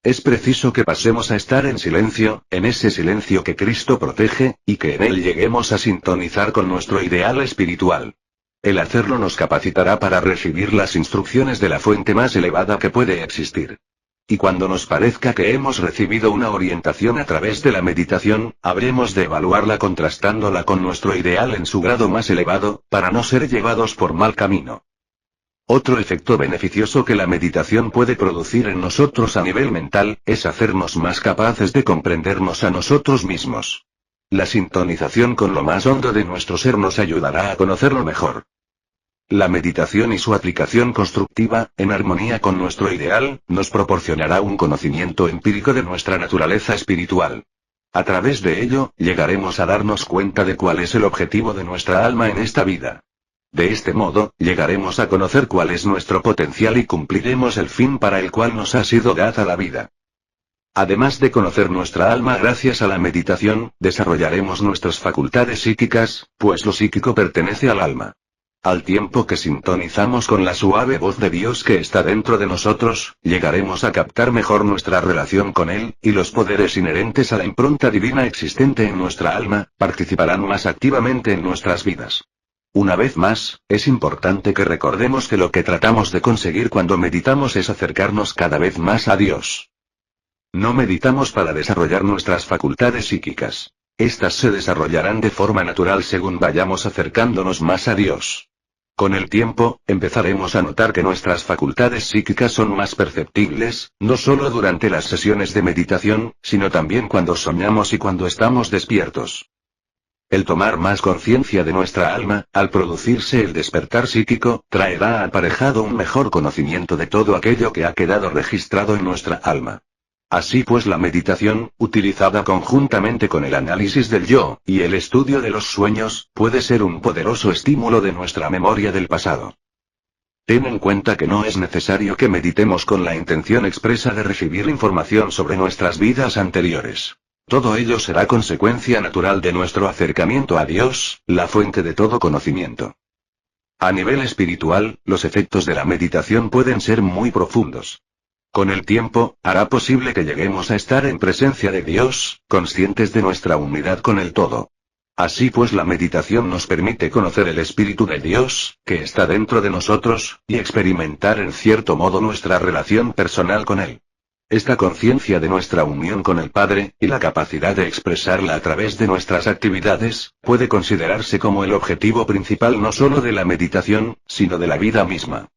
Speaker 1: Es preciso que pasemos a estar en silencio, en ese silencio que Cristo protege, y que en él lleguemos a sintonizar con nuestro ideal espiritual. El hacerlo nos capacitará para recibir las instrucciones de la fuente más elevada que puede existir. Y cuando nos parezca que hemos recibido una orientación a través de la meditación, habremos de evaluarla contrastándola con nuestro ideal en su grado más elevado, para no ser llevados por mal camino. Otro efecto beneficioso que la meditación puede producir en nosotros a nivel mental, es hacernos más capaces de comprendernos a nosotros mismos. La sintonización con lo más hondo de nuestro ser nos ayudará a conocerlo mejor. La meditación y su aplicación constructiva, en armonía con nuestro ideal, nos proporcionará un conocimiento empírico de nuestra naturaleza espiritual. A través de ello, llegaremos a darnos cuenta de cuál es el objetivo de nuestra alma en esta vida. De este modo, llegaremos a conocer cuál es nuestro potencial y cumpliremos el fin para el cual nos ha sido dada la vida. Además de conocer nuestra alma gracias a la meditación, desarrollaremos nuestras facultades psíquicas, pues lo psíquico pertenece al alma. Al tiempo que sintonizamos con la suave voz de Dios que está dentro de nosotros, llegaremos a captar mejor nuestra relación con Él, y los poderes inherentes a la impronta divina existente en nuestra alma, participarán más activamente en nuestras vidas. Una vez más, es importante que recordemos que lo que tratamos de conseguir cuando meditamos es acercarnos cada vez más a Dios. No meditamos para desarrollar nuestras facultades psíquicas. Estas se desarrollarán de forma natural según vayamos acercándonos más a Dios. Con el tiempo, empezaremos a notar que nuestras facultades psíquicas son más perceptibles, no solo durante las sesiones de meditación, sino también cuando soñamos y cuando estamos despiertos. El tomar más conciencia de nuestra alma, al producirse el despertar psíquico, traerá aparejado un mejor conocimiento de todo aquello que ha quedado registrado en nuestra alma. Así pues, la meditación, utilizada conjuntamente con el análisis del yo, y el estudio de los sueños, puede ser un poderoso estímulo de nuestra memoria del pasado. Ten en cuenta que no es necesario que meditemos con la intención expresa de recibir información sobre nuestras vidas anteriores. Todo ello será consecuencia natural de nuestro acercamiento a Dios, la fuente de todo conocimiento. A nivel espiritual, los efectos de la meditación pueden ser muy profundos. Con el tiempo, hará posible que lleguemos a estar en presencia de Dios, conscientes de nuestra unidad con el todo. Así pues, la meditación nos permite conocer el Espíritu de Dios, que está dentro de nosotros, y experimentar en cierto modo nuestra relación personal con Él. Esta conciencia de nuestra unión con el Padre, y la capacidad de expresarla a través de nuestras actividades, puede considerarse como el objetivo principal no solo de la meditación, sino de la vida misma.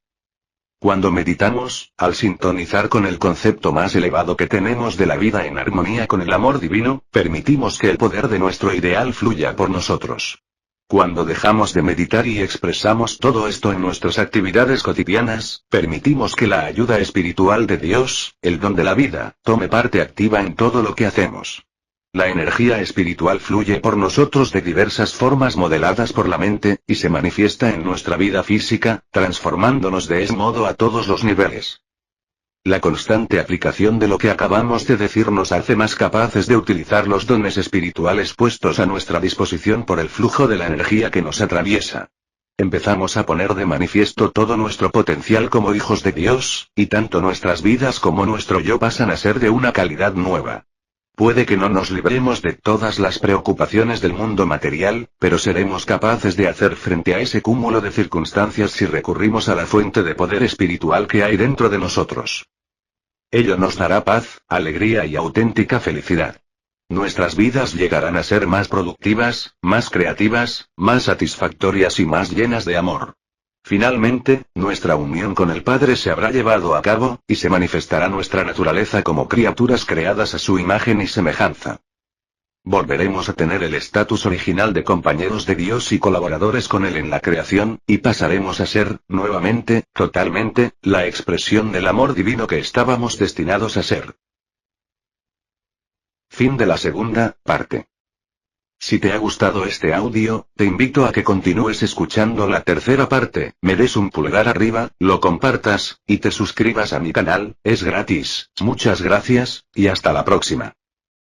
Speaker 1: Cuando meditamos, al sintonizar con el concepto más elevado que tenemos de la vida en armonía con el amor divino, permitimos que el poder de nuestro ideal fluya por nosotros. Cuando dejamos de meditar y expresamos todo esto en nuestras actividades cotidianas, permitimos que la ayuda espiritual de Dios, el don de la vida, tome parte activa en todo lo que hacemos. La energía espiritual fluye por nosotros de diversas formas modeladas por la mente, y se manifiesta en nuestra vida física, transformándonos de ese modo a todos los niveles. La constante aplicación de lo que acabamos de decir nos hace más capaces de utilizar los dones espirituales puestos a nuestra disposición por el flujo de la energía que nos atraviesa. Empezamos a poner de manifiesto todo nuestro potencial como hijos de Dios, y tanto nuestras vidas como nuestro yo pasan a ser de una calidad nueva. Puede que no nos libremos de todas las preocupaciones del mundo material, pero seremos capaces de hacer frente a ese cúmulo de circunstancias si recurrimos a la fuente de poder espiritual que hay dentro de nosotros. Ello nos dará paz, alegría y auténtica felicidad. Nuestras vidas llegarán a ser más productivas, más creativas, más satisfactorias y más llenas de amor. Finalmente, nuestra unión con el Padre se habrá llevado a cabo, y se manifestará nuestra naturaleza como criaturas creadas a su imagen y semejanza. Volveremos a tener el estatus original de compañeros de Dios y colaboradores con Él en la creación, y pasaremos a ser, nuevamente, totalmente, la expresión del amor divino que estábamos destinados a ser. Fin de la segunda parte. Si te ha gustado este audio, te invito a que continúes escuchando la tercera parte, me des un pulgar arriba, lo compartas, y te suscribas a mi canal, es gratis. Muchas gracias, y hasta la próxima.